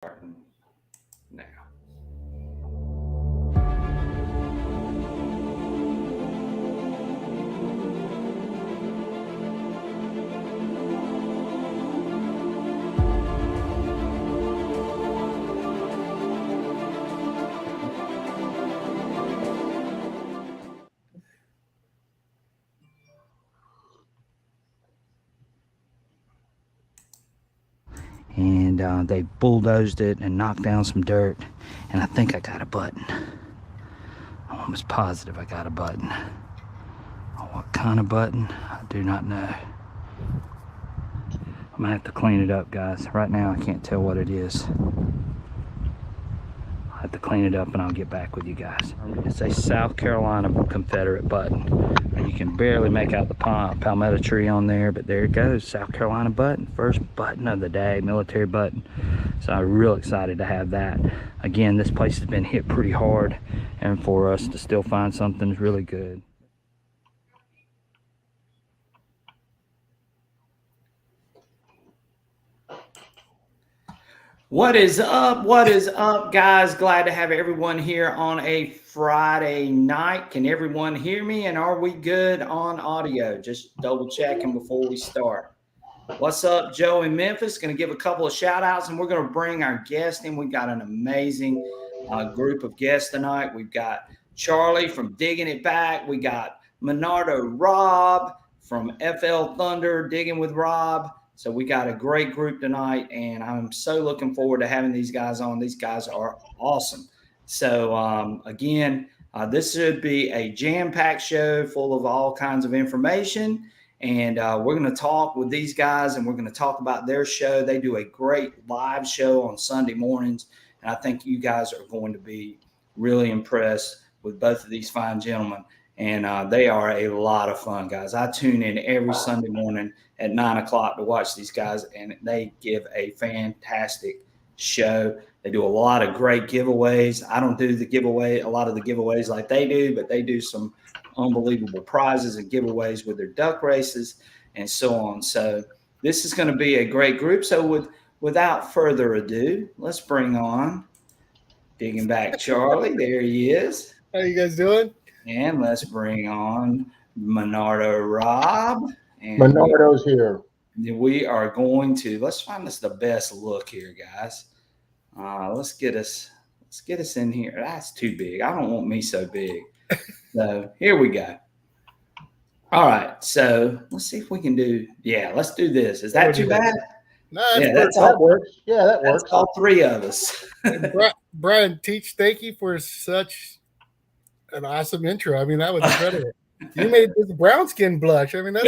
Starting now. And they bulldozed it and knocked down some dirt, and I think I got a button. I'm almost positive I got a button. Oh, what kind of button? I do not know. I'm gonna have to clean it up, guys. Right now I can't tell what it is. I'll have to clean it up and I'll get back with you guys. It's a South Carolina Confederate button. You can barely make out the palmetto tree on there, but there it goes, South Carolina button. First button of the day, military button. So I'm real excited to have that. Again, this place has been hit pretty hard, and for us to still find something is really good. What is up? What is up, guys? Glad to have everyone here on a Friday night. Can everyone hear me? And are we good on audio? Just double checking before we start. What's up, Joe in Memphis? Going to give a couple of shout outs, and we're going to bring our guest in. We've got an amazing group of guests tonight. We've got Charlie from Digging It Back. We got Menardo Rob from Flthunder Diggin with Rob. So we got a great group tonight, and I'm so looking forward to having these guys on. These guys are awesome. So again, this should be a jam-packed show full of all kinds of information. And we're going to talk with these guys, and we're going to talk about their show. They do a great live show on Sunday mornings, and I think you guys are going to be really impressed with both of these fine gentlemen. And they are a lot of fun, guys. I tune in every Sunday morning at 9 o'clock to watch these guys, and they give a fantastic show. They do a lot of great giveaways. I don't do a lot of the giveaways like they do, but they do some unbelievable prizes and giveaways with their duck races and so on. So this is going to be a great group. So without further ado, let's bring on Digging Back Charlie. There he is. How you guys doing? And let's bring on Menardo Rob. And Menardo's here. We are going to let's find us the best look here, guys. Let's get us in here. That's too big. I don't want me so big. So here we go. All right. So let's see if we can do. Yeah, let's do this. Is that too bad? No, that works. Yeah, that works. That's all three of us. Brian Teach, thank you for such an awesome intro. I mean, that was incredible. You made this brown skin blush. I mean, that's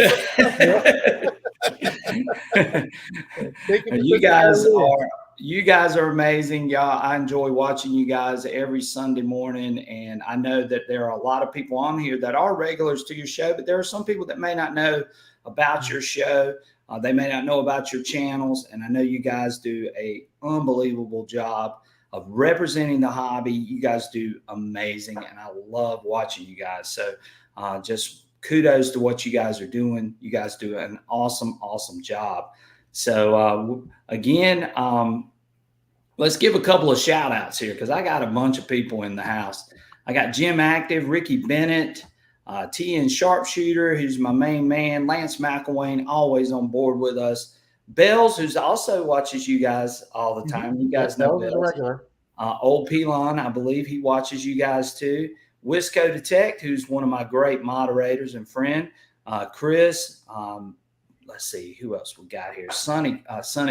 you guys are amazing, y'all. I enjoy watching you guys every Sunday morning, and I know that there are a lot of people on here that are regulars to your show, but there are some people that may not know about your show. They may not know about your channels, and I know you guys do a unbelievable job of representing the hobby. You guys do amazing, and I love watching you guys. So just kudos to what you guys are doing. You guys do an awesome, awesome job. So again, let's give a couple of shout outs here, because I got a bunch of people in the house. I got Jim Active, Ricky Bennett, TN Sharpshooter, who's my main man, Lance McElwain, always on board with us. Bells, who's also watches you guys all the time. You guys know Bells. Regular. Old Pelon, I believe he watches you guys too. Wisco Detect, who's one of my great moderators and friend. Chris, let's see who else we got here. Sonny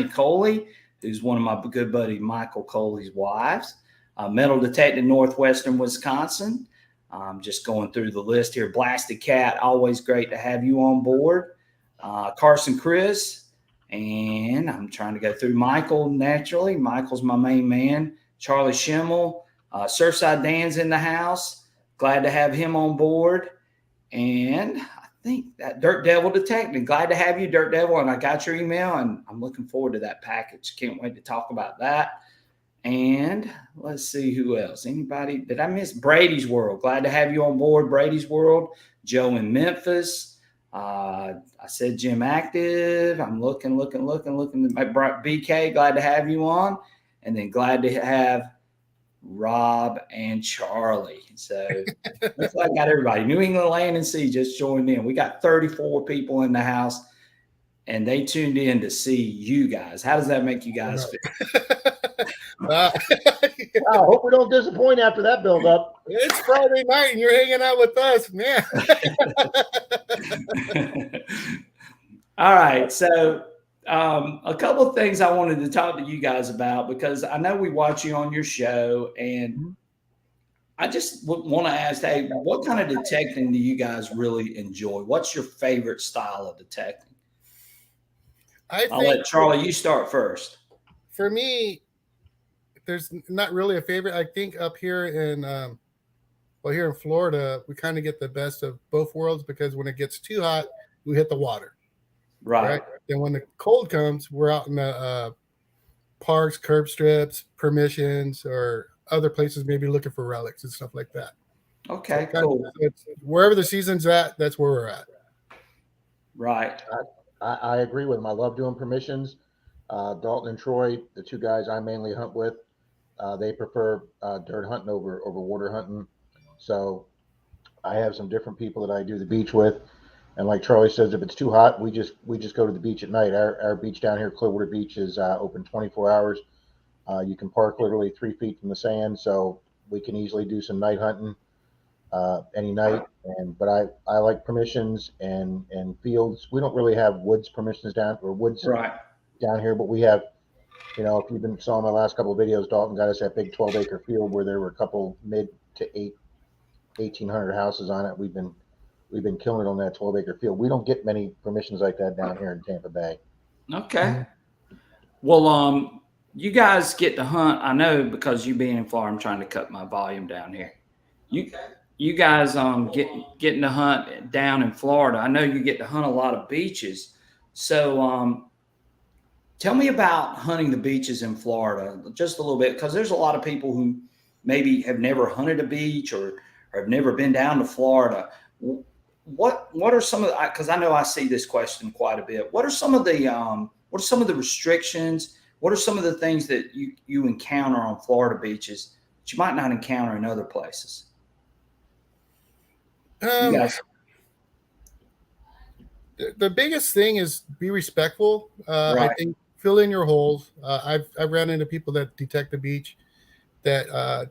Coley, who's one of my good buddy Michael Coley's wives. Metal Detecting Northwestern Wisconsin. Just going through the list here. Blasted Cat, always great to have you on board. Carson Chris, and I'm trying to go through Michael naturally. Michael's my main man. Charlie Schimmel, Surfside Dan's in the house. Glad to have him on board. And I think that Dirt Devil Detecting. Glad to have you, Dirt Devil. And I got your email, and I'm looking forward to that package. Can't wait to talk about that. And let's see who else. Anybody? Did I miss Brady's World? Glad to have you on board, Brady's World. Joe in Memphis. I said Jim Active. I'm looking. BK, glad to have you on. and then glad to have Rob and Charlie. So looks like I got everybody. New England Land and Sea just joined in. We got 34 people in the house, and they tuned in to see you guys. How does that make you guys feel? Wow, hope we don't disappoint after that build up. It's Friday night and you're hanging out with us, man. All right. So a couple of things I wanted to talk to you guys about, because I know we watch you on your show, and I just want to ask, hey, what kind of detecting do you guys really enjoy? What's your favorite style of detecting? I'll let Charlie, you start first. For me, there's not really a favorite. I think up here in here in Florida, we kind of get the best of both worlds, because when it gets too hot, we hit the water. Right. Then when the cold comes, we're out in the parks, curb strips, permissions, or other places, maybe looking for relics and stuff like that. Okay, so cool. It's wherever the season's at, that's where we're at. Right. I agree with him. I love doing permissions. Dalton and Troy, the two guys I mainly hunt with, they prefer dirt hunting over water hunting. So I have some different people that I do the beach with. And like Charlie says, if it's too hot, we just go to the beach at night. Our beach down here, Clearwater Beach, is open 24 hours. You can park literally 3 feet from the sand, so we can easily do some night hunting any night. But I like permissions and fields. We don't really have woods permissions down here, but we have. You know, if you've been saw my last couple of videos, Dalton got us that big 12-acre field where there were a couple mid to 1,800 houses on it. We've been killing it on that 12-acre field. We don't get many permissions like that down here in Tampa Bay. Okay. Well, you guys get to hunt. I know, because you being in Florida, I'm trying to cut my volume down here. You guys getting to hunt down in Florida. I know you get to hunt a lot of beaches. So tell me about hunting the beaches in Florida just a little bit, because there's a lot of people who maybe have never hunted a beach or have never been down to Florida. What are some of the, because I know I see this question quite a bit. What are some of the restrictions? What are some of the things that you encounter on Florida beaches that you might not encounter in other places? The biggest thing is be respectful. Right. I think fill in your holes. I've ran into people that detect the beach that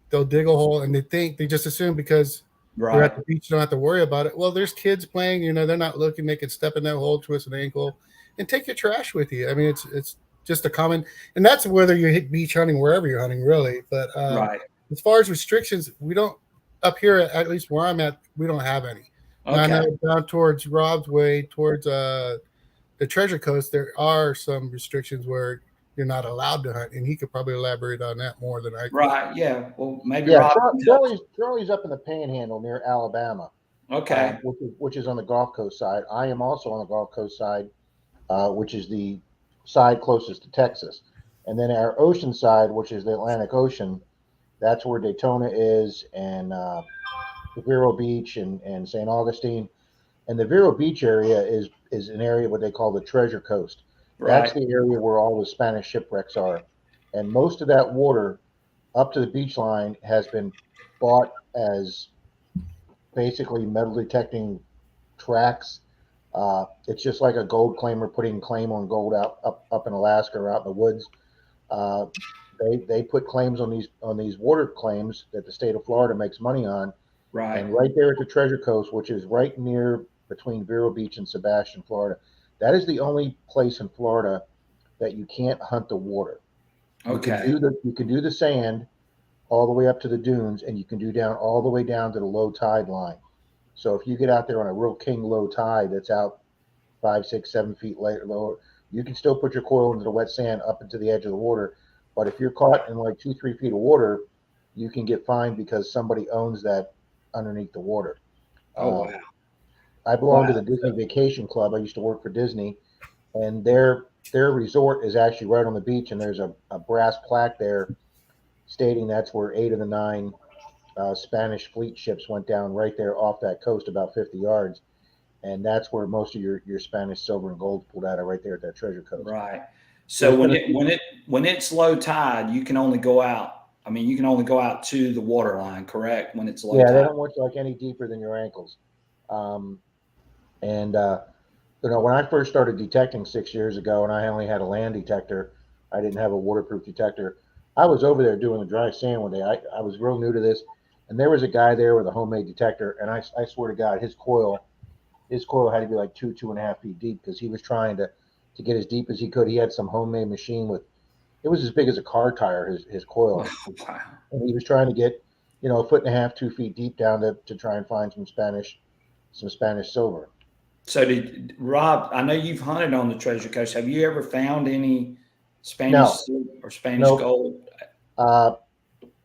they'll dig a hole and they just assume because they're at the beach, you don't have to worry about it. Well, there's kids playing, they're not looking, they can step in that hole, twist an ankle, and take your trash with you. I mean, it's just a common, and that's whether you hit beach hunting, wherever you're hunting, really. But as far as restrictions, we don't, up here, at least where I'm at, we don't have any. Okay. Now, I know down towards Rob's way, towards the Treasure Coast, there are some restrictions where you're not allowed to hunt, and he could probably elaborate on that more than I could. Right, yeah. Well, maybe Rob. Charlie's up in the Panhandle near Alabama. Okay. Which is on the Gulf Coast side. I am also on the Gulf Coast side, which is the side closest to Texas. And then our ocean side, which is the Atlantic Ocean, that's where Daytona is, and Vero Beach and St. Augustine. And the Vero Beach area is an area what they call the Treasure Coast. Right. That's the area where all the Spanish shipwrecks are. And most of that water up to the beach line has been bought as basically metal detecting tracks. It's just like a gold claimer putting claim on gold up in Alaska or out in the woods. They put claims on these water claims that the state of Florida makes money on. Right. And right there at the Treasure Coast, which is right near between Vero Beach and Sebastian, Florida, that is the only place in Florida that you can't hunt the water. Okay. You can do the sand all the way up to the dunes, and you can do all the way down to the low tide line. So if you get out there on a real king low tide that's out 5, 6, 7 feet lower, you can still put your coil into the wet sand up into the edge of the water. But if you're caught in like 2, 3 feet of water, you can get fined because somebody owns that underneath the water. Oh, wow. I belong to the Disney Vacation Club. I used to work for Disney, and their resort is actually right on the beach, and there's a brass plaque there stating that's where 8 of the 9 Spanish fleet ships went down right there off that coast about 50 yards. And that's where most of your Spanish silver and gold pulled out of, right there at that Treasure Coast. Right. So when it's low tide, you can only go out. I mean, you can only go out to the water line, correct? When it's low tide. They don't want you like any deeper than your ankles. And when I first started detecting 6 years ago, and I only had a land detector, I didn't have a waterproof detector. I was over there doing the dry sand one day. I was real new to this, and there was a guy there with a homemade detector, and I swear to God, his coil had to be like 2.5 feet deep because he was trying to get as deep as he could. He had some homemade machine it was as big as a car tire, his coil. Oh, wow. And he was trying to get, 1.5 feet, 2 feet deep down to try and find some Spanish silver. So Rob, I know you've hunted on the Treasure Coast. Have you ever found any Spanish No. silver or Spanish Nope. gold?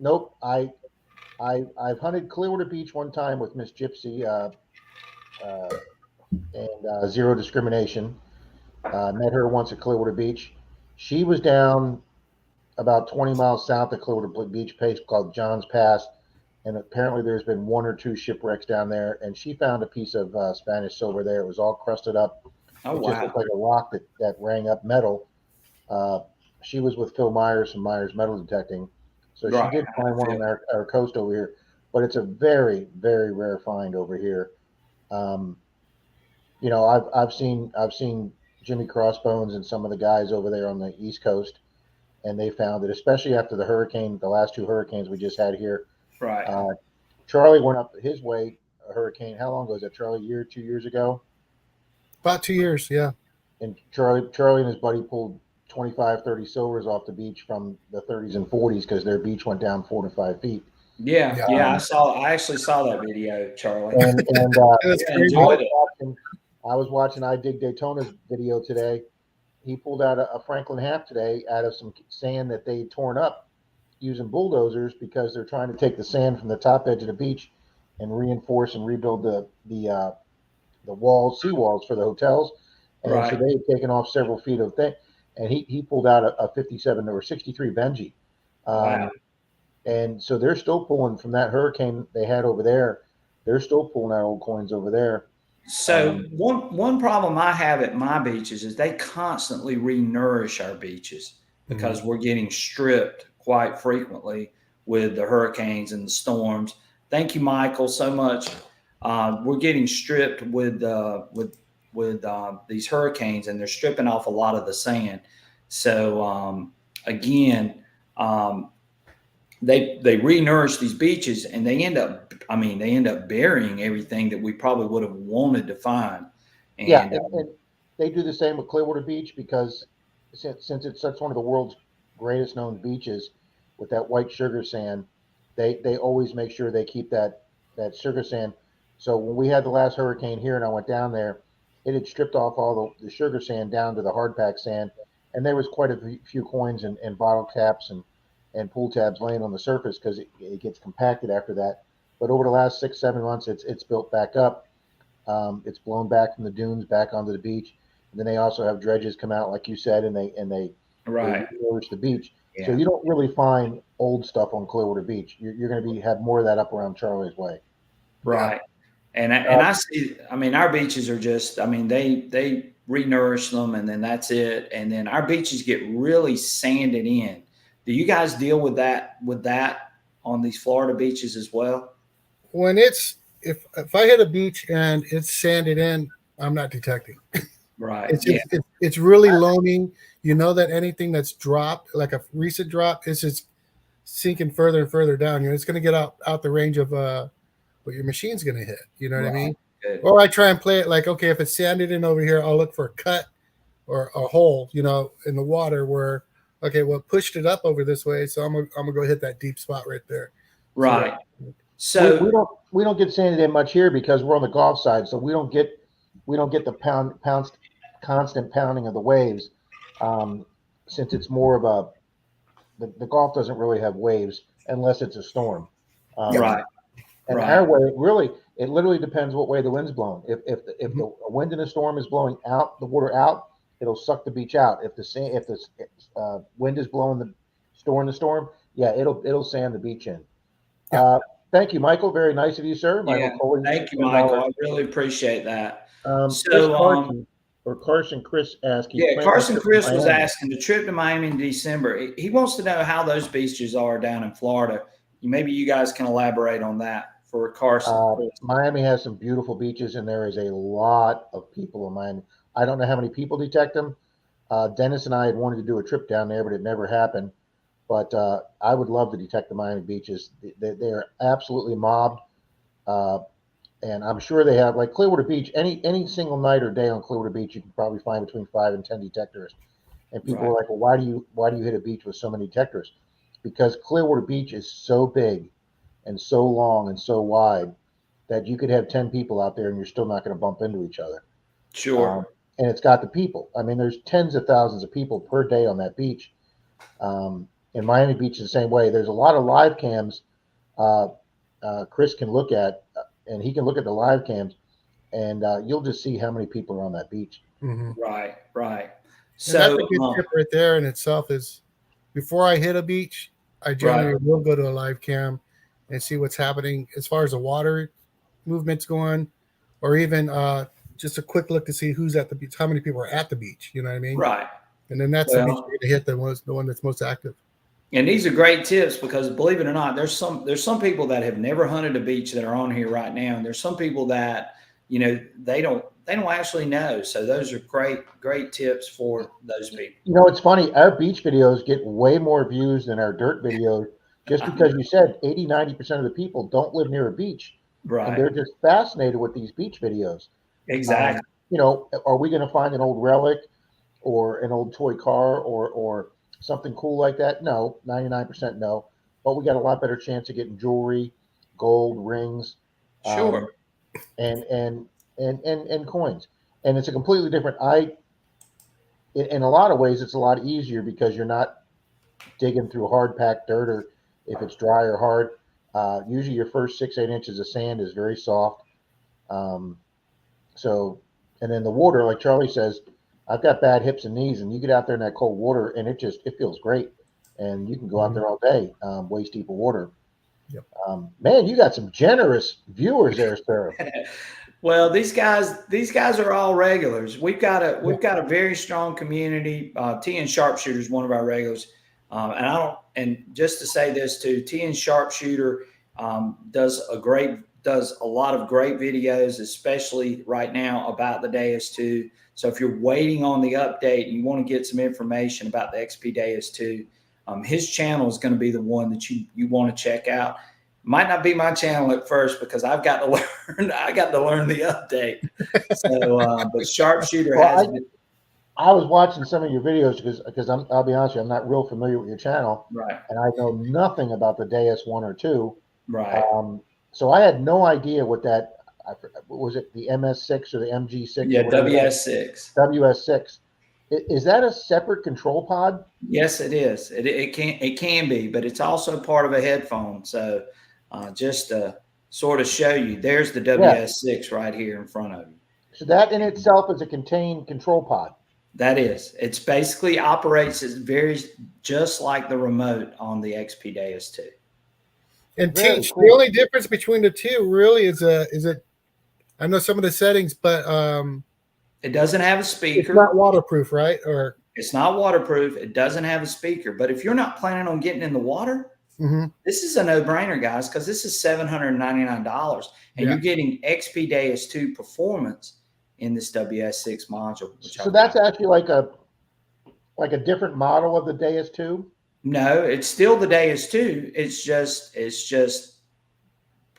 Nope. I've hunted Clearwater Beach one time with Miss Gypsy and Zero Discrimination. Met her once at Clearwater Beach. She was down about 20 miles south of Clearwater Beach, place called John's Pass, and apparently there's been 1 or 2 shipwrecks down there. And she found a piece of Spanish silver there. It was all crusted up. Oh, it wow. just looked like a rock that rang up metal. She was with Phil Myers from Myers Metal Detecting, so Right. she did find one on our coast over here. But it's a very, very rare find over here. I've seen Jimmy Crossbones and some of the guys over there on the East Coast, and they found it, especially after the last 2 hurricanes we just had here. Right. Charlie went up his way, a hurricane. How long ago was that, Charlie? 2 years ago? About 2 years, yeah. And Charlie and his buddy pulled 25, 30 silvers off the beach from the 30s and 40s because their beach went down 4 to 5 feet. Yeah. I actually saw that video, Charlie. And enjoyed it. I was watching I Dig Daytona's video today. He pulled out a Franklin half today out of some sand that they torn up using bulldozers because they're trying to take the sand from the top edge of the beach and reinforce and rebuild the seawalls for the hotels. And Right. so they had taken off several feet of thing. And he pulled out a 57 or 63 Benji. Wow. And so they're still pulling from that hurricane they had over there. They're still pulling out old coins over there. So one problem I have at my beaches is they constantly re-nourish our beaches because we're getting stripped quite frequently with the hurricanes and the storms. Thank you, Michael, so much. We're getting stripped with these hurricanes, and they're stripping off a lot of the sand. So again, they re-nourish these beaches, and they end up burying everything that we probably would have wanted to find. And, and they do the same with Clearwater Beach because since it's such one of the world's greatest known beaches with that white sugar sand, they always make sure they keep that sugar sand. So when we had the last hurricane here and I went down there, it had stripped off all the sugar sand down to the hard pack sand, and there was quite a few coins and bottle caps and pool tabs laying on the surface because it gets compacted after that. But over the last 6-7 months, it's built back up. It's blown back from the dunes back onto the beach. And then they also have dredges come out, like you said, and they nourish the beach. Yeah. So you don't really find old stuff on Clearwater Beach. You're going to have more of that up around Charlie's Way. Right. And I see. I mean, our beaches are just. I mean, they re-nourish them, and then that's it. And then our beaches get really sanded in. Do you guys deal with that on these Florida beaches as well? When if I hit a beach and it's sanded in, I'm not detecting. Right. It's really loaming. You know that anything that's dropped, like a recent drop, is just sinking further and further down. It's going to get out the range of what your machine's going to hit. You know what I mean? Good. Or I try and play it like, okay, if it's sanded in over here, I'll look for a cut or a hole, in the water where, okay, well, pushed it up over this way, so I'm gonna go hit that deep spot right there. Right. So we don't get sanded in much here because we're on the Gulf side, so we don't get the constant pounding of the waves, since it's more of the Gulf doesn't really have waves unless it's a storm. Right. And our way, it literally depends what way the wind's blowing. If the wind in a storm is blowing out the water out, it'll suck the beach out. If the wind is blowing the storm, yeah, it'll sand the beach in. Yeah. Thank you, Michael. Very nice of you, sir. Michael Coil. Thank you, Michael. I really appreciate that. or Carson Chris asked. Yeah, Carson Chris was asking the trip to Miami in December. He wants to know how those beaches are down in Florida. Maybe you guys can elaborate on that for Carson. Miami has some beautiful beaches, and there is a lot of people in Miami. I don't know how many people detect them. Dennis and I had wanted to do a trip down there, but it never happened. But I would love to detect the Miami beaches. They're absolutely mobbed. And I'm sure they have, like Clearwater Beach, any single night or day on Clearwater Beach, you can probably find between 5 and 10 detectors. And people are like, well, why do you hit a beach with so many detectors? Because Clearwater Beach is so big and so long and so wide that you could have 10 people out there and you're still not going to bump into each other. Sure. And it's got the people. I mean, there's tens of thousands of people per day on that beach. And Miami Beach is the same way. There's a lot of live cams Chris can look at, and he can look at the live cams, and you'll just see how many people are on that beach. Mm-hmm. Right. So that's a good tip right there in itself. Is before I hit a beach, I generally will go to a live cam and see what's happening as far as the water movement's going, or even just a quick look to see who's at the beach, how many people are at the beach. You know what I mean? Right. And then that's the beach you're gonna hit, the one that's most active. And these are great tips because, believe it or not, there's some people that have never hunted a beach that are on here right now, and there's some people that they don't actually know. So those are great tips for those people. It's funny. Our beach videos get way more views than our dirt videos, just because you said 80-90% of the people don't live near a beach, right? And they're just fascinated with these beach videos. Exactly. Are we going to find an old relic or an old toy car or something cool like that? No, 99% no. But we got a lot better chance of getting jewelry, gold, rings, sure, and coins. And it's a completely different. In a lot of ways, it's a lot easier because you're not digging through hard packed dirt, or if it's dry or hard. Usually, your first 6-8 inches of sand is very soft. So, and then the water, like Charlie says, I've got bad hips and knees, and you get out there in that cold water, and it feels great, and you can go out there all day, waist deep of water. Yep. Man, you got some generous viewers there, sir. Well, these guys are all regulars. We've got a very strong community. TN Sharpshooter is one of our regulars, and just to say this too, TN Sharpshooter does a lot of great videos, especially right now about the Deus 2. So if you're waiting on the update and you want to get some information about the XP Deus 2, his channel is going to be the one that you want to check out. Might not be my channel at first because I've got to learn. I got to learn the update. So, but Sharpshooter has. I was watching some of your videos because I'll be honest with you, I'm not real familiar with your channel, right? And I know nothing about the Deus 1 or 2, right? So I had no idea what that. Was it the MS6 or the MG6? Yeah, WS6. WS6. Is that a separate control pod? Yes, it is. It can be, but it's also part of a headphone. So just to sort of show you, there's the WS6 right here in front of you. So that in itself is a contained control pod. That is. It's basically operates just like the remote on the XP Deus 2. And Teach, the only difference between the two really is it. I know some of the settings, but it doesn't have a speaker. It's not waterproof, right? Or it's not waterproof. It doesn't have a speaker. But if you're not planning on getting in the water, this is a no-brainer, guys, because this is $799, and you're getting XP Deus 2 performance in this WS6 module. So that's actually like a different model of the Deus 2? No, it's still the Deus 2. It's just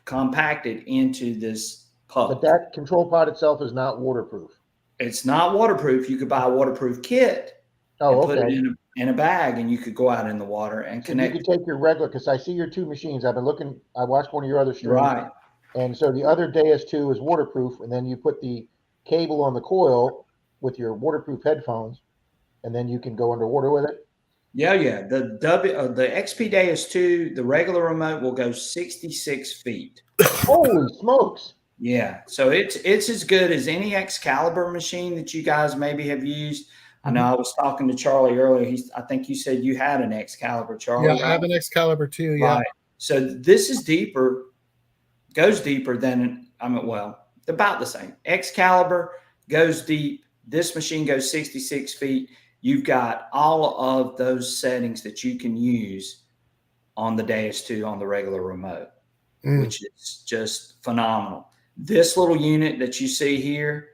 compacted into this pub. But that control pod itself is not waterproof. It's not waterproof. You could buy a waterproof kit and put it in a bag, and you could go out in the water and connect. You could take your regular, because I see your two machines. I watched one of your other streams. Right. And so the other Deus 2 is waterproof, and then you put the cable on the coil with your waterproof headphones, and then you can go underwater with it. Yeah. The XP Deus 2, the regular remote will go 66 feet. Holy smokes! Yeah, so it's as good as any Excalibur machine that you guys maybe have used. I know I was talking to Charlie earlier. I think you said you had an Excalibur, Charlie. Yeah, I have an Excalibur too. Yeah. Right. So this is goes deeper than about the same. Excalibur goes deep, this machine goes 66 feet. You've got all of those settings that you can use on the Deus 2 on the regular remote, which is just phenomenal. This little unit that you see here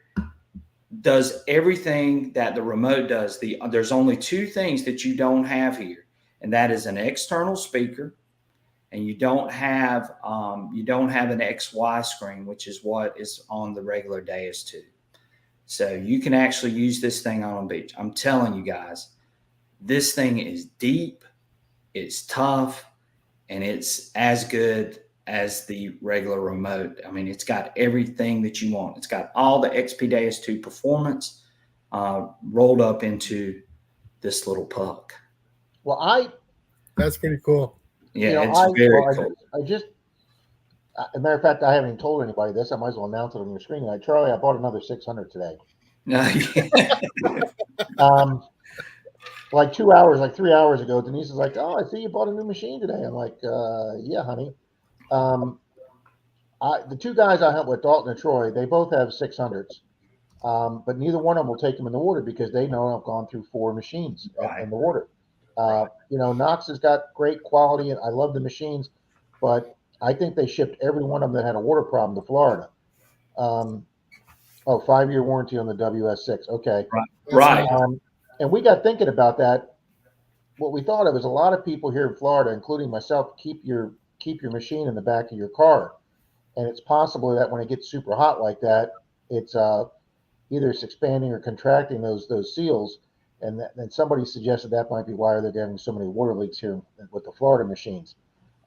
does everything that the remote does. There's only two things that you don't have here, and that is an external speaker, and you don't have an XY screen, which is what is on the regular Deus 2. So you can actually use this thing on a beach. I'm telling you guys, this thing is deep, it's tough, and it's as good as the regular remote. I mean, it's got everything that you want. It's got all the XP Deus 2 performance rolled up into this little puck. Well, that's pretty cool. Yeah, it's very cool. As a matter of fact, I haven't even told anybody this. I might as well announce it on your screen. Charlie, I bought another 600 today. Like 3 hours ago, Denise is like, "Oh, I see you bought a new machine today." I'm like, "Yeah, honey." The two guys I hunt with, Dalton and Troy, they both have 600s, but neither one of them will take them in the water because they know I've gone through 4 machines in the water. Knox has got great quality, and I love the machines, but I think they shipped every one of them that had a water problem to Florida. 5-year warranty on the WS6. Okay. Right. And we got thinking about that. What we thought of is a lot of people here in Florida, including myself, keep your machine in the back of your car. And it's possible that when it gets super hot like that, it's either it's expanding or contracting those seals. And then somebody suggested that might be why they're getting so many water leaks here with the Florida machines.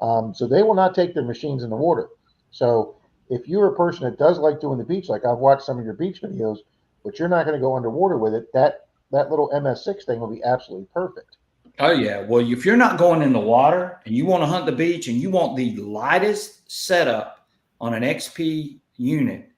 So they will not take their machines in the water. So if you're a person that does like doing the beach, like I've watched some of your beach videos, but you're not going to go underwater with it, that little MS6 thing will be absolutely perfect. Oh, yeah. Well, if you're not going in the water and you want to hunt the beach and you want the lightest setup on an XP unit,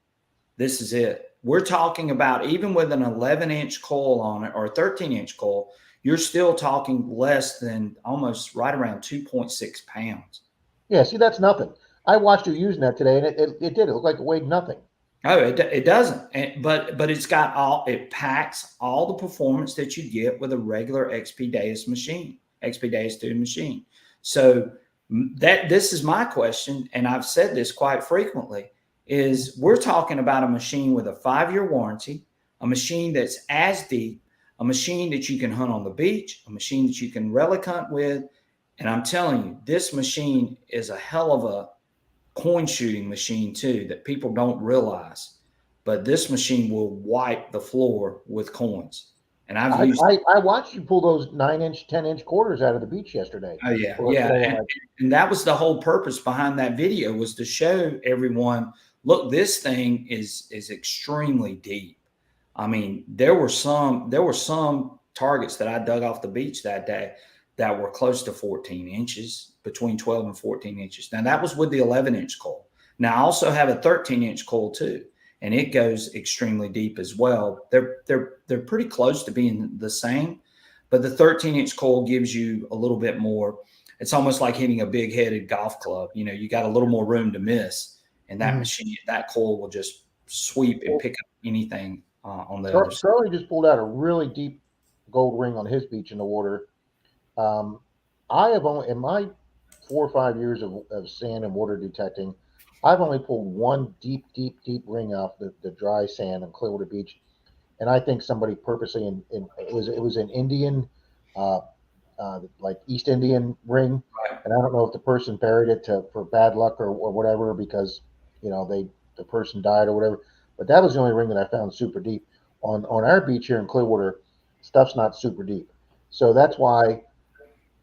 this is it. We're talking about even with an 11-inch coil on it or a 13-inch coil, you're still talking less than almost right around 2.6 pounds. Yeah, see, that's nothing. I watched you using that today, and it did. It looked like it weighed nothing. Oh, it doesn't. But it's got it packs all the performance that you get with a regular XP Deus machine, XP Deus 2 machine. So this is my question, and I've said this quite frequently, is we're talking about a machine with a 5-year warranty, a machine that's as deep, a machine that you can hunt on the beach, a machine that you can relic hunt with. And I'm telling you, this machine is a hell of a coin shooting machine too that people don't realize, but this machine will wipe the floor with coins. And I watched you pull those 9-inch, 10-inch quarters out of the beach yesterday. Oh yeah. And that was the whole purpose behind that video, was to show everyone, look, this thing is extremely deep. I mean, there were some targets that I dug off the beach that day that were close to 14 inches, between 12 and 14 inches. Now, that was with the 11-inch coil. Now, I also have a 13-inch coil too, and it goes extremely deep as well. They're pretty close to being the same, but the 13-inch coil gives you a little bit more. It's almost like hitting a big-headed golf club. You got a little more room to miss, and that machine, that coil will just sweep and pick up anything on the other side. Charlie just pulled out a really deep gold ring on his beach in the water. I have only, in my 4 or 5 years of sand and water detecting, I've only pulled one deep ring off the dry sand on Clearwater Beach, and I think somebody purposely it was an Indian, like East Indian ring, and I don't know if the person buried it for bad luck or whatever because the person died or whatever, but that was the only ring that I found super deep. On our beach here in Clearwater, stuff's not super deep, so that's why.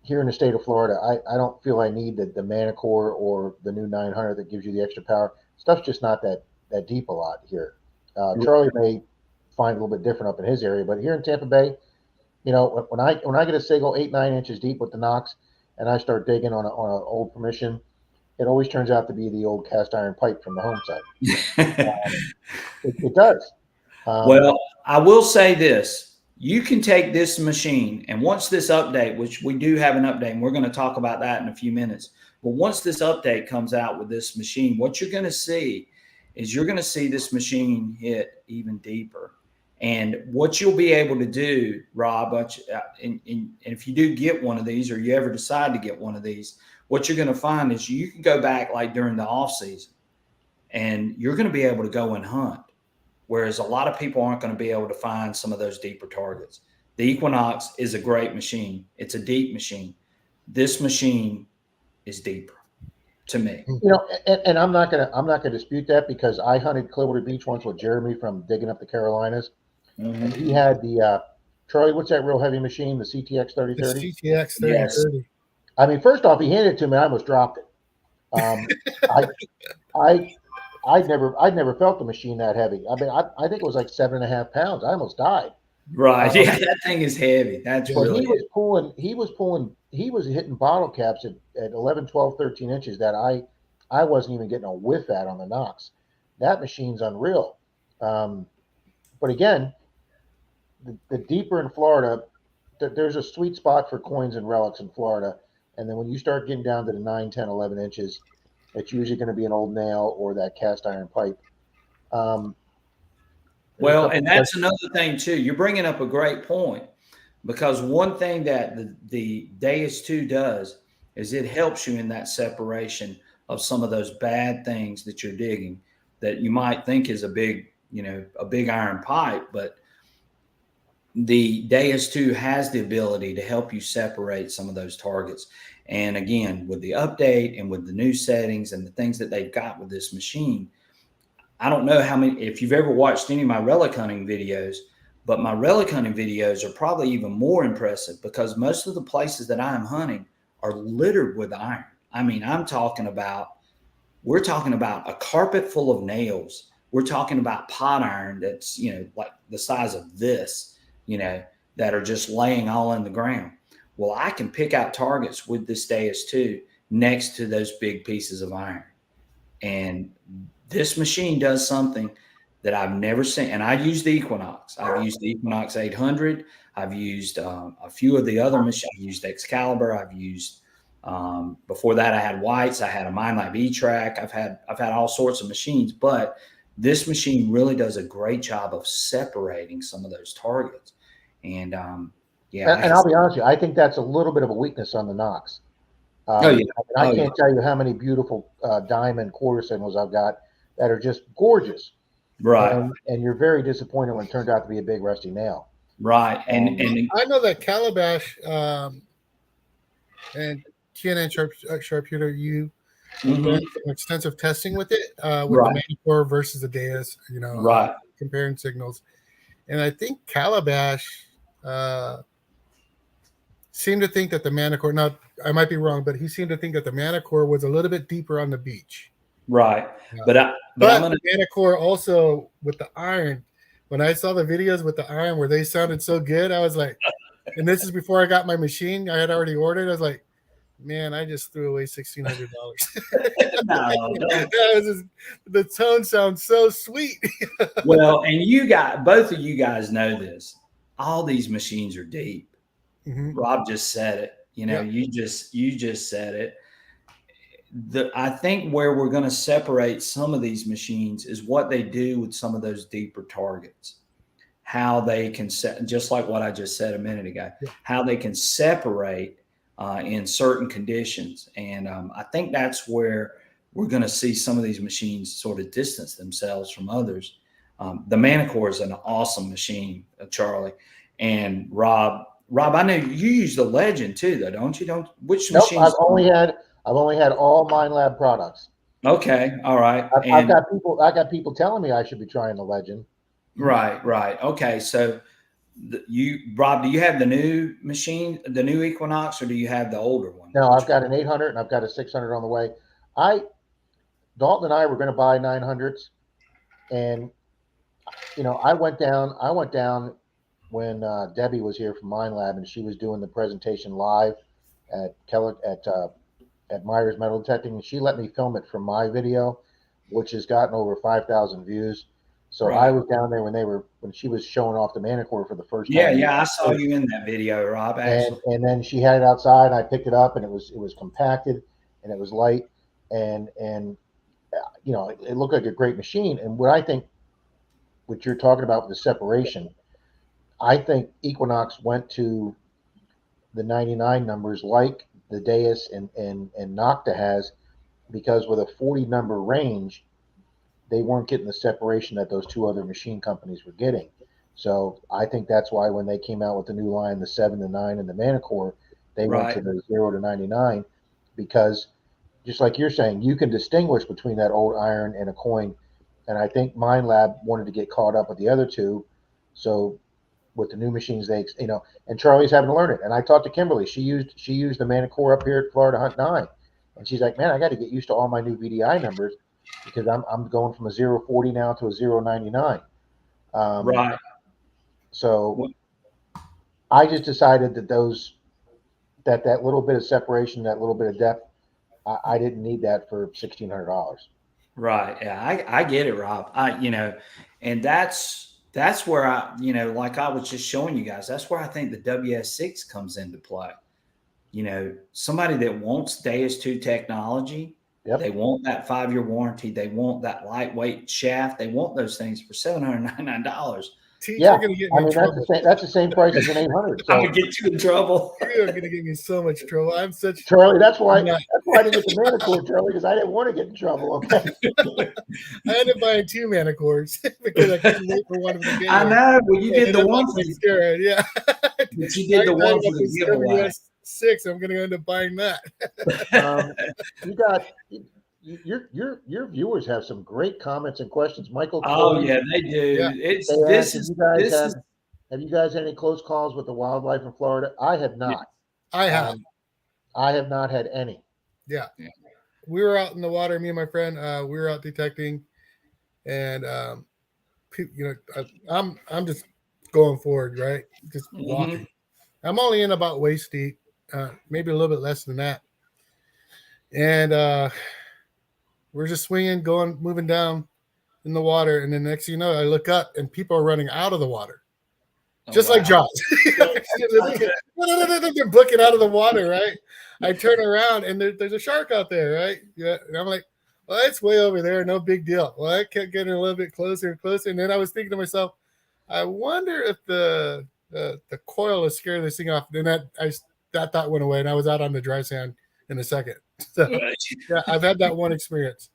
Here in the state of Florida, I don't feel I need the Manticore or the new 900 that gives you the extra power. Stuff's just not that deep a lot here. Charlie may find a little bit different up in his area, but here in Tampa Bay, when I get a Seagull 8-9 inches deep with the Knox, and I start digging on an old permission, it always turns out to be the old cast iron pipe from the home site. It does. Well, I will say this. You can take this machine, and once this update, which we do have an update, and we're going to talk about that in a few minutes, but once this update comes out with this machine, what you're going to see is this machine hit even deeper. And what you'll be able to do, Rob, and if you do get one of these, or you ever decide to get one of these, what you're going to find is you can go back like during the off season, and you're going to be able to go and hunt. Whereas a lot of people aren't going to be able to find some of those deeper targets. The Equinox is a great machine. It's a deep machine. This machine is deeper to me. You know, and I'm not gonna dispute that, because I hunted Clearwater Beach once with Jeremy from Digging Up the Carolinas, and he had the Charlie. What's that real heavy machine? The CTX 3030. The CTX 3030. Yes. I mean, first off, he handed it to me. I almost dropped it. I'd never felt the machine that heavy. I mean, I think it was like 7.5 pounds. I almost died. Right. Yeah, that thing is heavy. That's really he was hitting bottle caps at 11, 12, 13 inches that I wasn't even getting a whiff at on the Knox. That machine's unreal. But again, the deeper in Florida, there's a sweet spot for coins and relics in Florida. And then when you start getting down to the 9, 10, 11 inches, it's usually going to be an old nail or that cast iron pipe. Well, and that's another thing too. You're bringing up a great point, because one thing that the Deus 2 does is it helps you in that separation of some of those bad things that you're digging that you might think is a big iron pipe, but the Deus 2 has the ability to help you separate some of those targets. And again, with the update and with the new settings and the things that they've got with this machine, I don't know if you've ever watched any of my relic hunting videos, but my relic hunting videos are probably even more impressive, because most of the places that I'm hunting are littered with iron. I mean, we're talking about a carpet full of nails. We're talking about pot iron that's, like the size of this, that are just laying all in the ground. Well, I can pick out targets with this Deus 2 next to those big pieces of iron. And this machine does something that I've never seen. And I use the Equinox. I've used the Equinox 800. I've used a few of the other machines. I've used Excalibur. I've used, before that I had Whites. I had a MindLab E-Track. I've had all sorts of machines, but this machine really does a great job of separating some of those targets. And and I'll be honest with you, I think that's a little bit of a weakness on the Knox. I can't tell you how many beautiful diamond quarter signals I've got that are just gorgeous. Right. And you're very disappointed when it turned out to be a big rusty nail. Right. And I know that Calabash and TNN Sharpshooter, you done some extensive testing with it, with the Manticore versus the Deus, comparing signals. And I think Calabash seemed to think that the Manticore, now I might be wrong, but he seemed to think that the Manticore was a little bit deeper on the beach. Right. But the Manticore also with the iron, when I saw the videos with the iron where they sounded so good, I was like, and this is before I got my machine, I had already ordered. I was like, man, I just threw away $1,600. The tone sounds so sweet. Well, and both of you guys know this. All these machines are deep. Rob just said it. You just said it. I think where we're going to separate some of these machines is what they do with some of those deeper targets. How they can just like what I just said a minute ago, how they can separate in certain conditions. And I think that's where we're going to see some of these machines sort of distance themselves from others. The Manticore is an awesome machine, Charlie. And Rob, I know you use the Legend too, though, don't you? Which machine? I've only had all MindLab products. Okay, all right. I got people telling me I should be trying the Legend. Right. Okay, so Rob, do you have the new machine, the new Equinox, or do you have the older one? No, I've got an 800 and I've got a 600 on the way. Dalton and I were going to buy 900s, and I went down when Debbie was here from MindLab, and she was doing the presentation live at Myers Metal Detecting, and she let me film it from my video, which has gotten over 5,000 views. So I was down there when she was showing off the Manticore for the first time. Yeah, I saw you in that video, Rob. And then she had it outside, and I picked it up, and it was compacted, and it was light, and it looked like a great machine. And what I think what you're talking about with the separation, I think Equinox went to the 99 numbers like the Deus and Nocta has, because with a 40 number range, they weren't getting the separation that those two other machine companies were getting. So I think that's why when they came out with the new line, the 7 to 9 and the Manticore, they went to the 0 to 99, because just like you're saying, you can distinguish between that old iron and a coin. And I think Mind Lab wanted to get caught up with the other two. So with the new machines, they, and Charlie's having to learn it. And I talked to Kimberly. She used the Manticore up here at Florida Hunt 9. And she's like, man, I got to get used to all my new VDI numbers, because I'm going from a 040 now to a 099. Right. So I just decided that that little bit of separation, that little bit of depth, I didn't need that for $1,600. Right. Yeah, I get it, Rob. And that's where like I was just showing you guys, that's where I think the WS6 comes into play. Somebody that wants Deus 2 technology, they want that 5-year warranty, they want that lightweight shaft, they want those things for $799. You're gonna get me in trouble. That's the same price as an 800. So I'm gonna get you in trouble. You're gonna get me in so much trouble. I'm such Charlie. That's why I didn't get the Manticore, Charlie, because I didn't want to get in trouble. Okay. I ended up buying 2 Manticores because I couldn't wait for one of them. I know. Well, you did the one for the yeah. But you did the one for the giveaway. 6. I'm gonna end up buying that. You got. Your viewers have some great comments and questions. Michael. Oh yeah, they do. Yeah. Have you guys had any close calls with the wildlife in Florida? I have not. I have. I have not had any. Yeah. We were out in the water, me and my friend. We were out detecting, and I'm just going forward, right? Just walking. I'm only in about waist deep, maybe a little bit less than that, and we're just swinging, moving down in the water, and then next thing you know, I look up and people are running out of the water, just like Jaws. They're booking out of the water, right? I turn around and there's a shark out there, right? Yeah, and I'm like, well, it's way over there, no big deal. Well, I kept getting a little bit closer and closer, and then I was thinking to myself, I wonder if the coil is scaring this thing off. Then that thought went away, and I was out on the dry sand in a second. So yeah, I've had that one experience.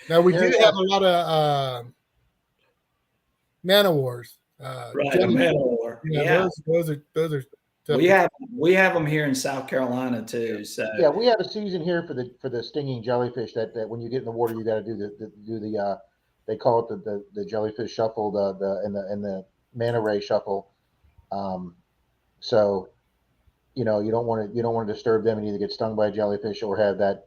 Now we do have a lot of man-o-wars. Man-o-war. Yeah, those are tough. We have them here in South Carolina too. So yeah, we have a season here for the stinging jellyfish that when you get in the water, you got to do the they call it the jellyfish shuffle, the manta ray shuffle. So you don't want to disturb them and either get stung by a jellyfish or have that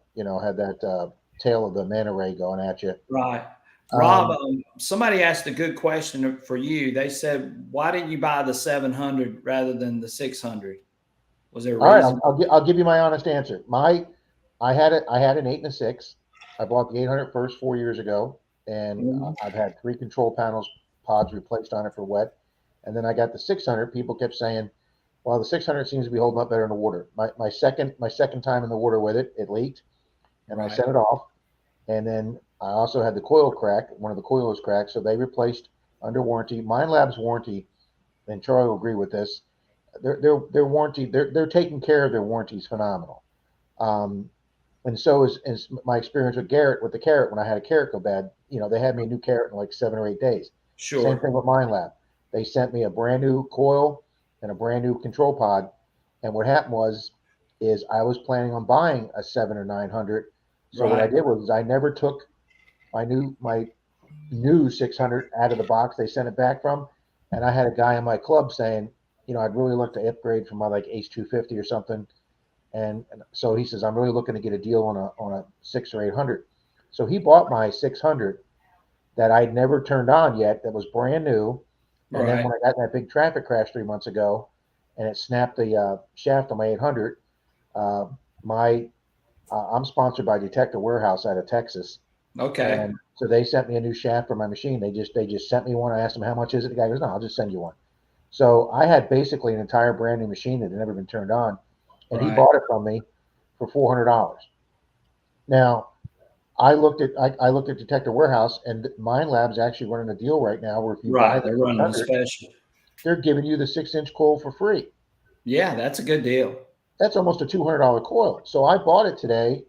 tail of the manta ray going at you. Right. Rob, somebody asked a good question for you. They said, why didn't you buy the 700 rather than the 600? Was there a reason? All right, I'll give you my honest answer. I had an 8 and a 6. I bought the 800 first 4 years ago, and I've had 3 control pods replaced on it for wet. And then I got the 600. People kept saying, well, the 600 seems to be holding up better in the water. My second time in the water with it, it leaked, and I set it off. And then I also had the coil crack. One of the coils cracked, so they replaced under warranty. Mind Lab's warranty, and Charlie will agree with this. Their warranty, they're taking care of their warranty is phenomenal. And so is my experience with the carrot. When I had a carrot go bad, they had me a new carrot in like 7 or 8 days. Sure. Same thing with Mind Lab. They sent me a brand new coil and a brand new control pod. And what happened is I was planning on buying a 7 or 900. So what I did was I never took my new 600 out of the box they sent it back from. And I had a guy in my club saying, I'd really look to upgrade from my like Ace 250 or something. And so he says, I'm really looking to get a deal on a 6 or 800. So he bought my 600 that I'd never turned on yet, that was brand new. And then when I got that big traffic crash 3 months ago and it snapped the shaft on my 800, I'm sponsored by Detector Warehouse out of Texas. Okay. And so they sent me a new shaft for my machine. They just sent me one. I asked them, how much is it? The guy goes, no, I'll just send you one. So I had basically an entire brand new machine that had never been turned on. And he bought it from me for $400. Now, I looked at Detector Warehouse, and Mind Lab's actually running a deal right now where if you buy They're the running a 600, special. they're giving you the 6-inch coil for free. Yeah, that's a good deal. That's almost a $200 coil. So I bought it today.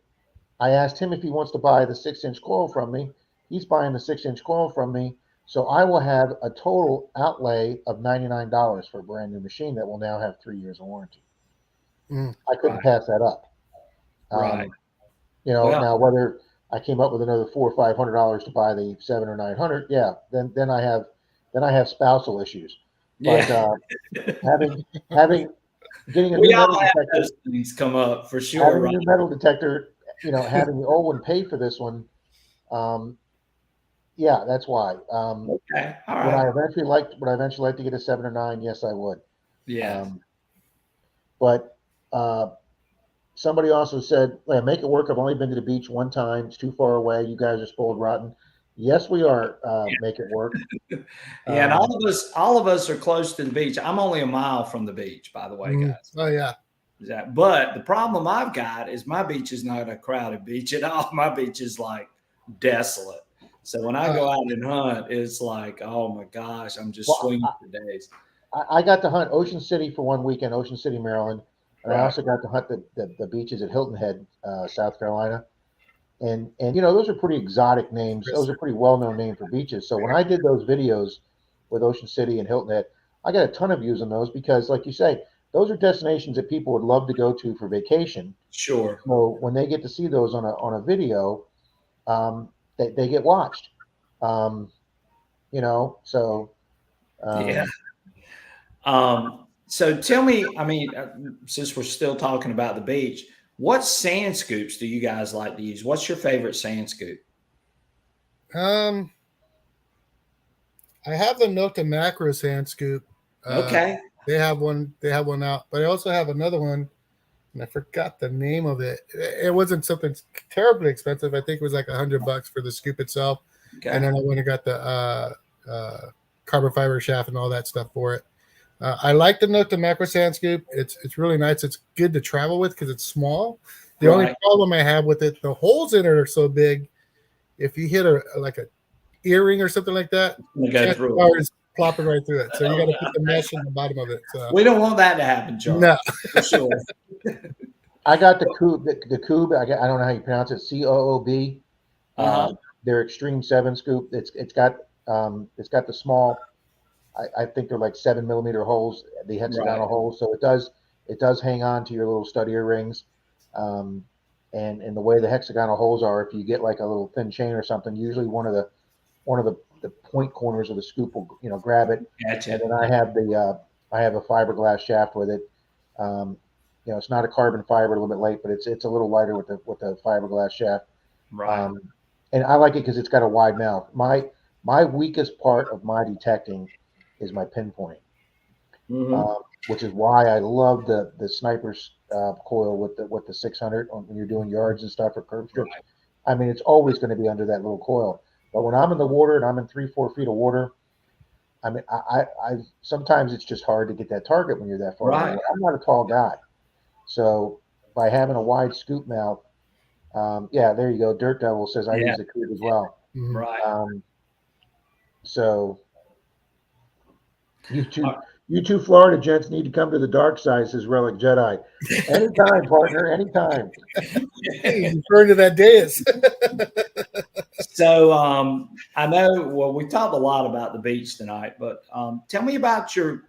I asked him if he wants to buy the 6-inch coil from me. He's buying the 6-inch coil from me. So I will have a total outlay of $99 for a brand new machine that will now have 3 years of warranty. I couldn't pass that up. Right. Well, now whether I came up with another $400 or $500 to buy the 700 or 900, yeah, then I have spousal issues. But having getting a we new all metal have detector, those things come up for sure. having Right? a new metal detector, having the old one pay for this one, yeah, that's why. Okay, all Would right. I eventually like to get a 7 or 9? Yes, I would. Yeah. But somebody also said, make it work. I've only been to the beach one time. It's too far away. You guys are spoiled rotten. Yes, we are. Make it work. Yeah, and all of us are close to the beach. I'm only a mile from the beach, by the way, guys. Oh yeah. But the problem I've got is my beach is not a crowded beach at all. My beach is like desolate. So when I go out and hunt, it's like, oh my gosh, I'm just swinging for days. I got to hunt Ocean City for one weekend, Ocean City, Maryland, and I also got to hunt the beaches at Hilton Head, South Carolina. And those are pretty exotic names. Those are pretty well-known names for beaches. So when I did those videos with Ocean City and Hilton Head, I got a ton of views on those because, like you say, those are destinations that people would love to go to for vacation. Sure. So when they get to see those on a video, they get watched. So Yeah. So tell me, I mean, since we're still talking about the beach, what sand scoops do you guys like to use? What's your favorite sand scoop? I have the Note to Macro sand scoop. Okay. They have one out, but I also have another one, and I forgot the name of it. It wasn't something terribly expensive. I think it was like $100 for the scoop itself. Okay. And then I went and got the carbon fiber shaft and all that stuff for it. I like the Note to Macro sand scoop. It's really nice. It's good to travel with because it's small. The only problem I have with it, the holes in it are so big. If you hit a earring or something like that, is plopping right through it. So you got to put the mesh in the bottom of it. So we don't want that to happen, Charles. No, for sure. I got the Coob. The Coob. I don't know how you pronounce it. COOB. Their Extreme 7 scoop. It's got the small. I think they're like 7mm holes, the hexagonal holes. So it does hang on to your little stud earrings. And the way the hexagonal holes are, if you get like a little thin chain or something, usually one of the point corners of the scoop will grab it. Gotcha. And then I have a fiberglass shaft with it. It's not a carbon fiber, a little bit light, but it's a little lighter with the fiberglass shaft. Right. And I like it because it's got a wide mouth. My weakest part of my detecting is my pinpoint, which is why I love the sniper's coil with the 600 when you're doing yards and stuff or curve strips. Right. I mean, it's always going to be under that little coil. But when I'm in the water and I'm in 3-4 feet of water, I mean, I sometimes it's just hard to get that target when you're that far away. I'm not a tall guy, so by having a wide scoop mouth, there you go. Dirt Devil says I use the Coob as well. Right. So you two Florida gents need to come to the dark side, says Relic Jedi. Anytime, partner, anytime. Hey, referring to that dais. So I know, well, we talked a lot about the beach tonight, but tell me about your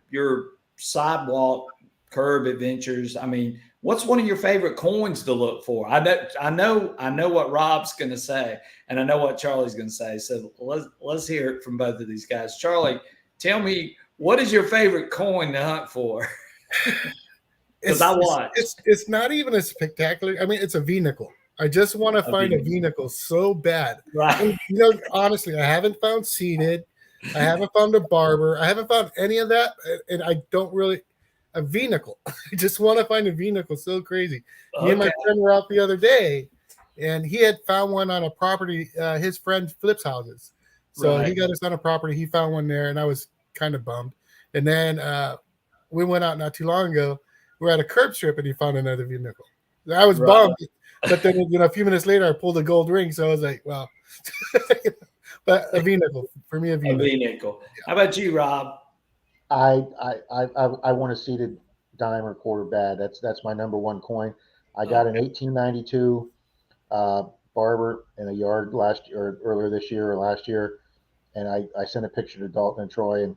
sidewalk curb adventures. I mean, what's one of your favorite coins to look for? I know what Rob's going to say, and I know what Charlie's going to say. So let's hear it from both of these guys. Charlie, tell me, what is your favorite coin to hunt for? Because I watch. It's not even a spectacular. I mean, it's a V-nickel. I just want to find a V-nickel so bad. Right. And, honestly, I haven't found seated. I haven't found a barber. I haven't found any of that, and I don't really a V-nickel. I just want to find a V-nickel so crazy. Me and my friend were out the other day, and he had found one on a property. His friend flips houses, so he got us on a property. He found one there, and I was kind of bummed. And then we went out not too long ago. We're at a curb strip, and he found another V-nickel. I was bummed. But then, a few minutes later, I pulled a gold ring. So I was like, well, but a V nickel for me, a V nickel. How about you, Rob? I want a seated dime or quarter bad. That's my number one coin. I got an 1892 barber in a yard last year, or earlier this year or last year, and I sent a picture to Dalton and Troy, and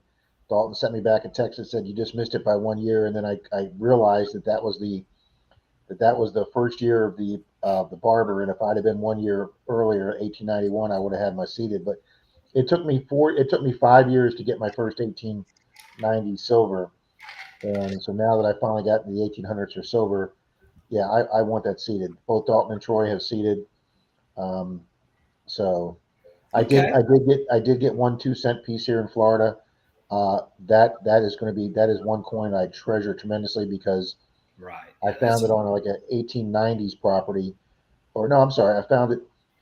Dalton sent me back a text that said you just missed it by 1 year, and then I realized that was the first year of the barber, and if I'd have been 1 year earlier, 1891, I would have had my seated. But it took me 5 years to get my first 1890 silver, and so now that I finally got the 1800s for silver, yeah, I want that seated. Both Dalton and Troy have seated. So I did get 1 2-cent piece here in Florida. That is one coin I treasure tremendously because I found it on like an 1890s property, or no, I'm sorry, I found it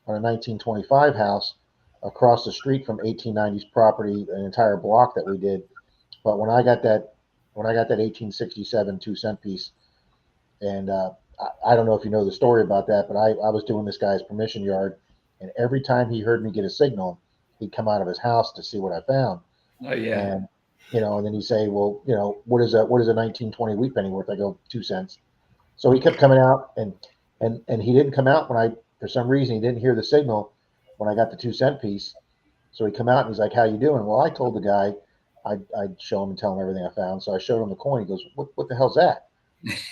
on a 1925 house across the street from 1890s property, an entire block that we did. But when I got that 1867 2-cent piece, and I don't know if you know the story about that, but I was doing this guy's permission yard, and every time he heard me get a signal, he'd come out of his house to see what I found. Oh yeah. And and then he'd say, well, what is a 1920 wheat penny worth? I go 2 cents. So he kept coming out, and he didn't come out when for some reason he didn't hear the signal when I got the 2-cent piece. So he'd come out and he's like, how you doing? Well, I told the guy I'd show him and tell him everything I found. So I showed him the coin. He goes, what the hell's that?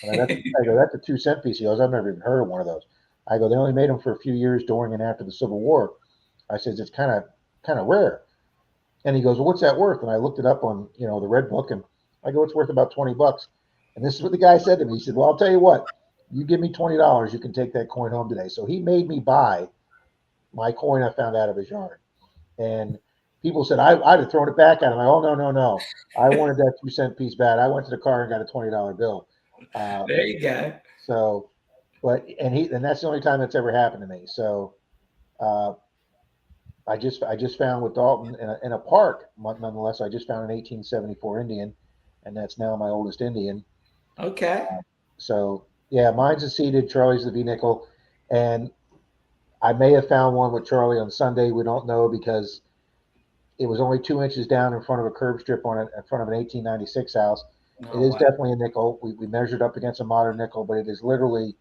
And I go, that's a 2-cent piece. He goes, I've never even heard of one of those. I go, they only made them for a few years during and after the Civil War. I said, it's kind of rare. And he goes, well, what's that worth? And I looked it up on, the red book, and I go, it's worth about $20. And this is what the guy said to me. He said, well, I'll tell you what, you give me $20, you can take that coin home today. So he made me buy my coin I found out of his yard. And people said, I'd have thrown it back at him. Oh, no. I wanted that 2-cent piece bad. I went to the car and got a $20 bill. There you go. So, and that's the only time that's ever happened to me. So, I just found with Dalton in a park, nonetheless, I just found an 1874 Indian, and that's now my oldest Indian. Okay. So yeah, mine's a seated, Charlie's the V nickel, and I may have found one with Charlie on Sunday. We don't know because it was only 2 inches down in front of a curb strip in front of an 1896 house. It is definitely a nickel. We measured up against a modern nickel, but it is literally,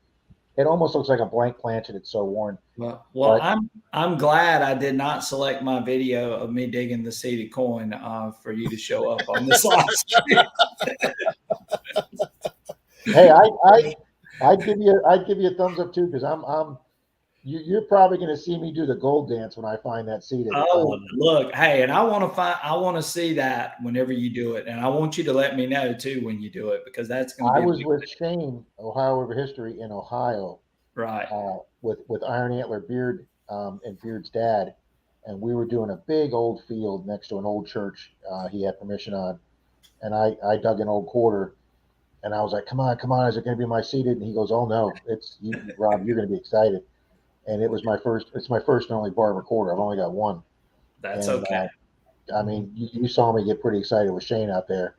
it almost looks like a blank planchet. It's so worn. Well, I'm glad I did not select my video of me digging the seated coin for you to show up on this live stream. Hey, I'd give you a thumbs up too, because you're probably going to see me do the gold dance when I find that seated. Oh, look, hey, and I want to see that whenever you do it, and I want you to let me know too when you do it, because that's going to be. I was with Shane, Ohio Over History, in Ohio, right? With Iron Antler Beard and Beard's dad, and we were doing a big old field next to an old church he had permission on, and I dug an old quarter, and I was like, come on, is it going to be my seated? And he goes, oh no, it's you, Rob, you're going to be excited. And it's my first and only barber quarter. I've only got one. That's okay. I mean, you saw me get pretty excited with Shane out there,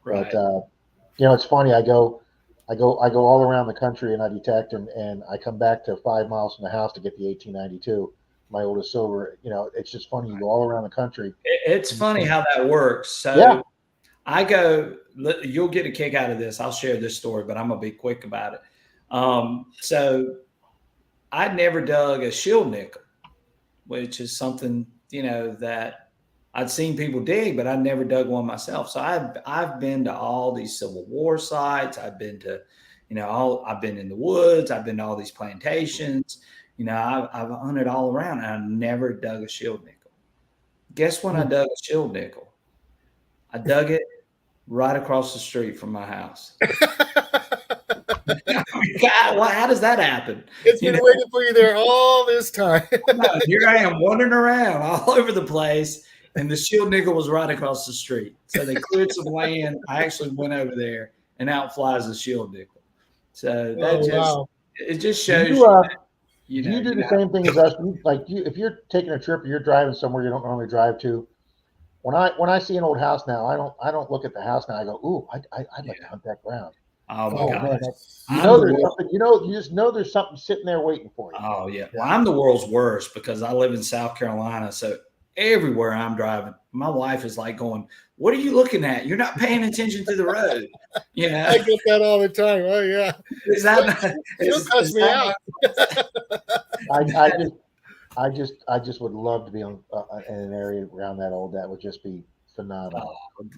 right. But it's funny. I go all around the country and I detect, and I come back to 5 miles from the house to get the 1892, my oldest silver. It's just funny. You go all around the country. It's funny how that works. So yeah. I go. You'll get a kick out of this. I'll share this story, but I'm gonna be quick about it. So I'd never dug a shield nickel, which is something, that I'd seen people dig, but I'd never dug one myself. So I've been to all these Civil War sites. I've been to, I've been in the woods. I've been to all these plantations. I've hunted all around, and I never dug a shield nickel. Guess when I dug a shield nickel? I dug it right across the street from my house. God, how does that happen? It's been waiting for you there all this time. Here I am wandering around all over the place, and the shield nickel was right across the street. So they cleared some land. I actually went over there, and out flies the shield nickel. So that it just shows you do the same thing as us. If you're taking a trip or you're driving somewhere you don't normally drive to. When I see an old house now, I don't look at the house now. I go, ooh, I'd like to hunt that ground. Oh my Oh God. man, I'm the there's world- something. You just know there's something sitting there waiting for you. Oh yeah. Well, I'm the world's worst because I live in South Carolina. So everywhere I'm driving, my wife is like going, "What are you looking at? You're not paying attention to the road." You know, I get that all the time. Oh yeah, is that not, she'll cuss me out. I just would love to be on in an area around that old. That would just be phenomenal.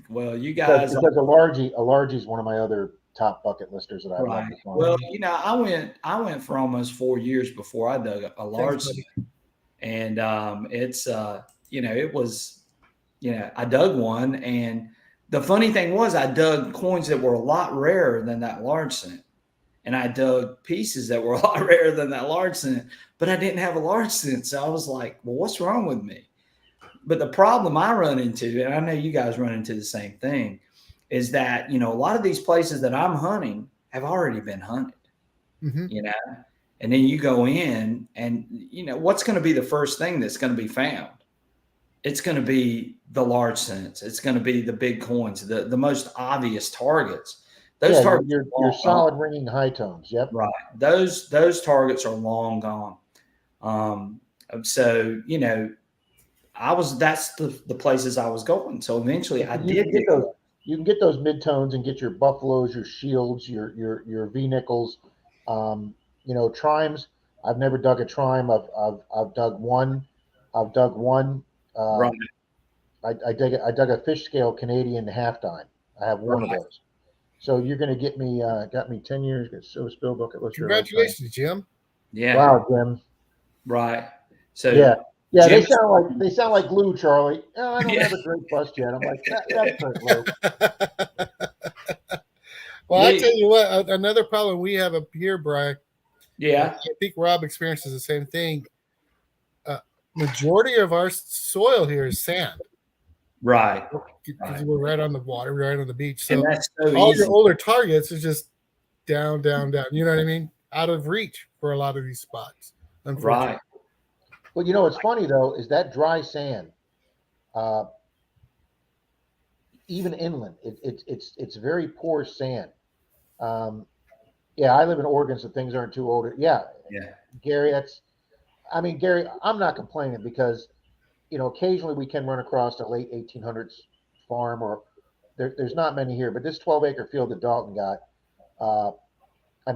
Well, you Because guys, because a largie is one of my other top bucket listers that I'd love right? to find. Well, I went for almost 4 years before I dug a large, Thanks, and it's it was I dug one, and the funny thing was I dug coins that were a lot rarer than that large cent, and I dug pieces that were a lot rarer than that large cent, but I didn't have a large cent, so I was like, well, what's wrong with me? But the problem I run into, and I know you guys run into the same thing, is that a lot of these places that I'm hunting have already been hunted. Mm-hmm. And then you go in, and what's going to be the first thing that's going to be found? It's going to be the large cents. It's going to be the big coins, the most obvious targets. Those targets, your solid ringing high tones. Yep. right? Those targets are long gone. So that's the places I was going. So eventually I did get those. You can get those mid-tones and get your buffaloes, your shields, your V-nickels, trimes. I've never dug a trime. I've dug one. right. I dug a fish scale Canadian half dime. I have one of those. So you're going to get me got me 10 years. Got so spill bucket lister. Congratulations, Jim. Yeah. Wow, Jim. Right. So yeah. Jim, they sound like glue, Charlie. Oh, I don't have a great bust yet. I'm like that's hurt, Lou. Well, I tell you what, another problem we have up here, Brian. Yeah. I think Rob experiences the same thing. Majority of our soil here is sand. Right. Because we're right on the water, right on the beach. So, and that's so all easy. your older targets is just down, down, down. You know what I mean? Out of reach for a lot of these spots. Unfortunately. Right. Well, what's funny though is that dry sand, even inland, it's very poor sand. I live in Oregon, so things aren't too old. Yeah, Gary, Gary, I'm not complaining because, occasionally we can run across a late 1800s farm, or there's not many here, but this 12-acre field that Dalton got,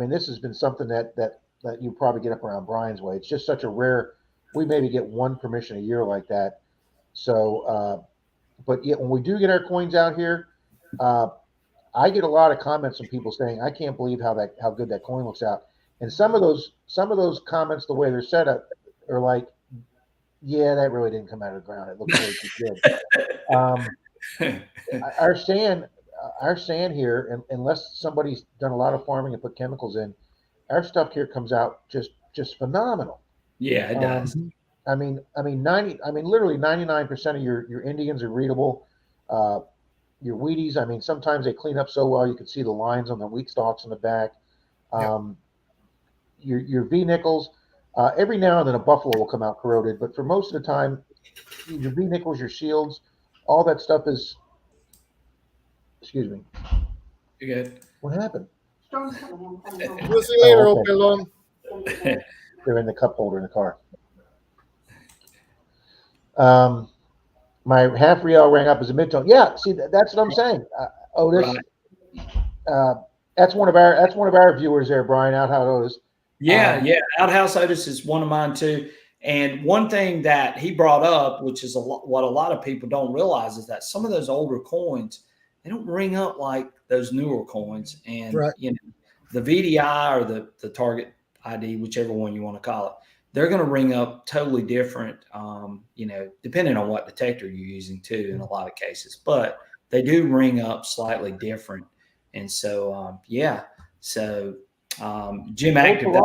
this has been something that you probably get up around Brian's way. It's just such a rare. We maybe get one permission a year like that. So, but yet when we do get our coins out here, I get a lot of comments from people saying, "I can't believe how good that coin looks out." And some of those comments, the way they're set up, are like, "Yeah, that really didn't come out of the ground. It looks way too good." Our sand here, unless somebody's done a lot of farming and put chemicals in, our stuff here comes out just phenomenal. Yeah, it does. Literally 99% of your Indians are readable. Your Wheaties, sometimes they clean up so well you can see the lines on the wheat stalks in the back. Your V-nickels, every now and then a buffalo will come out corroded, but for most of the time, your V-nickels, your shields, all that stuff is. Excuse me. You're good. What happened? We'll see you later, okay. Pelon. They're in the cup holder in the car. My half real rang up as a midtone. Yeah, see, that's what I'm saying. Otis, right. That's one of our viewers there, Brian. Outhouse Otis. Yeah. Outhouse Otis is one of mine too. And one thing that he brought up, which is what a lot of people don't realize, is that some of those older coins, they don't ring up like those newer coins. And the VDI or the target ID, whichever one you want to call it, they're going to ring up totally different, depending on what detector you're using too, in a lot of cases. But they do ring up slightly different. And so, Jim Active.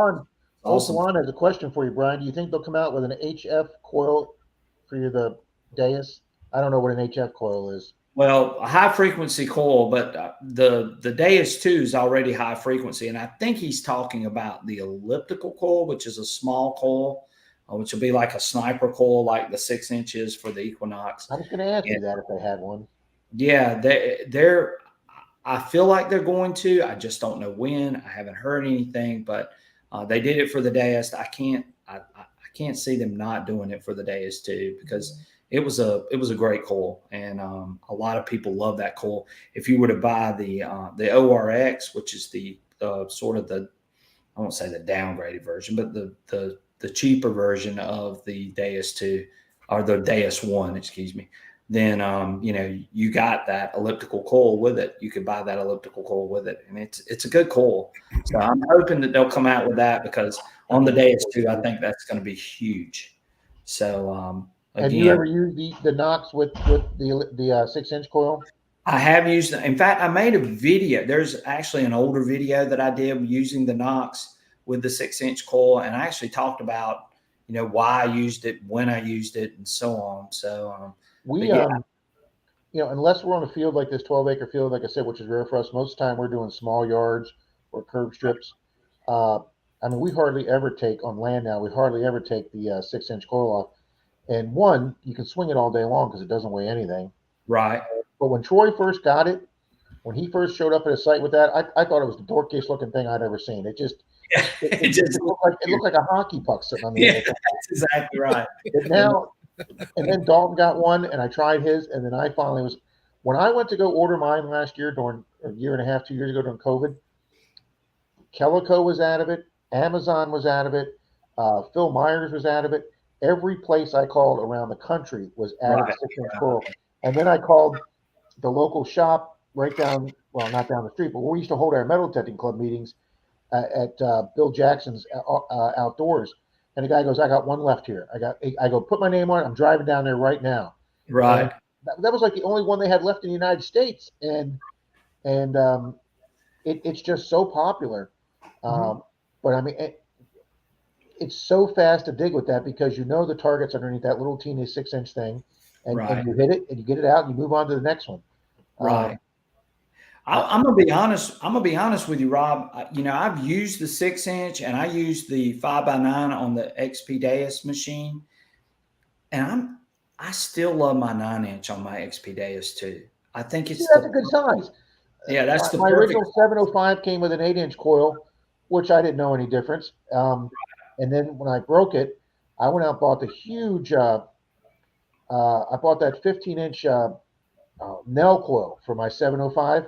Flthunder has a question for you, Brian. Do you think they'll come out with an HF coil for the Deus? I don't know what an HF coil is. Well, a high frequency coil, but the Deus 2 is already high frequency. And I think he's talking about the elliptical coil, which is a small coil, which will be like a sniper coil, like the 6 inches for the Equinox. I was going to ask you that if they had one. Yeah, I feel like they're going to. I just don't know when. I haven't heard anything, but they did it for the Deus. I can't see them not doing it for the Deus too, because it was a great coil, and a lot of people love that coil. If you were to buy the ORX, which is the sort of the, I won't say the downgraded version, but the cheaper version of the Deus 2 or the Deus 1, excuse me, then you got that elliptical coil with it. You could buy that elliptical coil with it, and it's a good coil. So I'm hoping that they'll come out with that, because on the Deus 2, I think that's going to be huge. So Have you ever used the Knox with the 6-inch coil? I have used it. In fact, I made a video. There's actually an older video that I did using the Knox with the 6-inch coil, and I actually talked about why I used it, when I used it, and so on. So unless we're on a field like this 12-acre field, like I said, which is rare for us, most of the time we're doing small yards or curb strips. I mean, we hardly ever take on land now. We hardly ever take the 6-inch coil off. And one, you can swing it all day long because it doesn't weigh anything. Right. But when Troy first got it, when he first showed up at a site with that, I thought it was the dorkiest looking thing I'd ever seen. It looked like a hockey puck sitting on the end. That's exactly right. And then Dalton got one, and I tried his, and then I finally was. When I went to go order mine last year, during a year and a half, 2 years ago during COVID, Calico was out of it, Amazon was out of it, Phil Myers was out of it. Every place I called around the country was out of the 6-inch coil. And then I called the local shop right down, well, not down the street, but where we used to hold our metal detecting club meetings at Bill Jackson's Outdoors. And the guy goes, I got one left here. I go, put my name on it. I'm driving down there right now. Right. That was like the only one they had left in the United States. And it's just so popular. But I mean, it's so fast to dig with that, because the target's underneath that little teeny 6-inch thing, and you hit it and you get it out and you move on to the next one. Right. I'm gonna be honest. I'm gonna be honest with you, Rob. I've used the 6-inch and I used the 5x9 on the XP Deus machine, and I still love my 9-inch on my XP Deus too. I think that's a good size. Yeah, that's my original 705 came with an 8-inch coil, which I didn't know any difference. And then when I broke it, I went out and bought the huge. I bought that 15-inch Nell coil for my 705.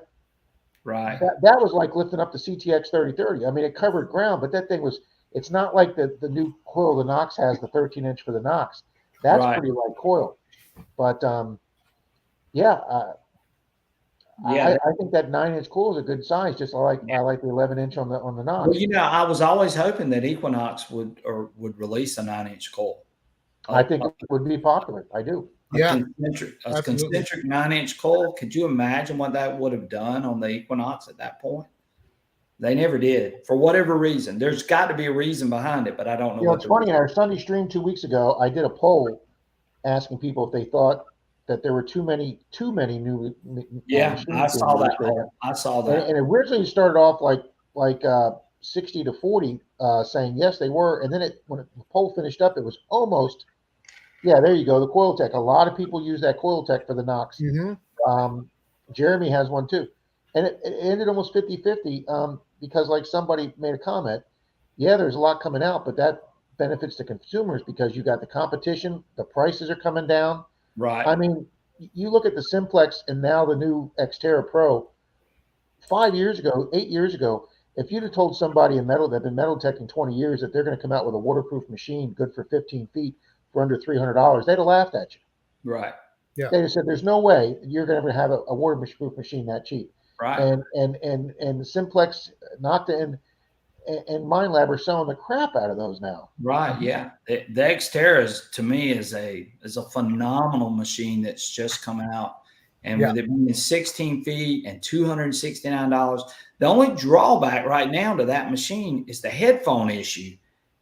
Right. That was like lifting up the CTX 3030. I mean, it covered ground, but that thing it's not like the new coil the Knox has, the 13-inch for the Knox. That's pretty light coil. But I think that 9-inch coil is a good size. Just I like the 11-inch on the Knox. Well, I was always hoping that Equinox would release a 9-inch coil. I think it would be popular. I do. A concentric 9-inch coil. Could you imagine what that would have done on the Equinox at that point? They never did, for whatever reason. There's got to be a reason behind it, but I don't know. It's funny. In our Sunday stream 2 weeks ago, I did a poll asking people if they thought that there were too many new. I saw that. I saw that. And originally it started off like 60 to 40, saying yes they were, and then when the poll finished up, it was almost. Yeah, there you go. The Coil Tech. A lot of people use that Coil Tech for the Knox. Mm-hmm. Jeremy has one too. And it ended almost 50-50 because, like, somebody made a comment. Yeah, there's a lot coming out, but that benefits the consumers because you got the competition. The prices are coming down. Right. I mean, you look at the Simplex and now the new Xterra Pro. 8 years ago, if you'd have told somebody that's been metal detecting 20 years that they're going to come out with a waterproof machine good for 15 feet for under $300, they'd have laughed at you. Right. Yeah. They'd have said, "There's no way you're going to have a waterproof machine that cheap." Right. And the Simplex, Nocta, and Mind Lab are selling the crap out of those now. Right. Yeah. The Xterra to me is a phenomenal machine that's just come out, and with it being 16 feet and $269, the only drawback right now to that machine is the headphone issue.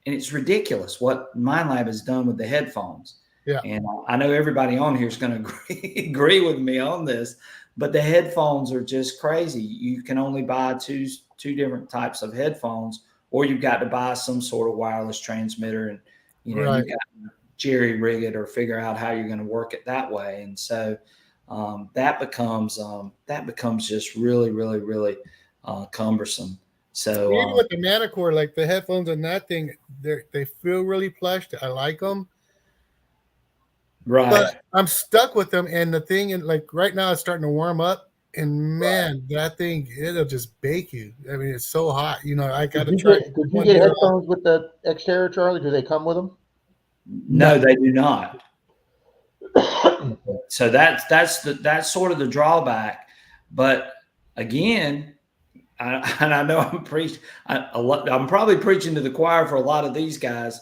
And it's ridiculous what Mind Lab has done with the headphones. Yeah. And I know everybody on here is going to agree with me on this, but the headphones are just crazy. You can only buy two different types of headphones, or you've got to buy some sort of wireless transmitter, and you got to jerry rig it or figure out how you're going to work it that way. And so that becomes just really, really, really cumbersome. So even with the Manticore, like the headphones on that thing, they feel really plush. I like them. right. But I'm stuck with them, and the thing, and like right now, it's starting to warm up, and man, that thing, it'll just bake you. I mean, it's so hot. You know, I got to try. Did you get headphones with the Xterra, Charlie? Do they come with them? No, they do not. So that's sort of the drawback. But again, and I know I'm probably preaching to the choir for a lot of these guys,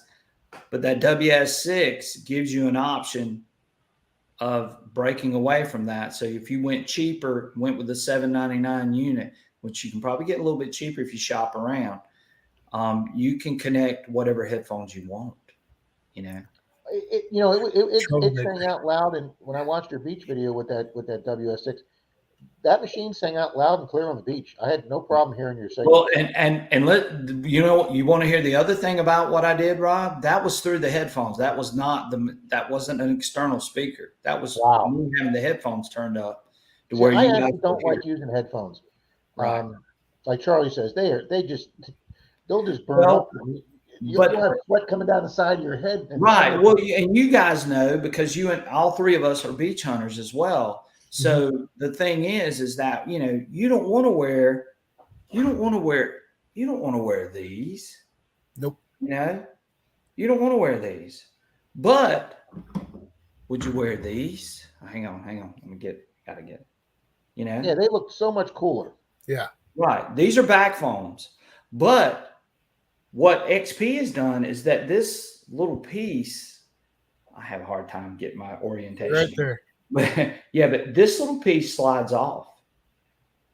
but that WS6 gives you an option of breaking away from that. So if you went cheaper, went with the $799 unit, which you can probably get a little bit cheaper if you shop around, you can connect whatever headphones you want. You know, it sang out loud, and when I watched your beach video with that WS6, that machine sang out loud and clear on the beach. I had no problem hearing your signal. Well, and you want to hear the other thing about what I did, Rob? That was through the headphones. That wasn't an external speaker. That was me having the headphones turned up to where I you actually don't like using headphones. Right. Like Charlie says, they'll just burn up. You'll have sweat coming down the side of your head. Right. Well, and you guys know, because you and all three of us are beach hunters as well. So the thing is that, you don't want to wear these. Nope. You don't want to wear these. But would you wear these? Hang on. Gotta get it. Yeah, they look so much cooler. Yeah. Right. These are back foams. But what XP has done is that this little piece, I have a hard time getting my orientation. Right there. But but this little piece slides off.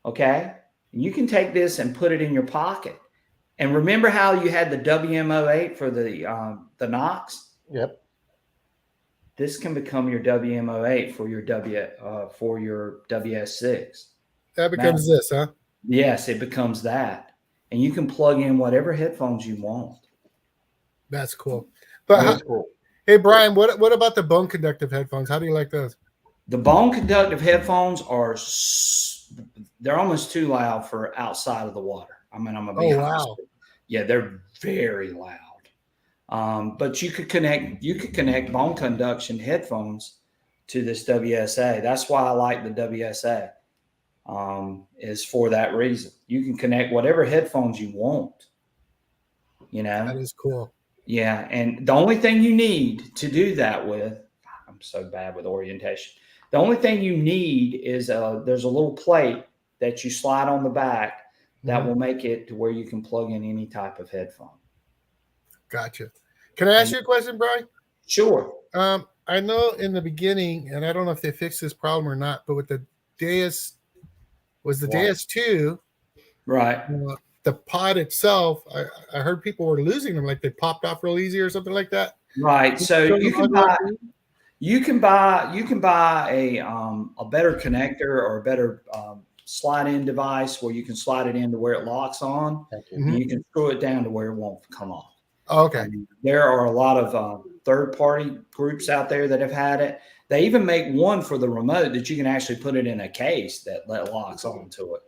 Okay? And you can take this and put it in your pocket. And remember how you had the WM08 for the Knox? Yep. This can become your WM08 for your WS6. That becomes this, huh? Yes, it becomes that. And you can plug in whatever headphones you want. That's cool. But cool. Hey, Brian, what about the bone conductive headphones? How do you like those? The bone conductive headphones they're almost too loud for outside of the water. I mean, I'm going to be honest. Wow. Yeah, they're very loud. But you could connect bone conduction headphones to this WSA. That's why I like the WSA. Is for that reason. You can connect whatever headphones you want. That is cool. Yeah, and the only thing you need to do that with, I'm so bad with orientation. The only thing you need is there's a little plate that you slide on the back that will make it to where you can plug in any type of headphone. Gotcha. Can I ask you a question, Brian? Sure. I know in the beginning, and I don't know if they fixed this problem or not, but with the Deus, was the Deus 2, right? The pod itself, I heard people were losing them, like they popped off real easy or something like that. Right. So you can buy a better connector or a better slide-in device where you can slide it in to where it locks on, and you can screw it down to where it won't come off. Oh, okay. There are a lot of third-party groups out there that have had it. They even make one for the remote that you can actually put it in a case that locks onto it.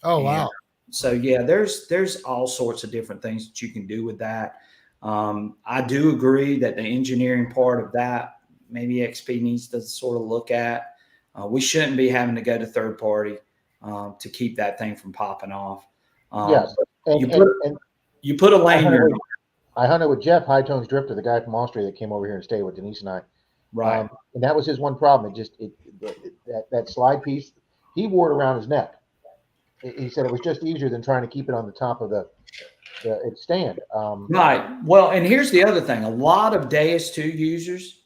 Oh, wow. So yeah, there's all sorts of different things that you can do with that. I do agree that the engineering part of that, maybe XP needs to sort of look at. We shouldn't be having to go to third party to keep that thing from popping off. Yes, you put a lanyard. I hunted with Jeff High-Tones Drifter, the guy from Austria that came over here and stayed with Denise and I. Right. And that was his one problem. That slide piece, he wore it around his neck. He said it was just easier than trying to keep it on the top of its stand. Right. Well, and here's the other thing. A lot of Deus 2 users,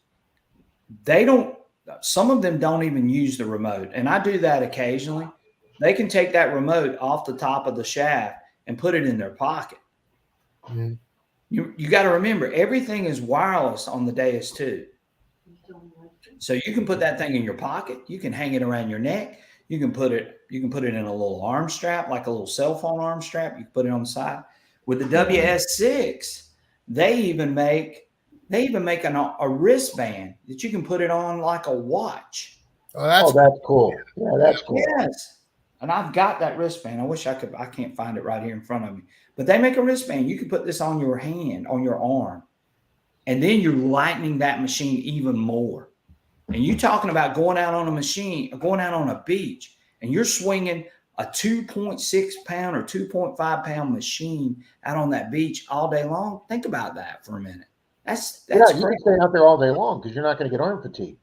some of them don't even use the remote. And I do that occasionally. They can take that remote off the top of the shaft and put it in their pocket. Mm-hmm. You got to remember, everything is wireless on the Deus 2. So you can put that thing in your pocket. You can hang it around your neck. You can put it in a little arm strap, like a little cell phone arm strap. You can put it on the side. With the WS6, they even make a wristband that you can put it on like a watch. Oh, that's cool. Yeah, that's cool. Yes. And I've got that wristband. I wish I could. I can't find it right here in front of me. But they make a wristband. You can put this on your hand, on your arm, and then you're lightening that machine even more. And you're talking about going out on a machine, going out on a beach, and you're swinging a 2.6 pound or 2.5 pound machine out on that beach all day long. Think about that for a minute. That's yeah, you can stay out there all day long because you're not going to get arm fatigue.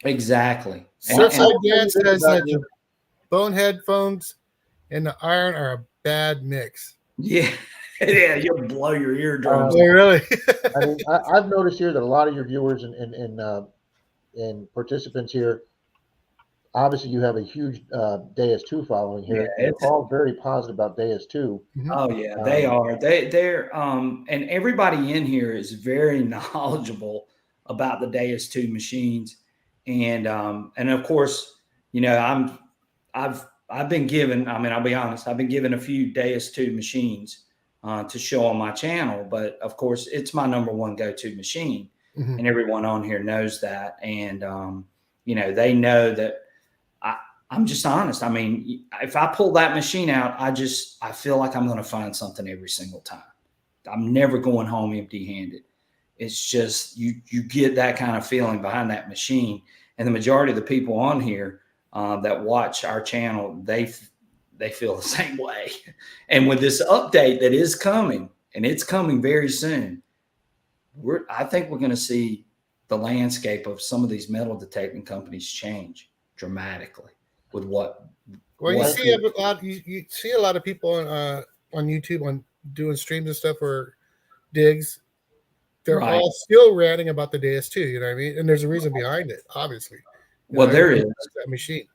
Exactly. Surfside Dan says that you. the bone headphones and the iron are a bad mix. Yeah. Yeah, you'll blow your eardrums. Oh, really? I mean, I've noticed here that a lot of your viewers and participants here, obviously you have a huge Deus 2 following here. Yeah, They're all very positive about Deus 2. Oh yeah, they are. They're and everybody in here is very knowledgeable about the Deus 2 machines. And of course, you know, I've been given, I mean, I'll be honest, I've been given a few Deus 2 machines to show on my channel, but of course it's my number one go-to machine. Mhm. And everyone on here knows that. And you know, they know that I'm just honest. I mean, if I pull that machine out, I feel like I'm going to find something every single time. I'm never going home empty-handed. It's just you get that kind of feeling behind that machine. And the majority of the people on here that watch our channel, they feel the same way. And with this update that is coming, and it's coming very soon, I think we're going to see the landscape of some of these metal detecting companies change dramatically. With what? Well, you see a lot. You see a lot of people on YouTube on doing streams and stuff or digs. They're all still ranting about the Deus 2. You know what I mean? And there's a reason behind it, obviously. Well, there is that machine.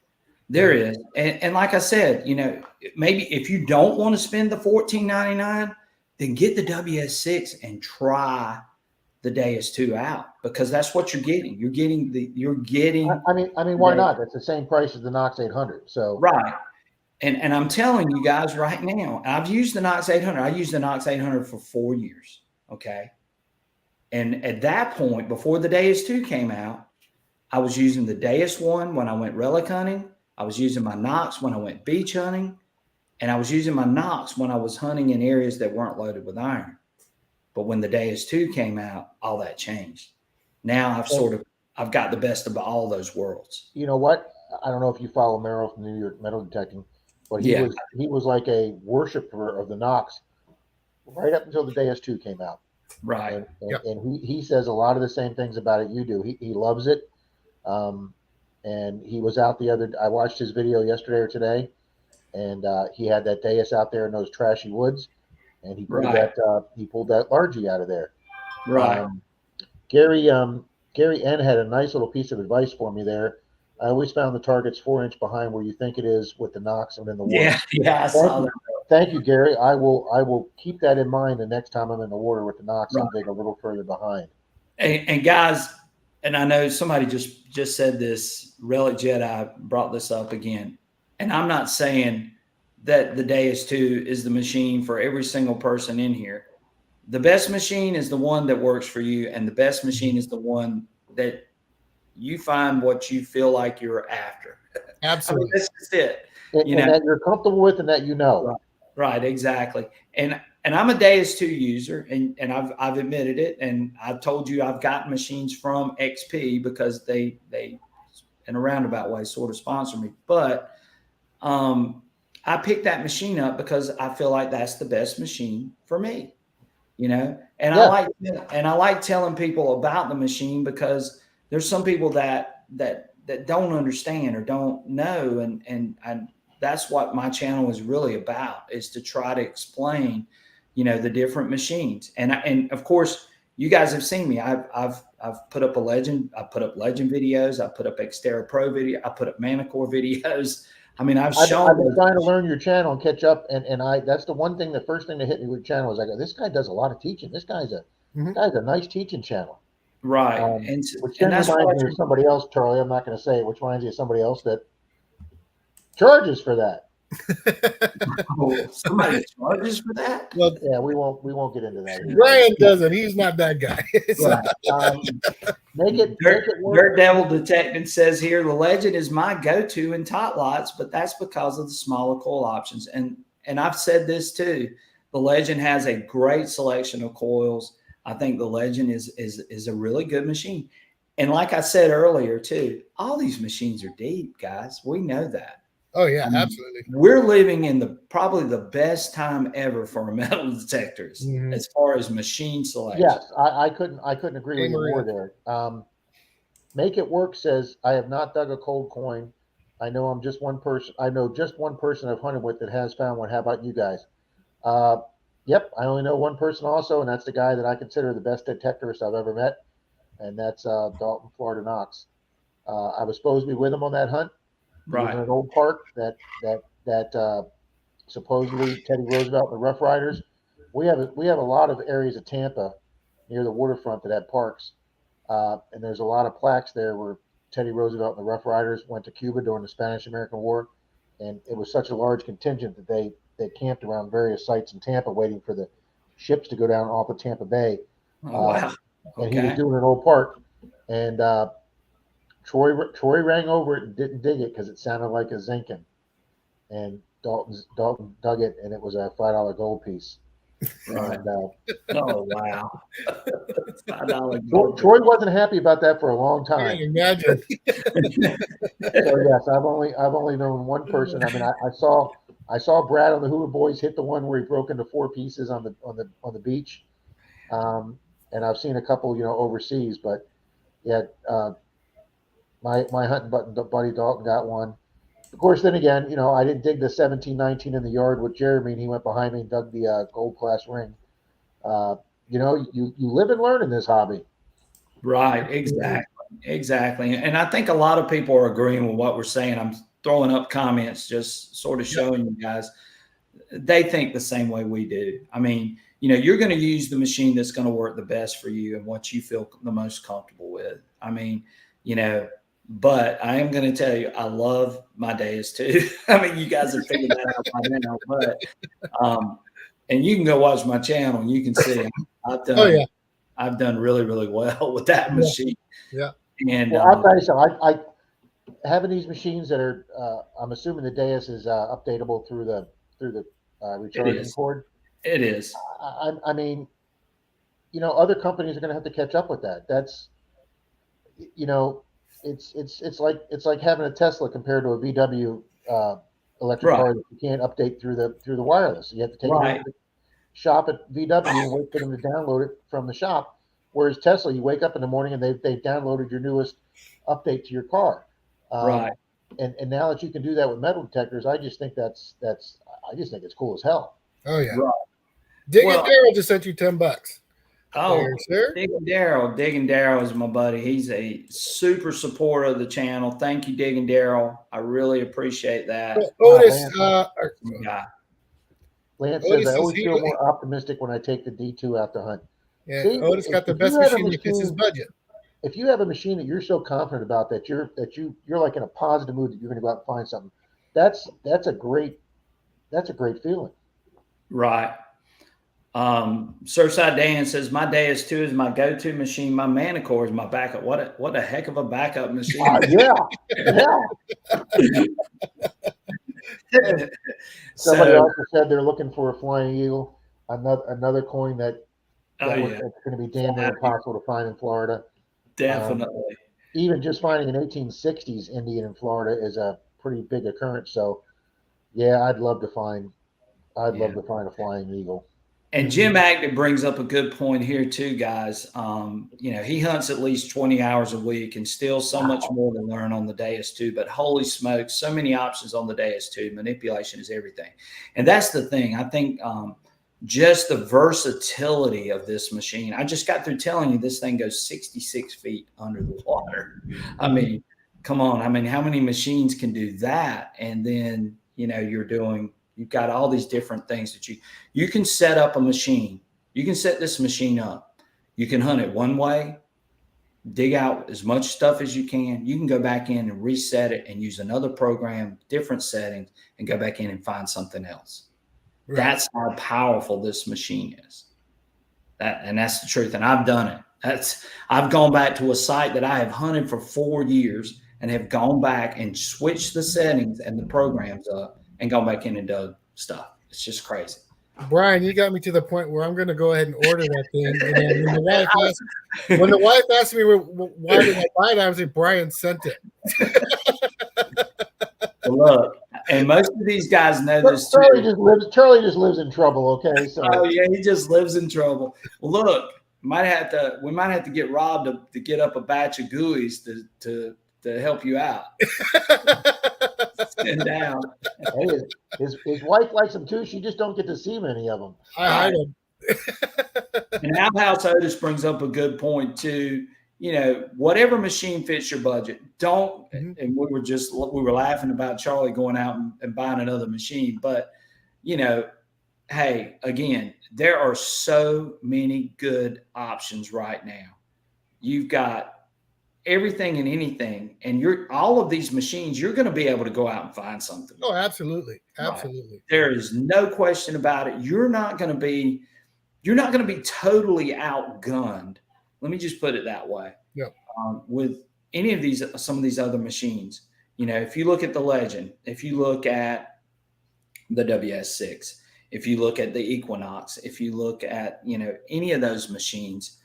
There is, and like I said, you know, maybe if you don't want to spend the $14.99, then get the WS6 and try the Deus 2 out, because that's what you're getting. You're getting. I mean, why not? That's the same price as the Knox 800. So right, and I'm telling you guys right now, I've used the Knox 800. I used the Knox 800 for 4 years. Okay, and at that point, before the Deus 2 came out, I was using the Deus 1 when I went relic hunting. I was using my Knox when I went beach hunting, and I was using my Knox when I was hunting in areas that weren't loaded with iron. But when the Deus 2 came out, all that changed. Now I've got the best of all those worlds. You know what? I don't know if you follow Merrill from New York Metal Detecting, but he was like a worshiper of the Knox right up until the Deus 2 came out. Right. And he says a lot of the same things about it you do. He loves it. And he was out I watched his video yesterday or today, and he had that Deus out there in those trashy woods, and he pulled that Largie out of there. Right. Gary N had a nice little piece of advice for me there. I always found the target's 4 inch behind where you think it is with the Knox and in the water. Yeah, I saw that. Thank you, Gary. I will keep that in mind the next time I'm in the water with the Knox. I'll dig a little further behind. And guys, and I know somebody just said this, Relic Jedi brought this up again. And I'm not saying that the Deus 2 is the machine for every single person in here. The best machine is the one that works for you, and the best machine is the one that you find what you feel like you're after. Absolutely. I mean, that's just it. And that you're comfortable with and that you know. Right, exactly. And I'm a Deus 2 user, and I've admitted it, and I've told you I've gotten machines from XP because they in a roundabout way sort of sponsor me. But I picked that machine up because I feel like that's the best machine for me, you know. And I like telling people about the machine because there's some people that don't understand or don't know, and that's what my channel is really about, is to try to explain, you know, the different machines. And of course, you guys have seen me. I've put up Legend videos. I put up Xterra Pro video. I put up Manticore videos. I mean, I've been trying to learn your channel and catch up. And that's the one thing, the first thing that hit me with your channel is I go, this guy does a lot of teaching. This guy's a nice teaching channel. Right. Which then reminds me of somebody else, Charlie. I'm not going to say it, which reminds me of somebody else that charges for that. Oh, somebody charges for that? Well, Yeah, we won't get into that here. Ryan doesn't. He's not that guy. So- Right. Make it work. Dirt Devil Detecting says here the Legend is my go-to in tot lots, but that's because of the smaller coil options. And I've said this too. The Legend has a great selection of coils. I think the Legend is a really good machine. And like I said earlier too, all these machines are deep, guys. We know that. Oh yeah, absolutely. We're living in probably the best time ever for metal detectors as far as machine selection. Yes, I couldn't agree with you more there. Make it work says I have not dug a cold coin. I know just one person I've hunted with that has found one. How about you guys? Yep, I only know one person also, and that's the guy that I consider the best detectorist I've ever met, and that's Dalton, Florida Knox. I was supposed to be with him on that hunt. He was in an old park that supposedly Teddy Roosevelt and the Rough Riders. We have a lot of areas of Tampa near the waterfront that have parks, and there's a lot of plaques there where Teddy Roosevelt and the Rough Riders went to Cuba during the Spanish-American War, and it was such a large contingent that they camped around various sites in Tampa waiting for the ships to go down off of Tampa Bay. Oh, wow. And he was doing an old park, and Troy rang over it and didn't dig it because it sounded like a zinkin, and Dalton dug it, and it was a $5 gold piece. Right. And, oh wow! $5 Troy wasn't happy about that for a long I time. can imagine. So yes, I've only known one person. I mean, I saw Brad on the Hoover Boys hit the one where he broke into 4 pieces on the beach, and I've seen a couple, overseas. But yeah, my hunting buddy Dalton got one. Of course, then again, I didn't dig the 1719 in the yard with Jeremy, and he went behind me and dug the gold class ring. You live and learn in this hobby. Right, exactly. And I think a lot of people are agreeing with what we're saying. I'm throwing up comments, just sort of showing you guys they think the same way we do. I mean, you're going to use the machine that's going to work the best for you and what you feel the most comfortable with. I mean, but I am going to tell you, I love my days too. I mean, you guys have figured that out by now, but, and you can go watch my channel and you can see I've done really, really well with that machine. Yeah. And I'll tell you something. I having these machines that are, I'm assuming the Deus is updatable through the recharging cord. It is. I mean, other companies are going to have to catch up with that. That's, it's like having a Tesla compared to a VW electric car that you can't update through the wireless. You have to take it to the shop at VW and wait for them to download it from the shop. Whereas Tesla, you wake up in the morning and they've downloaded your newest update to your car. And now that you can do that with metal detectors, I just think I just think it's cool as hell. Oh yeah. Right. Diggin' Daryl just sent you $10. Oh, Diggin' Daryl is my buddy. He's a super supporter of the channel. Thank you, Diggin' Daryl. I really appreciate that. Otis, Lance says I always feel more optimistic when I take the D2 out to hunt. Yeah, Otis got the best machine that fits his budget. If you have a machine that you're so confident about that you're like in a positive mood that you're going to go out and find something, that's a great feeling. Right. Surfside Dan says my Deus 2 is my go-to machine. My Manticore is my backup. What a heck of a backup machine. Yeah. Somebody also said they're looking for a Flying Eagle, another coin that's going to be damn near impossible to find in Florida. Definitely. Even just finding an 1860s Indian in Florida is a pretty big occurrence. So, yeah, I'd love to find a Flying Eagle. And Jim Acton brings up a good point here too, guys. He hunts at least 20 hours a week and still so much more to learn on the Deus 2. But holy smokes, so many options on the Deus 2. Manipulation is everything. And that's the thing. I think just the versatility of this machine. I just got through telling you this thing goes 66 feet under the water. I mean, come on. I mean, how many machines can do that? And then, you've got all these different things that you can set up a machine. You can set this machine up. You can hunt it one way, dig out as much stuff as you can. You can go back in and reset it and use another program, different settings, and go back in and find something else. Right. That's how powerful this machine is. And that's the truth. And I've done it. I've gone back to a site that I have hunted for 4 years and have gone back and switched the settings and the programs up and gone back in and dug stuff. It's just crazy. Brian, you got me to the point where I'm going to go ahead and order that thing. And when the wife asked me why did I buy it, I was like, Brian sent it. Look, and most of these guys know this too. Charlie just lives in trouble. Okay, so oh yeah, he just lives in trouble. Well, look, we might have to get Rob to get up a batch of GUIs to help you out. Stand down. Hey, his wife likes them too. She just don't get to see many of them. I hide them. And Al House Otis brings up a good point too. You know, whatever machine fits your budget, don't. Mm-hmm. And we were laughing about Charlie going out and buying another machine, but you know, hey, again, there are so many good options right now. You've got everything and anything, and all of these machines, you're going to be able to go out and find something. Oh, absolutely. Right. There is no question about it. You're not going to be totally outgunned. Let me just put it that way. Yep. With some of these other machines, you know, if you look at the Legend, if you look at the WS6, if you look at the Equinox, if you look at, you know, any of those machines,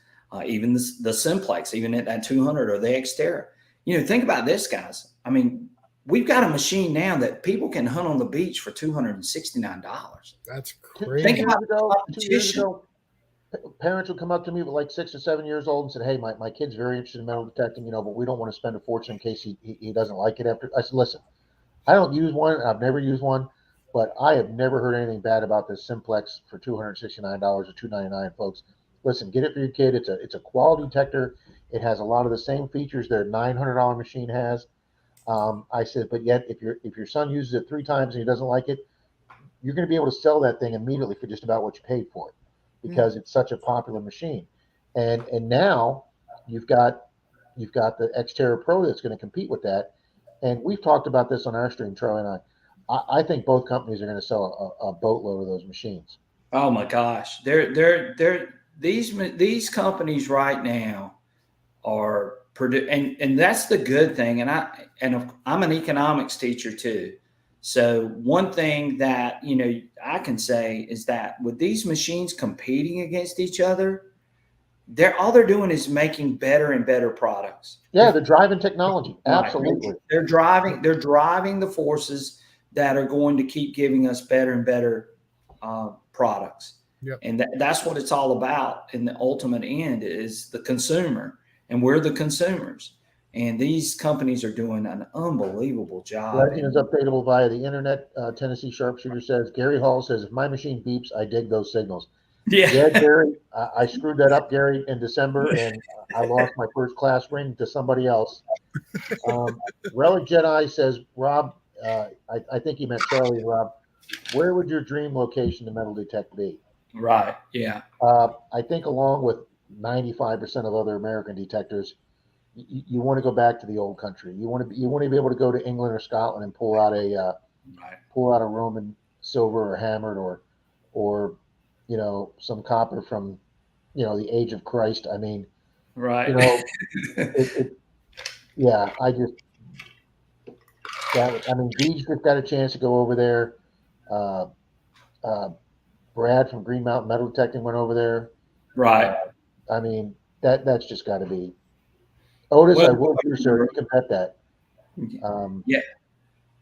even the Simplex, even at that 200 or the Xterra, you know, think about this, guys. I mean, we've got a machine now that people can hunt on the beach for $269. That's crazy. Think about 2 years ago, parents would come up to me with like 6 or 7 years old and said, "Hey, my kid's very interested in metal detecting, you know, but we don't want to spend a fortune in case he doesn't like it after." I said, "Listen, I don't use one. I've never used one, but I have never heard anything bad about this Simplex for $269 or $299, folks. Listen, get it for your kid. It's a quality detector. It has a lot of the same features their $900 machine has." I said, but yet if your son uses it 3 times and he doesn't like it, you're going to be able to sell that thing immediately for just about what you paid for it, because it's such a popular machine. And now you've got the Xterra Pro that's going to compete with that. And we've talked about this on our stream, Charlie and I think both companies are going to sell a boatload of those machines. Oh my gosh, these companies right now are and that's the good thing. And I'm an economics teacher too. So one thing that, you know, I can say is that with these machines competing against each other, all they're doing is making better and better products. Yeah, they're driving technology. Absolutely. Right. They're driving the forces that are going to keep giving us better and better products. Yep. And that's what it's all about. In the ultimate end is the consumer, and we're the consumers. And these companies are doing an unbelievable job. Legend is updatable via the internet. Tennessee Sharpshooter says, Gary Hall says, if my machine beeps, I dig those signals. Yeah, Gary, I screwed that up, Gary, in December, and I lost my first class ring to somebody else. Relic Jedi says, Rob, I think he meant Charlie and Rob, where would your dream location to metal detect be? Right, yeah. I think along with 95% of other American detectors, you want to go back to the old country. You want to be able to go to England or Scotland and pull out a Roman silver or hammered or you know, some copper from, you know, the age of Christ. I mean, right. You know, yeah. Deej just got a chance to go over there. Brad from Green Mountain Metal Detecting went over there. Right. I mean, that's just got to be. Otis, I will do, sir. You can bet that. Yeah.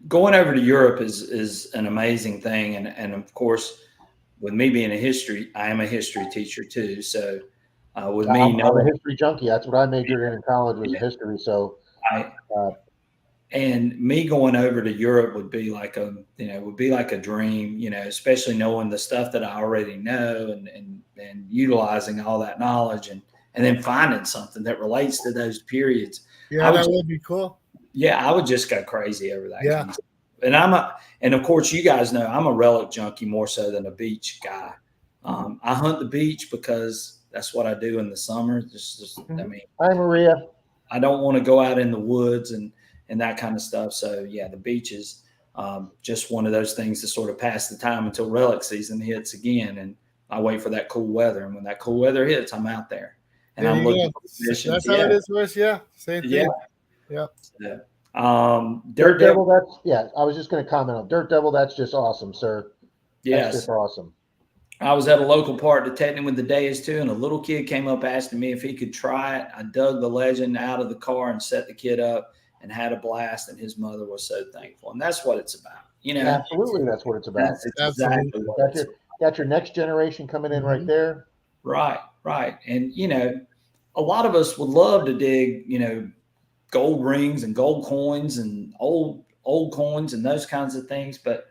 Going over to Europe is an amazing thing. And of course, with me being I am a history teacher too. So with me, I'm a history junkie. That's what I majored in college was history. So and me going over to Europe would be like a dream, you know, especially knowing the stuff that I already know and utilizing all that knowledge and then finding something that relates to those periods. Yeah, that would be cool. Yeah, I would just go crazy over that. Yeah. Kind of stuff. And of course, you guys know I'm a relic junkie more so than a beach guy. I hunt the beach because That's what I do in the summer. Just I mean, hi Maria. I don't want to go out in the woods and that kind of stuff. So yeah, the beach is just one of those things to sort of pass the time until relic season hits again, and I wait for that cool weather. And when that cool weather hits, I'm out there, and I'm looking for missions. That's how it is for us. Yeah, same thing. Yeah. Dirt Devil. That's I was just going to comment on Dirt Devil. That's just awesome, sir. Yes, that's just awesome. I was at a local park detecting with the Deus too, and a little kid came up asking me if he could try it. I dug the legend out of the car and set the kid up and had a blast, and his mother was so thankful. And that's what it's about, you know. Absolutely, that's what it's about. That's exactly what got your next generation coming in right there. Right. And you know, a lot of us would love to dig, you know, gold rings and gold coins and old coins and those kinds of things, but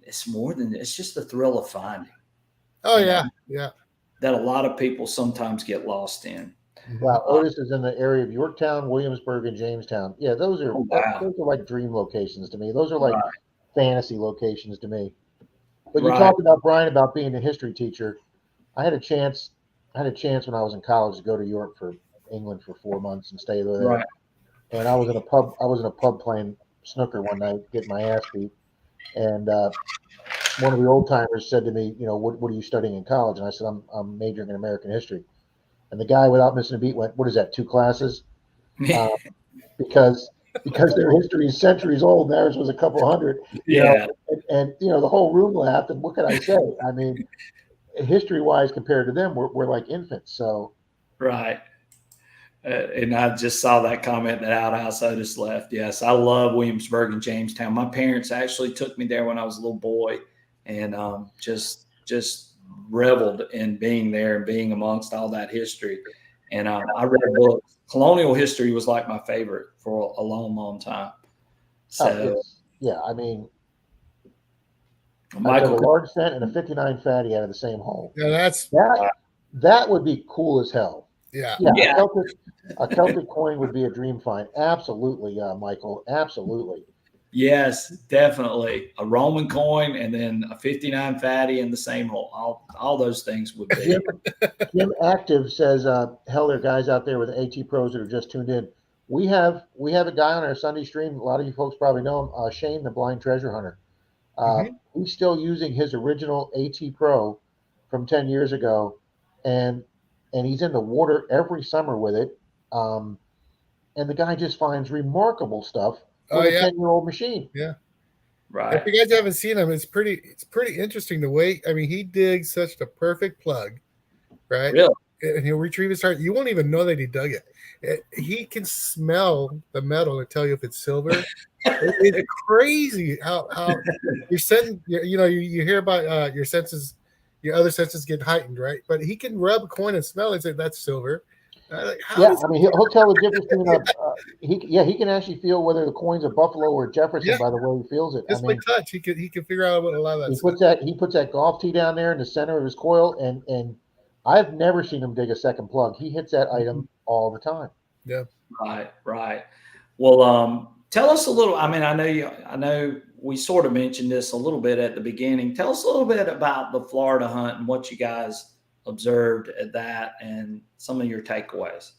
it's more than it's just the thrill of finding. Oh yeah, yeah. That a lot of people sometimes get lost in. Wow, Otis is in the area of Yorktown, Williamsburg, and Jamestown. Yeah, those are those are like dream locations to me. Those are like fantasy locations to me. But you talked about, Brian, about being a history teacher. I had a chance when I was in college to go to York for England for 4 months and stay there. Right. And I was in a pub playing snooker one night, getting my ass beat. And one of the old timers said to me, you know, what are you studying in college? And I said, I'm majoring in American history. And the guy, without missing a beat, went, "What is that? 2 classes?" Because their history is centuries old, and theirs was a couple hundred. You know? And you know, the whole room laughed. And what could I say? I mean, history-wise, compared to them, we're like infants. So right. And I just saw that comment that Outhouse Otis left. Yes, I love Williamsburg and Jamestown. My parents actually took me there when I was a little boy, and just reveled in being there and being amongst all that history. And I read books. Colonial history was like my favorite for a long time. So I mean, Michael, a large cent and a 59 fatty out of the same hole. Yeah, that would be cool as hell. Yeah. A Celtic coin would be a dream find. Absolutely, Michael. Absolutely. Yes, definitely. A Roman coin and then a 59 fatty in the same hole. All those things would be. Jim Active says, hell, there are guys out there with AT Pros that are just tuned in. We have a guy on our Sunday stream. A lot of you folks probably know him, Shane, the blind treasure hunter. He's still using his original AT Pro from 10 years ago, and he's in the water every summer with it. And the guy just finds remarkable stuff with a 10-year-old machine. Yeah. Right. If you guys haven't seen him, it's pretty interesting the way, I mean, he digs such a perfect plug, right? Really? And he'll retrieve his heart. You won't even know that he dug it. He can smell the metal and tell you if it's silver. It's crazy how you're setting, you know, you hear about your senses, your other senses get heightened, right? But he can rub a coin and smell it and say that's silver. I mean, he'll tell the difference between he can actually feel whether the coin's a Buffalo or Jefferson by the way he feels it. Just by touch, he can figure out what a lot of that. He puts that golf tee down there in the center of his coil, and I've never seen him dig a second plug. He hits that item all the time. Yeah. Right. Well, tell us a little. I mean, I know we sort of mentioned this a little bit at the beginning. Tell us a little bit about the Florida hunt and what you guys observed at that and some of your takeaways.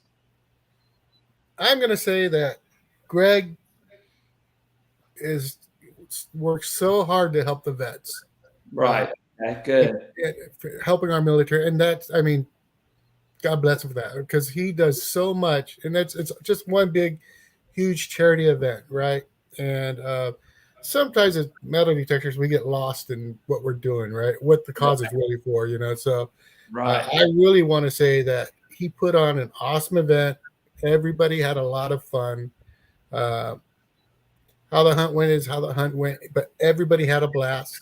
I'm going to say that Greg works so hard to help the vets. Right. Good. Helping our military. And that's, I mean, God bless him for that, because he does so much. And it's just one big, huge charity event, right? And sometimes as metal detectors, we get lost in what we're doing, right? What the cause is really for, you know? So I really want to say that he put on an awesome event. Everybody had a lot of fun. How the hunt went is how the hunt went, but everybody had a blast.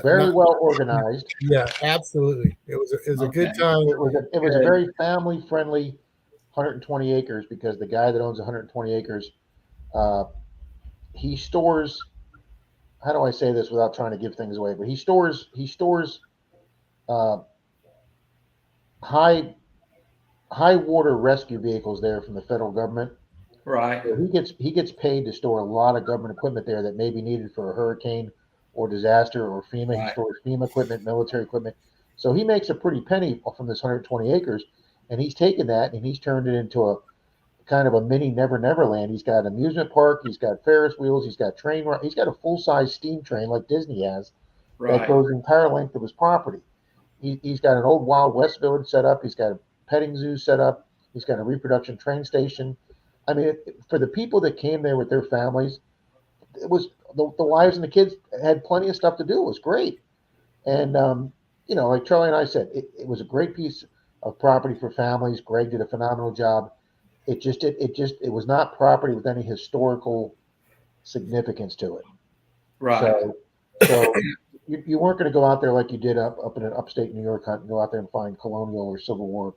Very well organized. Yeah, absolutely. It was a good time. It was a very family friendly 120 acres, because the guy that owns 120 acres, he stores. How do I say this without trying to give things away? But he stores high water rescue vehicles there from the federal government. Right. So he gets paid to store a lot of government equipment there that may be needed for a hurricane or disaster or FEMA. He stores FEMA equipment, military equipment. So he makes a pretty penny from this 120 acres, and he's taken that and he's turned it into a kind of a mini Never Never Land. He's got an amusement park, he's got Ferris wheels, he's got he's got a full-size steam train like Disney has that goes the entire length of his property. He's got an old Wild West village set up. He's got a petting zoo set up. He's got a reproduction train station. I mean, for the people that came there with their families, it was the wives and the kids had plenty of stuff to do. It was great. And, like Charlie and I said, it was a great piece of property for families. Greg did a phenomenal job. It was not property with any historical significance to it. Right. So you weren't going to go out there like you did up in an upstate New York hunt and go out there and find colonial or Civil War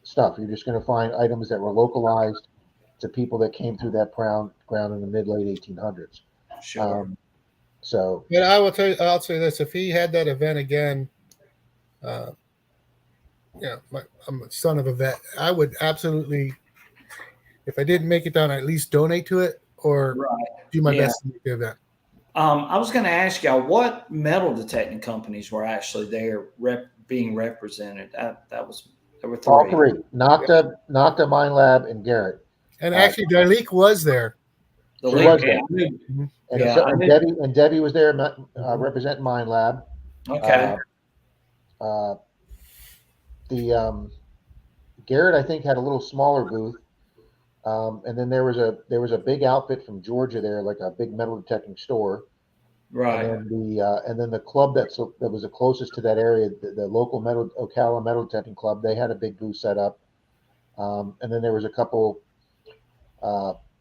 stuff. You're just going to find items that were localized to people that came through that ground in the late 1800s. Sure. But I will tell you, I'll say this: if he had that event again, I'm a son of a vet. I would absolutely, if I didn't make it down, at least donate to it or do my best to make the event. I was going to ask y'all what metal detecting companies were actually there being represented. There were three. All three: Nocta, Mine Lab, and Garrett. And actually, Darlene was there. She was there. And Debbie was there representing Mine Lab. Okay. Garrett, I think, had a little smaller booth. And then there was a big outfit from Georgia there, like a big metal detecting store. Right. And then the club that was the closest to that area, the local Ocala Metal Detecting Club, they had a big booth set up. And then there was a couple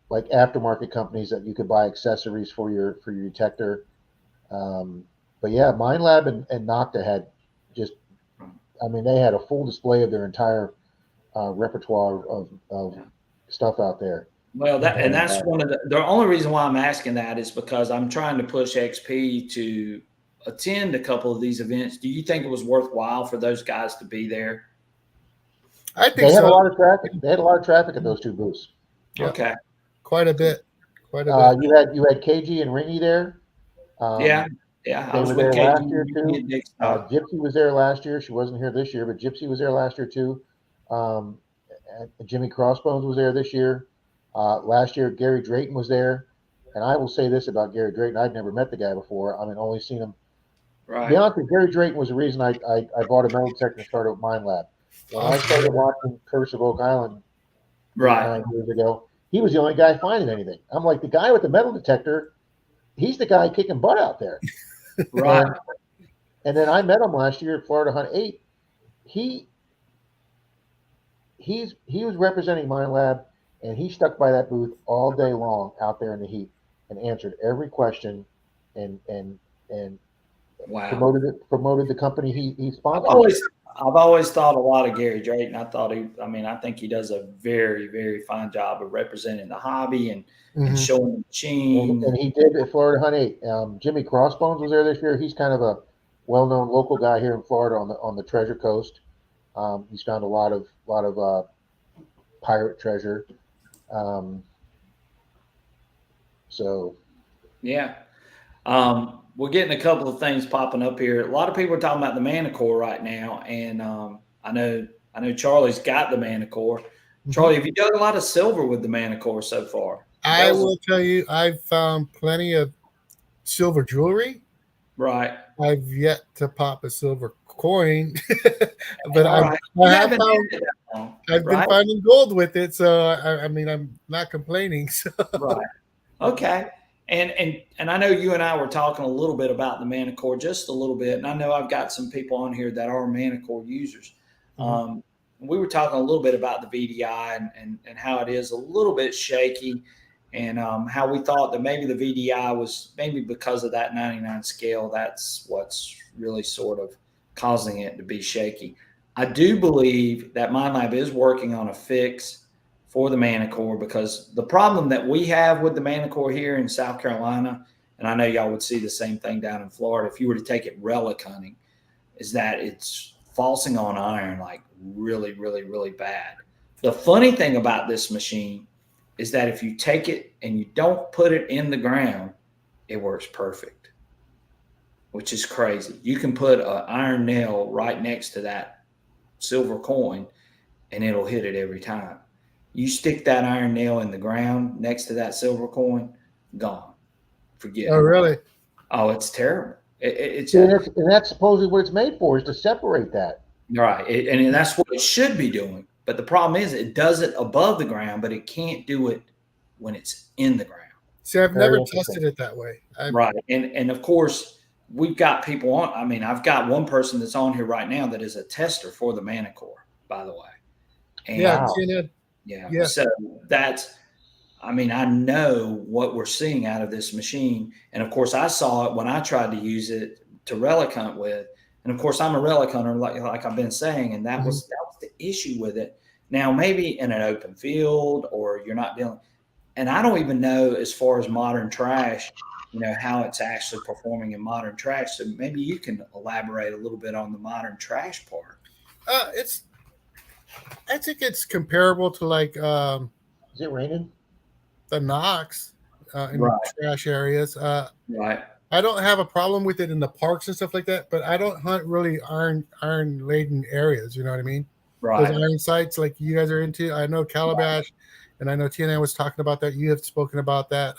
like aftermarket companies that you could buy accessories for your detector. But yeah, Mine Lab and Nocta had they had a full display of their entire repertoire of stuff out there. Well, that's one of the only reason why I'm asking that is because I'm trying to push XP to attend a couple of these events. Do you think it was worthwhile for those guys to be there? I think they had a lot of traffic. They had a lot of traffic at those two booths. Yeah. Okay, quite a bit. You had KG and Ringy there. Yeah. They were there last year too. Gypsy was there last year. She wasn't here this year, but Gypsy was there last year too. Jimmy Crossbones was there this year. Last year, Gary Drayton was there. And I will say this about Gary Drayton. I'd never met the guy before. I mean, only seen him. Right. To be honest with you, Gary Drayton was the reason I bought a metal detector and started with Mine Lab. When I started watching Curse of Oak Island 9 years ago, he was the only guy finding anything. I'm like, the guy with the metal detector, he's the guy kicking butt out there. Right. And then I met him last year at Florida Hunt 8. He was representing Mine Lab, and he stuck by that booth all day long out there in the heat and answered every question and promoted the company he sponsored. I've always thought a lot of Gary Drayton. I think he does a very, very fine job of representing the hobby and showing the machine. And he did at Florida Hunt 8. Jimmy Crossbones was there this year. He's kind of a well-known local guy here in Florida on the Treasure Coast. He's found a lot of pirate treasure. We're getting a couple of things popping up here. A lot of people are talking about the Manticore right now, and I know Charlie's got the Manticore. Charlie, have you done a lot of silver with the Manticore so far? I will tell you, I've found plenty of silver jewelry. Right. I've yet to pop a silver coin, but I've been finding gold with it. So I'm not complaining. So. Right. Okay. And I know you and I were talking a little bit about the Manticore, just a little bit. And I know I've got some people on here that are Manticore users. We were talking a little bit about the VDI and how it is a little bit shaky, and how we thought that maybe the VDI was maybe because of that 99 scale. That's what's really sort of causing it to be shaky. I do believe that Mine Lab is working on a fix for the Manticore, because the problem that we have with the Manticore here in South Carolina, and I know y'all would see the same thing down in Florida if you were to take it relic hunting, is that it's falsing on iron like really, really, really bad. The funny thing about this machine is that if you take it and you don't put it in the ground, it works perfect. which is crazy. You can put an iron nail right next to that silver coin and it'll hit it every time. You stick that iron nail in the ground next to that silver coin, gone. Forget Oh, it. really? Oh, it's terrible. It's and that's supposedly what it's made for, is to separate that. right. And that's what it should be doing. But the problem is it does it above the ground, but it can't do it when it's in the ground. See, I've Very never interesting. tested it that way. Right. And of course, we've got people on. I mean, I've got one person that's on here right now that is a tester for the Manticore, by the way. And Yeah, I've seen it. yeah. So that's, I mean, I know what we're seeing out of this machine. And of course, I saw it when I tried to use it to relic hunt with. And of course, I'm a relic hunter, like I've been saying, and that was the issue with it. Now, maybe in an open field or you're not dealing, and I don't even know as far as modern trash, you know, how it's actually performing in modern trash. So maybe you can elaborate a little bit on the modern trash part. I think it's comparable to like Is it raining? the Knox in Right. trash areas. Right. I don't have a problem with it in the parks and stuff like that, but I don't hunt really iron laden areas. You know what I mean? Right. Those iron sites like you guys are into. I know Calabash, and I know TNA was talking about that. You have spoken about that.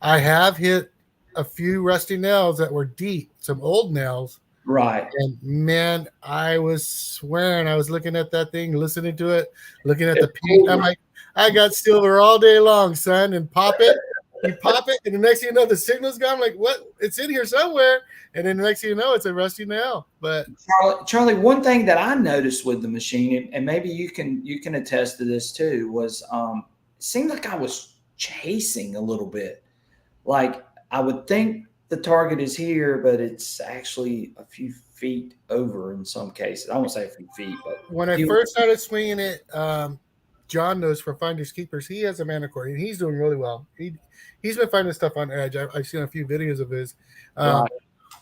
I have hit a few rusty nails that were deep, some old nails. Right. And man, I was swearing. I was looking at that thing, listening to it, looking at the peak. I'm like, I got silver all day long, son, and pop it. You pop it, and the next thing you know, the signal's gone. I'm like, what? It's in here somewhere. And then the next thing you know, it's a rusty nail. But Charlie, one thing that I noticed with the machine, and maybe you can attest to this too, was it seemed like I was chasing a little bit. Like I would think the target is here, but it's actually a few feet over in some cases. I won't say a few feet, but when I first started swinging it, John knows for Finders Keepers, he has a Manticore, and he's doing really well. He's been finding stuff on edge. I've seen a few videos of his. right.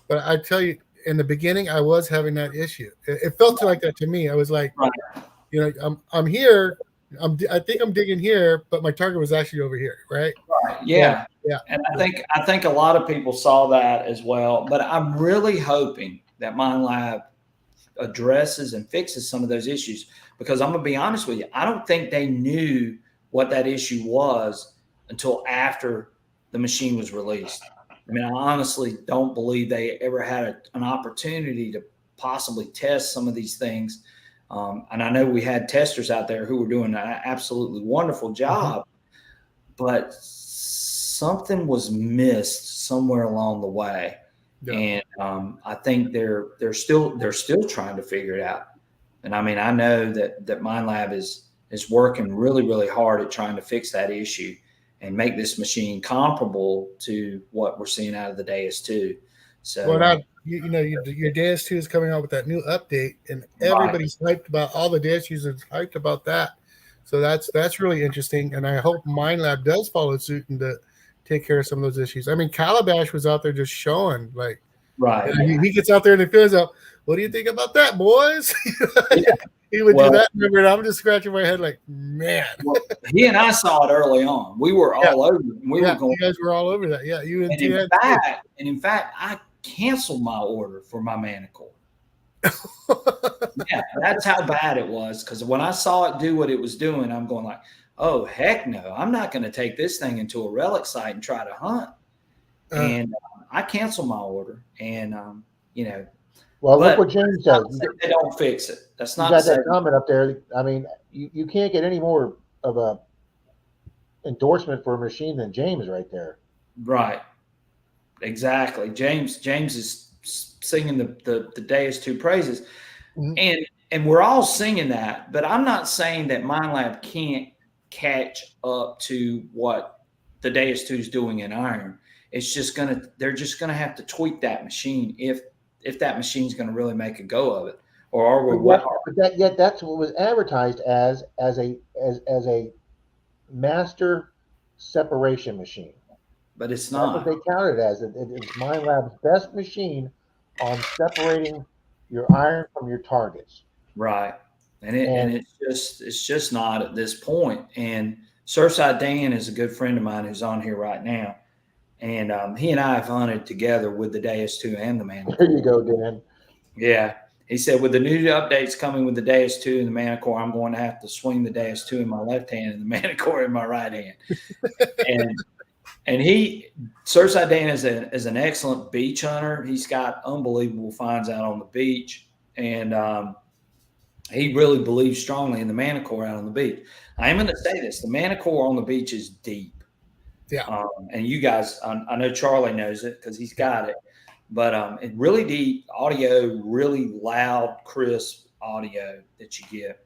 But I tell you, in the beginning, I was having that issue. It felt like that to me. I was like, Right. you know, I'm here. I think I'm digging here, but my target was actually over here, right? Right. Yeah. Yeah. And I think a lot of people saw that as well. But I'm really hoping that Mind Lab addresses and fixes some of those issues, because I'm gonna be honest with you, I don't think they knew what that issue was until after the machine was released. I mean, I honestly don't believe they ever had an opportunity to possibly test some of these things. And I know we had testers out there who were doing an absolutely wonderful job, but something was missed somewhere along the way. Yeah. And I think they're still trying to figure it out. And I mean, I know that Mind Lab is working really, really hard at trying to fix that issue and make this machine comparable to what we're seeing out of the Deus 2. So, well, now your Deus 2 is coming out with that new update, and everybody's hyped about, all the Deus users hyped about that. So that's really interesting, and I hope Mind Lab does follow suit and to take care of some of those issues. I mean, Calabash was out there just showing, like, right. He gets out there and he feels out. What do you think about that, boys? Yeah. He would do that. Remember, and I'm just scratching my head like, man. Well, he and I saw it early on. We were all over it. We were going. You guys were all over that. Yeah, you and in fact, I canceled my order for my Manticore. Yeah, that's how bad it was. Because when I saw it do what it was doing, I'm going like, oh heck no! I'm not going to take this thing into a relic site and try to hunt. And I canceled my order, and you know. Well, look what James says. They don't fix it. That's not. You got that comment up there. I mean, you can't get any more of a endorsement for a machine than James right there. Right. Exactly. James is singing the Deus 2 praises, and we're all singing that. But I'm not saying that Mind Lab can't catch up to what the Deus 2 is doing in iron. It's just they're just gonna have to tweak that machine if that machine's going to really make a go of it, or are we? But that's what was advertised as a master separation machine. But it's not. That's what they counted as. It's Mind Lab's best machine on separating your iron from your targets. Right, and it's just not at this point. And Surfside Dan is a good friend of mine who's on here right now. And he and I have hunted together with the Deus 2 and the Manticore. There you go, Dan. Yeah. He said, with the new updates coming with the Deus 2 and the Manticore, I'm going to have to swing the Deus 2 in my left hand and the Manticore in my right hand. And Surfside Dan is an excellent beach hunter. He's got unbelievable finds out on the beach. And he really believes strongly in the Manticore out on the beach. I am going to say this. The Manticore on the beach is deep. Yeah. And you guys, I know Charlie knows it because he's got it. But it really deep audio, really loud, crisp audio that you get.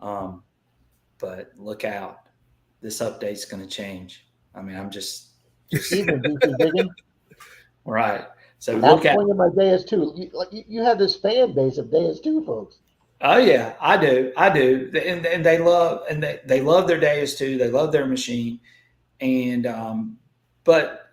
But look out. This update's going to change. I mean, I'm just Even deep digging. Right. So I'm look at swinging my Deus 2. You have this fan base of Deus 2 folks. Oh yeah, I do, and they love they love their Deus 2. They love their machine, and but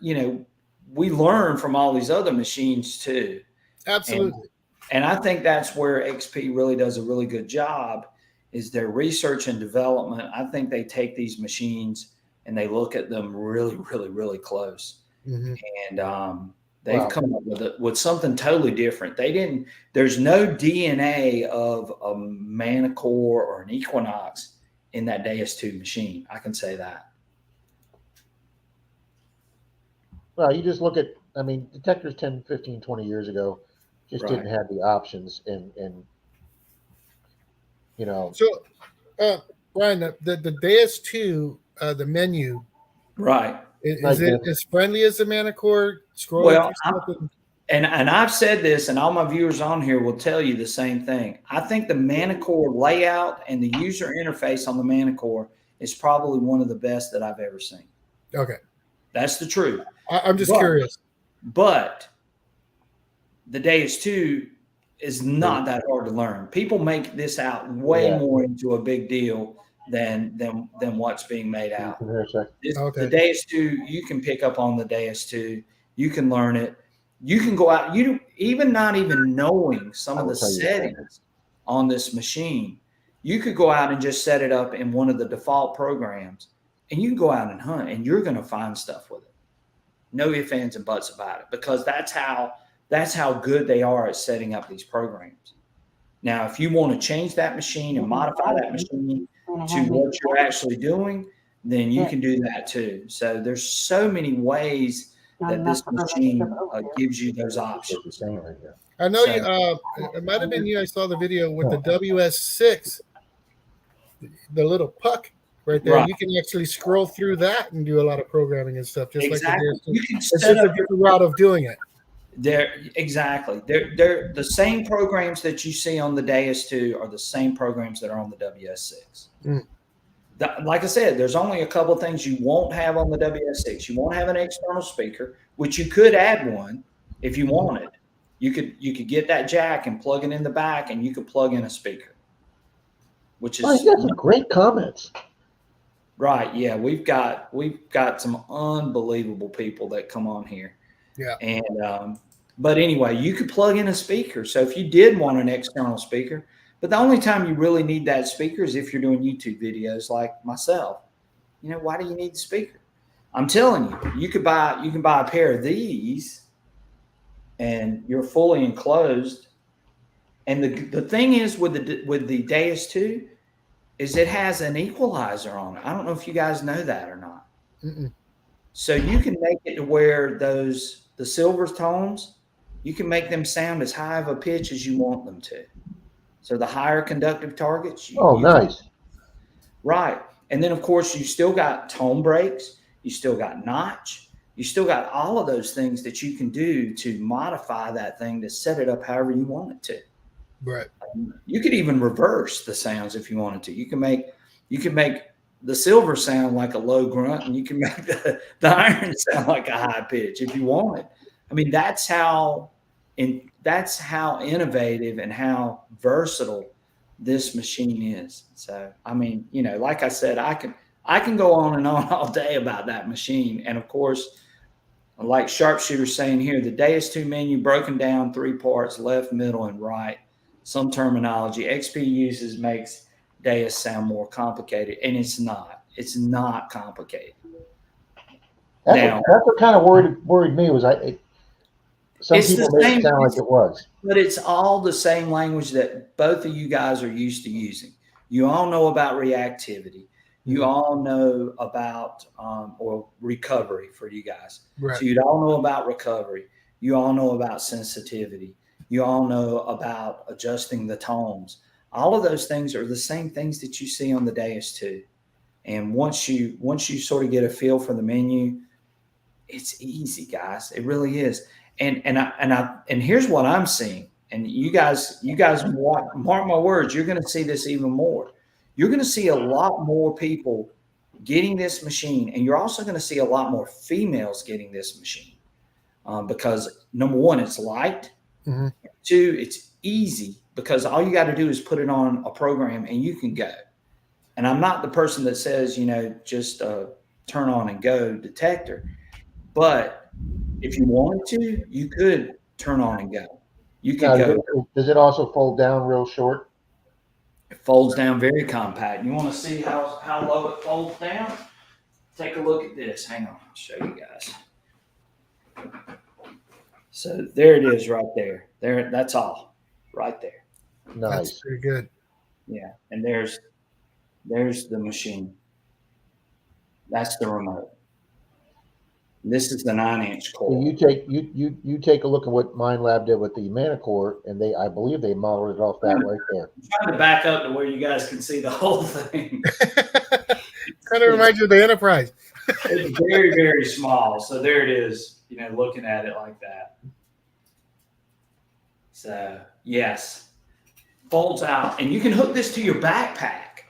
we learn from all these other machines too. Absolutely. And I think that's where XP really does a really good job is their research and development. I think they take these machines and they look at them really, really, really close. Mm-hmm. And they've come up with something totally different. There's no DNA of a Manticore or an Equinox in that Deus 2 machine. I can say that. Well, you just look at, Detectors 10, 15, 20 years ago just didn't have the options and So, Brian, the Deus 2, the menu, right? Is it as friendly as the Manticore? And I've said this, and all my viewers on here will tell you the same thing. I think the Manticore layout and the user interface on the Manticore is probably one of the best that I've ever seen. Okay. That's the truth. I'm just curious. But the Deus 2 is not that hard to learn. People make this out way more into a big deal than what's being made out. The Deus 2, you can pick up on the Deus 2. You can learn it. You can go out, not even knowing some of the settings on this machine, you could go out and just set it up in one of the default programs, and you can go out and hunt, and you're going to find stuff with it. No ifs, ands, and buts about it, because that's how good they are at setting up these programs. Now, if you want to change that machine and modify that machine to what you're actually doing, then you can do that too. So there's so many ways that this machine gives you those options. I know it might have been you. I saw the video with the WS6, the little puck right there. Right. You can actually scroll through that and do a lot of programming and stuff. Just exactly. Like the it's just a different route of doing it. They're the same programs that you see on the Deus 2 are the same programs that are on the WS6. Like I said, there's only a couple of things you won't have on the WS6. You won't have an external speaker, which you could add one if you wanted. You could get that jack and plug it in the back, and you could plug in a speaker. Which is you got some great comments. Right? Yeah, we've got some unbelievable people that come on here. Yeah. And but anyway, you could plug in a speaker. So if you did want an external speaker, but the only time you really need that speaker is if you're doing YouTube videos like myself. Why do you need the speaker? I'm telling you, you can buy a pair of these and you're fully enclosed. And the thing is with the Deus 2 is it has an equalizer on it. I don't know if you guys know that or not. Mm-mm. So you can make it to where the silver tones, you can make them sound as high of a pitch as you want them to. So the higher conductive targets. Nice. Right. And then, of course, you still got tone breaks. You still got notch. You still got all of those things that you can do to modify that thing to set it up however you want it to. Right. You could even reverse the sounds if you wanted to. You can make the silver sound like a low grunt, and you can make the iron sound like a high pitch if you want it. I mean, that's how innovative and how versatile this machine is. So, I mean, like I said, I can go on and on all day about that machine. And of course, like Sharpshooter saying here, the Deus 2 menu broken down 3 parts, left, middle, and right. Some terminology XP uses makes Deus sound more complicated, and it's not. It's not complicated. Now, that's what kind of worried me was some it's people the made same, it sound like it was. but it's all the same language that both of you guys are used to using. You all know about reactivity. You all know about or recovery for you guys. Right. So you all know about recovery. You all know about sensitivity. You all know about adjusting the tones. All of those things are the same things that you see on the Deus too. And once you sort of get a feel for the menu, it's easy, guys. It really is. And here's what I'm seeing. And you guys mark my words, you're going to see this even more. You're going to see a lot more people getting this machine, and you're also going to see a lot more females getting this machine because number one, it's light. Mm-hmm. Two, it's easy because all you got to do is put it on a program and you can go. And I'm not the person that says, just turn on and go detector. But if you wanted to, you could turn on and go. You could go. Does it also fold down real short? It folds down very compact. You want to see how low it folds down? Take a look at this. Hang on, I'll show you guys. So there it is right there. There, that's all right there. Nice. That's pretty good. Yeah, and there's the machine. That's the remote. This is the 9-inch core. So you take a look at what MindLab did with the Manticore, and I believe they modeled it off that right there. I'm trying to back up to where you guys can see the whole thing. Kind of reminds you of the Enterprise. It's very, very small. So there it is, looking at it like that. So yes, folds out, and you can hook this to your backpack,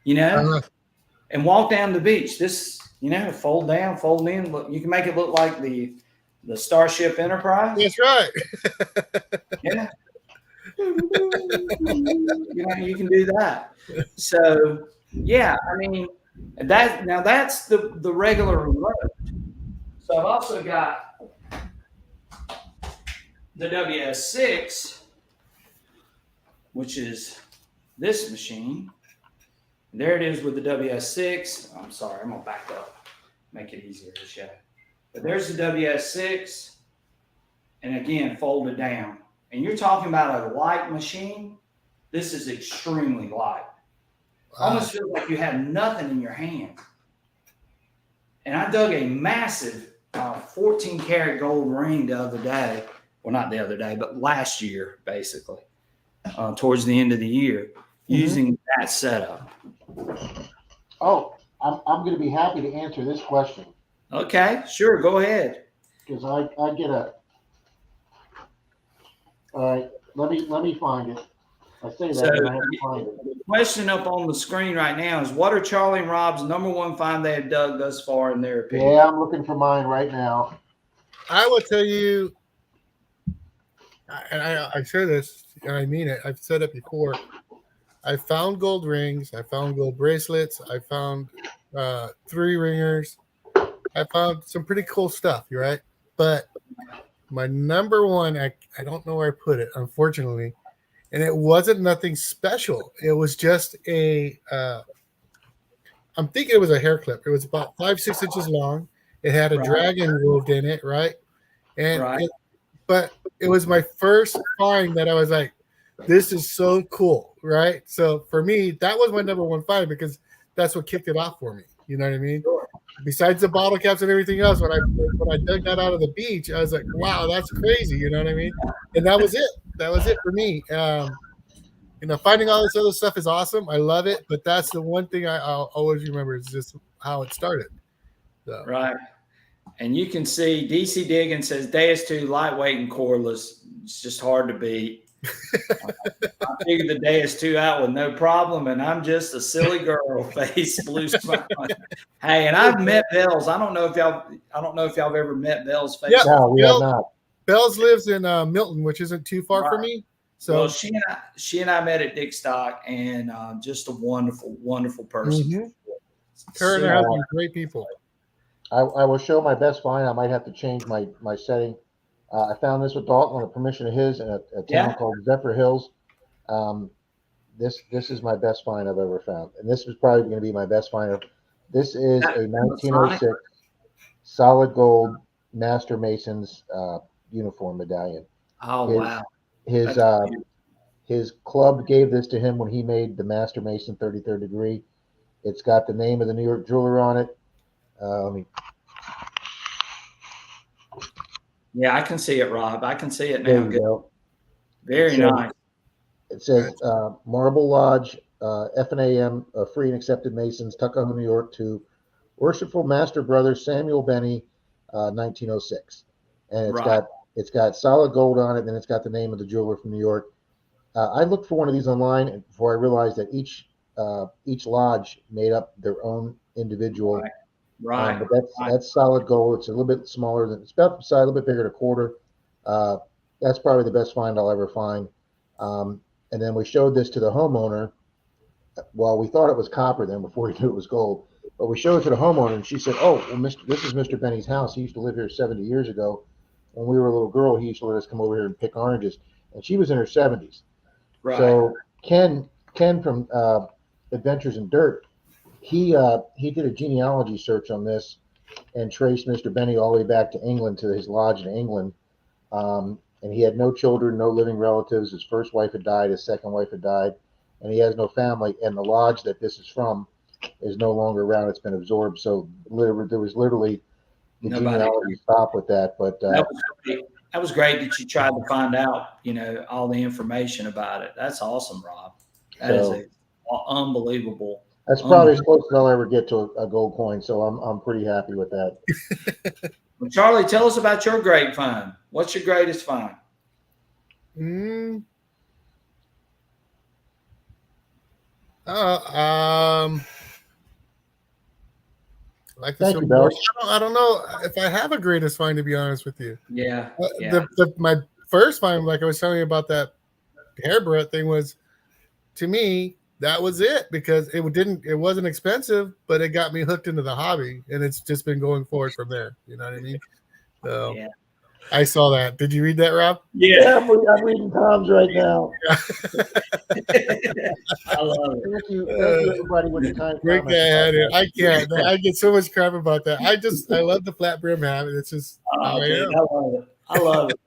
and walk down the beach. This, fold down, fold in. Look, you can make it look like the Starship Enterprise. That's right. Yeah. You can do that. So yeah, I mean that's the regular remote. So I've also got the WS6, which is this machine. There it is with the WS6. I'm sorry, I'm gonna back up, make it easier to show. But there's the WS6, and again, folded down. And you're talking about a light machine. This is extremely light. Almost feels like you have nothing in your hand. And I dug a massive 14 karat gold ring the other day. Well, not the other day, but last year, basically, towards the end of the year, using that setup. Oh, I'm going to be happy to answer this question. Okay, sure, go ahead. Because I get a. All right, let me find it. I say that, So, and I have to find it. The question up on the screen right now is, what are Charlie and Rob's number one find they have dug thus far in their opinion? Yeah, I'm looking for mine right now. I will tell you, and I say this, and I mean it. I've said it before. I found gold rings. I found gold bracelets. I found 3 ringers. I found some pretty cool stuff, right? But my number one, I don't know where I put it, unfortunately. And it wasn't nothing special. It was just I'm thinking it was a hair clip. It was about 5-6 inches long. It had a dragon woved in it, right? And but it was my first find that I was like, this is so cool, right? So for me, that was my number one find because that's what kicked it off for me. You know what I mean? Besides the bottle caps and everything else, when I dug that out of the beach, I was like, wow, that's crazy. You know what I mean? And that was it. That was it for me. Finding all this other stuff is awesome. I love it, but that's the one thing I'll always remember is just how it started. So. Right. And you can see DC Diggin says Deus 2 lightweight and cordless. It's just hard to beat. I figured the Deus 2 out with no problem, and I'm just a silly girl face blue smile. Hey, and I've met Bells. I don't know if y'all have ever met Bells face. Yeah, No, we have not. Bells lives in Milton, which isn't too far from me. So well, she and I met at Dick Stock, and just a wonderful, wonderful person. Her and her husband, great people. I will show my best find. I might have to change my setting. I found this with Dalton on the permission of his in a town called Zephyr Hills. This is my best find I've ever found, and this was probably going to be my best find. This is a 1906 solid gold Master Mason's uniform medallion. Oh, His wow. his his club gave this to him when he made the Master Mason 33rd degree. It's got the name of the New York jeweler on it. Yeah, I can see it, Rob. I can see it There now. you Good. go. Very nice. It says Marble Lodge, F&AM, Free and Accepted Masons, Tuckahoe, New York, to Worshipful Master Brother Samuel Benny, 1906, and it's got solid gold on it. And then it's got the name of the jeweler from New York. I looked for one of these online before I realized that each lodge made up their own individual. Right. But that's solid gold. It's a little bit smaller than it's about the size, a little bit bigger than a quarter. That's probably the best find I'll ever find. And then we showed this to the homeowner. Well, we thought it was copper then before we knew it was gold. But we showed it to the homeowner, and she said, "Oh, well, this is Mr. Benny's house. He used to live here 70 years ago. When we were a little girl, he used to let us come over here and pick oranges." And she was in her 70s. Right. So Ken from Adventures in Dirt, he did a genealogy search on this and traced Mr. Benny all the way back to England, to his lodge in England. And he had no children, no living relatives. His first wife had died. His second wife had died. And he has no family. And the lodge that this is from is no longer around. It's been absorbed. So there was literally the genealogy stop with that. But that was great that you tried to find out, all the information about it. That's awesome, Rob. That is unbelievable. That's probably as close as I'll ever get to a gold coin. So I'm pretty happy with that. Well, Charlie, tell us about your great find. What's your greatest find? Like the Thank you, Bill. I don't know if I have a greatest find, to be honest with you. Yeah. My first find, like I was telling you about that hairbreadth thing, was, to me, that was it, because it wasn't expensive, but it got me hooked into the hobby, and it's just been going forward from there. You know what I mean? So yeah. I saw that. Did you read that, Rob? Yeah, I'm reading Tom's right now. I love it. Thank you everybody with the kind comments. I can't. I get so much crap about that. I love the flat brim hat. It's just I love it. I love it.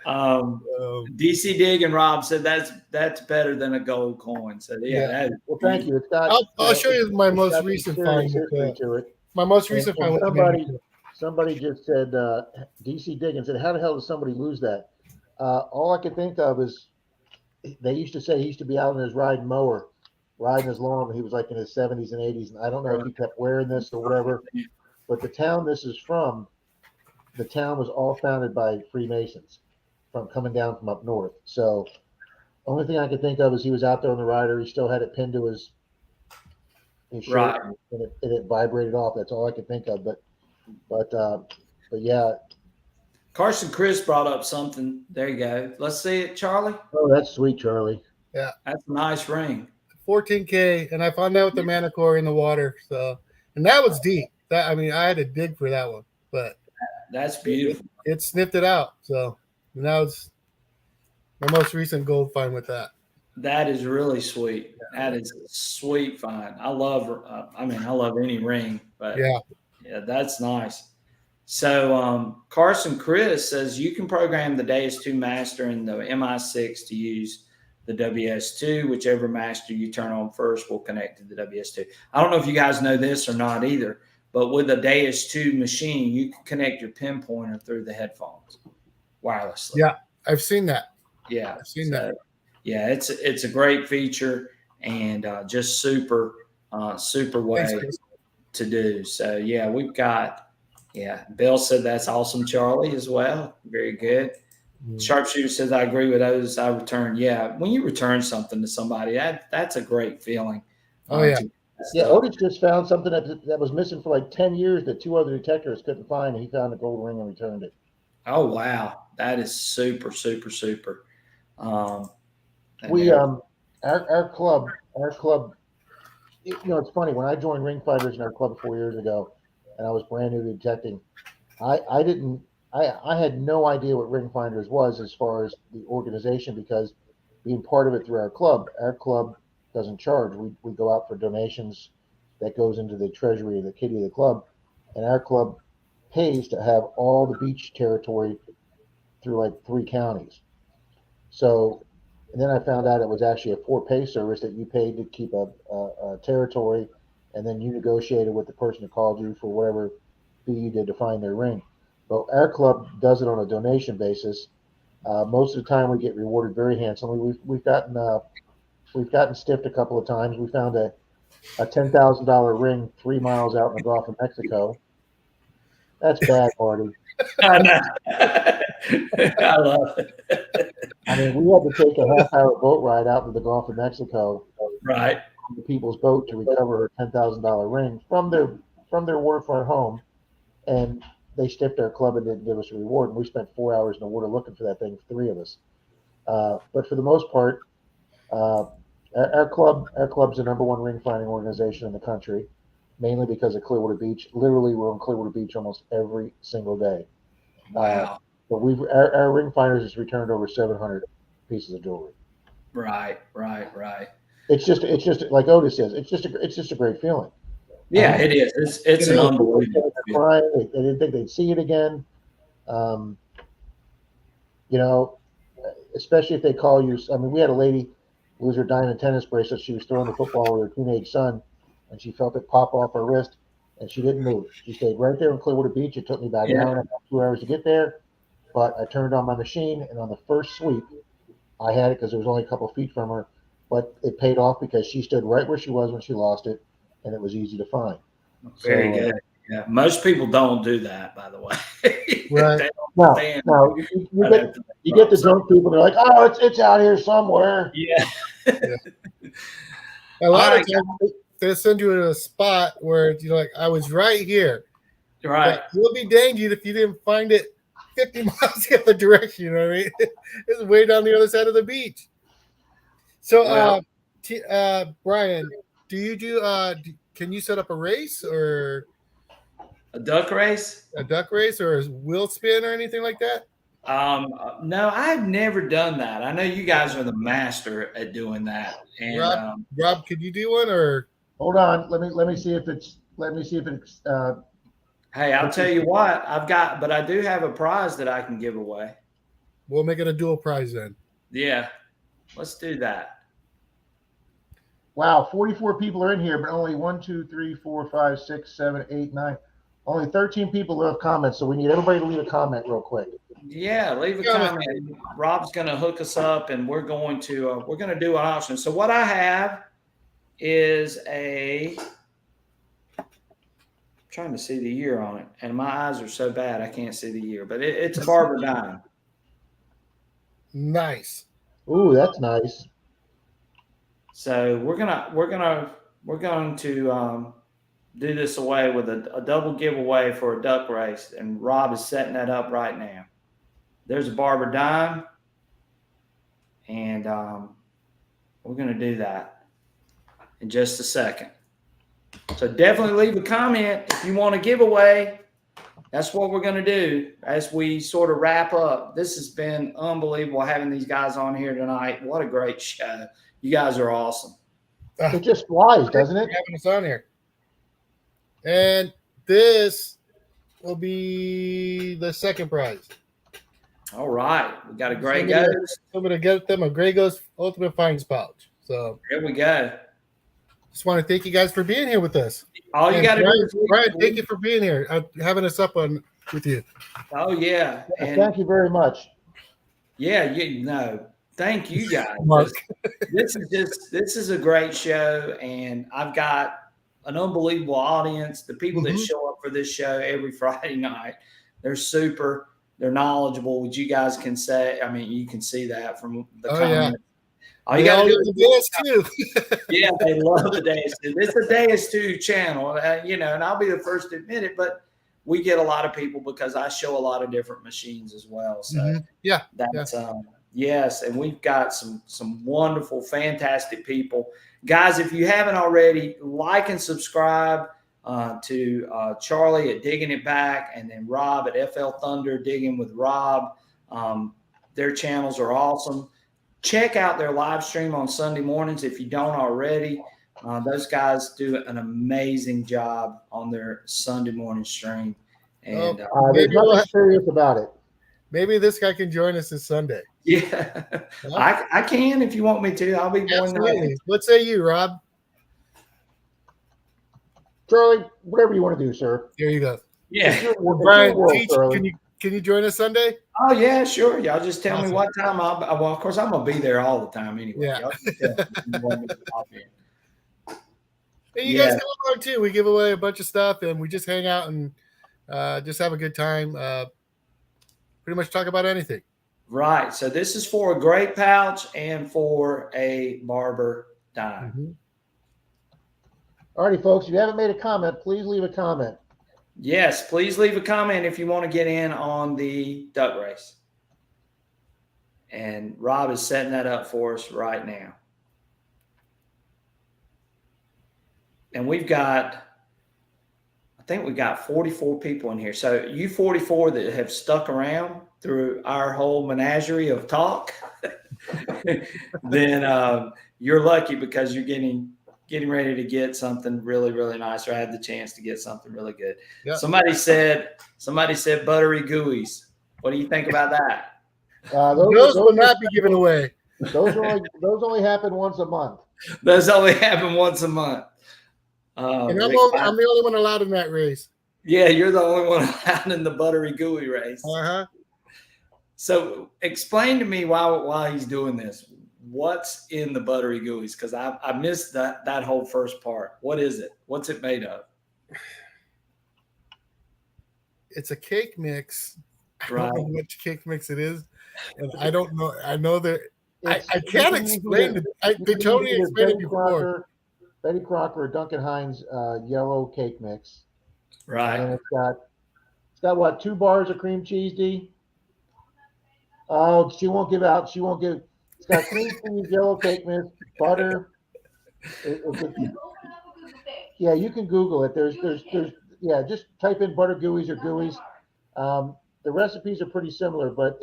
DC Diggin, Rob said that's better than a gold coin. So yeah. Well, thank you. It's got. I'll show you my most recent find. My most recent find. Somebody just said, DC Diggin said, "How the hell does somebody lose that?" All I could think of is they used to say he used to be out on his riding his lawn when he was like in his 70s and 80s, and I don't know if he kept wearing this or whatever. But the town this is from, the town was all founded by Freemasons from coming down from up north. So only thing I could think of is he was out there on the rider. He still had it pinned to his shirt, and it vibrated off. That's all I could think of. But yeah. Carson Chris brought up something. There you go. Let's see it, Charlie. Oh, that's sweet, Charlie. Yeah, that's a nice ring. 14K, and I found out with the Manticore in the water. So, and that was deep. I had to dig for that one, but that's beautiful. It sniffed it out. So that was my most recent gold find with that. That is really sweet. That is a sweet find. I love any ring, but yeah, that's nice. So Carson Chris says you can program the DS2 master and the MI6 to use the WS2. Whichever master you turn on first will connect to the WS2. I don't know if you guys know this or not either, but with a DS2 machine, you can connect your pin pointer through the headphones wirelessly. Yeah, I've seen that. Yeah, I've seen that. Yeah, it's a great feature and just super way to do. So yeah, we've got. Yeah, Bill said that's awesome, Charlie, as well. Very good. Sharpshooter says, I agree with those I return. Yeah, when you return something to somebody, that's a great feeling. Oh, yeah. Otis just found something that was missing for like 10 years that 2 other detectors couldn't find, and he found a gold ring and returned it. Oh, wow. That is super, super, super. Our club, it's funny. When I joined Ring Fighters in our club 4 years ago, and I was brand new to detecting, I had no idea what Ring Finders was as far as the organization, because being part of it through our club doesn't charge. We go out for donations that goes into the treasury of the kitty of the club, and our club pays to have all the beach territory through like 3 counties. So, and then I found out it was actually a 4-pay service that you paid to keep a territory, and then you negotiated with the person who called you for whatever fee you did to find their ring. But our club does it on a donation basis. Most of the time, we get rewarded very handsomely. We've gotten stiffed a couple of times. We found a $10,000 ring 3 miles out in the Gulf of Mexico. That's bad, Marty. I know. I love it. I mean, we had to take a half-hour boat ride out to the Gulf of Mexico, Right. on the people's boat, to recover her $10,000 ring from their waterfront home, and they stiffed our club and didn't give us a reward. And we spent 4 hours in the water looking for that thing, 3 of us. But for the most part, our club's the number 1 ring finding organization in the country, mainly because of Clearwater Beach. Literally, we're on Clearwater Beach almost every single day. Wow. But our ring finders has returned over 700 pieces of jewelry. Right. It's just like Otis says. It's just a great feeling. Yeah, it is. It's an unbelievable feeling. Crying. They didn't think they'd see it again. Especially if they call you. I mean, we had a lady lose her diamond tennis bracelet. She was throwing the football with her teenage son, and she felt it pop off her wrist, and she didn't move. She stayed right there in Clearwater Beach. It took me about an hour and a half, 2 hours to get there, but I turned on my machine, and on the first sweep, I had it because it was only a couple feet from her, but it paid off because she stood right where she was when she lost it, and it was easy to find. Very good. Yeah, most people don't do that, by the way. Right. No, you get the drunk people. They're like, "Oh, it's out here somewhere." Yeah. A lot of times they send you to a spot where you're like, I was right here. Right. But you'll be danged if you didn't find it 50 miles the other direction. You know what I mean? It's way down the other side of the beach. So, Brian, do you can you set up a race or a duck race? A duck race or a wheel spin or anything like that? No, I've never done that. I know you guys are the master at doing that. And Rob, could you do one or? Hold on, let me see if it's. Hey, I'll tell you what but I do have a prize that I can give away. We'll make it a dual prize then. Yeah, let's do that. Wow, 44 people are in here, but only 1, 2, 3, 4, 5, 6, 7, 8, 9. Only 13 people left comments, so we need everybody to leave a comment real quick. Yeah, leave a comment. Rob's going to hook us up, and we're going to do an auction. So what I have is I'm trying to see the year on it, and my eyes are so bad I can't see the year, but it's a barber dime. Nice. Ooh, that's nice. So we're going to do this away with a double giveaway for a duck race, and Rob is setting that up right now. There's a barber dime, and we're going to do that in just a second. So definitely leave a comment if you want a giveaway. That's what we're going to do as we sort of wrap up. This has been unbelievable having these guys on here tonight. What a great show. You guys are awesome. It just flies, doesn't it? Having us on here. And this will be the second prize. All right. We got a Grey Ghost. I'm going to get them a Grey Ghost Ultimate Finds pouch. So here we go. Just want to thank you guys for being here with us. All you got to do is Brian, thank you for being here, having us up on with you. Oh yeah, and thank you very much. Yeah, thank you guys. This is a great show, and I've got an unbelievable audience. The people that show up for this show every Friday night, they're super. They're knowledgeable, which you guys can say. I mean, you can see that from the comments. Yeah. All you got to do is dance too. Yeah, they love the dance too. It's a dance too channel, and I'll be the first to admit it, but we get a lot of people because I show a lot of different machines as well. So that's yes, and we've got some wonderful, fantastic people, guys. If you haven't already, like and subscribe to Charlie at Digging It Back, and then Rob at Flthunder Diggin with Rob. Their channels are awesome. Check out their live stream on Sunday mornings if you don't already. Those guys do an amazing job on their Sunday morning stream. And there's nothing serious about it. Maybe this guy can join us this Sunday. Yeah, I can if you want me to. I'll be more than happy. What say you, Rob? Charlie, whatever you want to do, sir. There you go. Yeah. Brian, can you join us Sunday? Oh yeah, sure. Y'all just tell me what time. Well, of course, I'm gonna be there all the time anyway. Yeah. Y'all just tell me if you want me to pop in. And you guys come along too. We give away a bunch of stuff, and we just hang out and just have a good time. Pretty much talk about anything. Right. So this is for a great pouch and for a barber dime. Mm-hmm. All righty, folks. If you haven't made a comment, please leave a comment. Yes, please leave a comment if you want to get in on the duck race. And Rob is setting that up for us right now. And I think we got 44 people in here. So you 44 that have stuck around through our whole menagerie of talk, then you're lucky because you're getting ready to get something really, really nice, or I had the chance to get something really good. Yep. Somebody said buttery gooeys. What do you think about that? Those will not be given away. Those only happen once a month. Those only happen once a month. And I'm the only one allowed in that race. Yeah, you're the only one allowed in the buttery gooey race. Uh-huh. So explain to me why he's doing this. What's in the buttery gooeys? Because I missed that whole first part. What is it? What's it made of? It's a cake mix. Right. I don't know which cake mix it is, and I don't know. I know that I can't explain it. They totally explained it before. Betty Crocker or Duncan Hines yellow cake mix. Right. And it's got what, 2 bars of cream cheese, D? Oh, she won't give out. She won't give. It's got cream cheese, yellow cake mix, butter. Yeah, you can Google it. There's just type in butter gooeys or gooeys. The recipes are pretty similar, but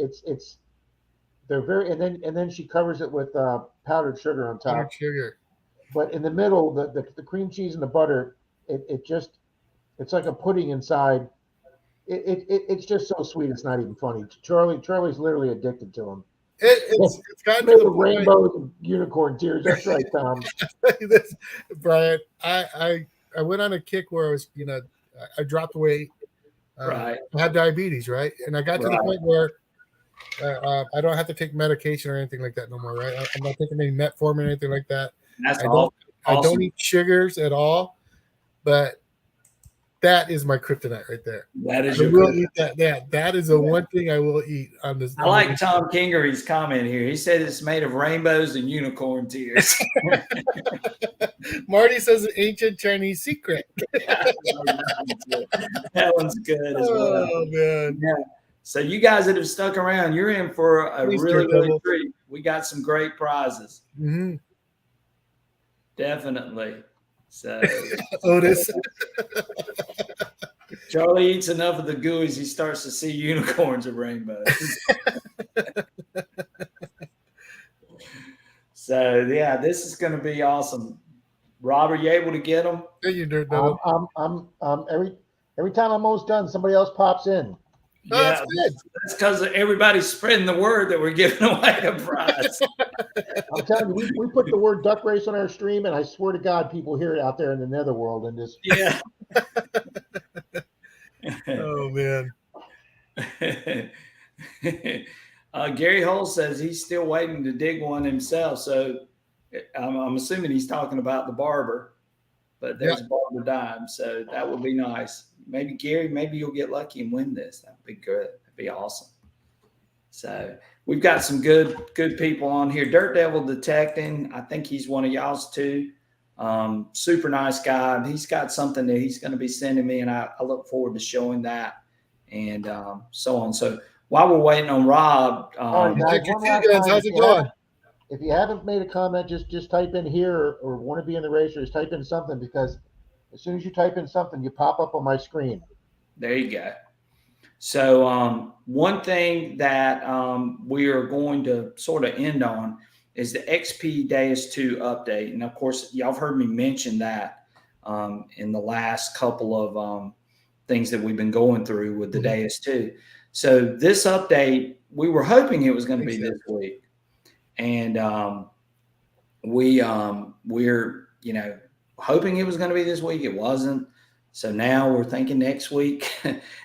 they're very, and then she covers it with powdered sugar on top. Powdered sugar. But in the middle, the cream cheese and the butter, it's like a pudding inside. It's just so sweet. It's not even funny. Charlie's literally addicted to them. It's gotten to the rainbows and unicorn tears. That's right, Tom. Brian, I went on a kick where I was, I dropped weight. Right. I had diabetes, right? And I got to the point where I don't have to take medication or anything like that no more, right? I'm not taking any metformin or anything like that. That's awesome. I don't eat sugars at all, but that is my kryptonite right there. That is I will eat that. Yeah, that is the one thing I will eat on this. I like Tom Kingery's comment here. He said it's made of rainbows and unicorn tears. Marty says an ancient Chinese secret. That one's good as well. Oh man. Yeah. So you guys that have stuck around, you're in for a really treat. We got some great prizes. Mm-hmm. Definitely. So Otis. Charlie eats enough of the gooeys, he starts to see unicorns and rainbows. So yeah, this is going to be awesome. Rob, are you able to get them? Yeah, you do. Every time I'm almost done, somebody else pops in. Oh, yeah, that's because everybody's spreading the word that we're giving away a prize. I'm telling you, we put the word duck race on our stream, and I swear to God, people hear it out there in the netherworld. And this, yeah. Oh man. Gary Hull says he's still waiting to dig one himself. So I'm assuming he's talking about the barber, but there's a barber dime. So that would be nice. Maybe Gary, maybe you'll get lucky and win this. That'd be good. That'd be awesome. So we've got some good people on here. Dirt Devil Detecting. I think he's one of y'all's too. Super nice guy. He's got something that he's going to be sending me, and I look forward to showing that and so on. So while we're waiting on Rob, how's it going? If you haven't made a comment, just type in here or want to be in the race, or just type in something, because as soon as you type in something, you pop up on my screen. There you go. So one thing that we are going to sort of end on is the XP Deus 2 update. And, of course, y'all have heard me mention that in the last couple of things that we've been going through with the Deus too. So this update, we were hoping it was going to be this week, and we're hoping it was going to be this week. It wasn't. So now we're thinking next week.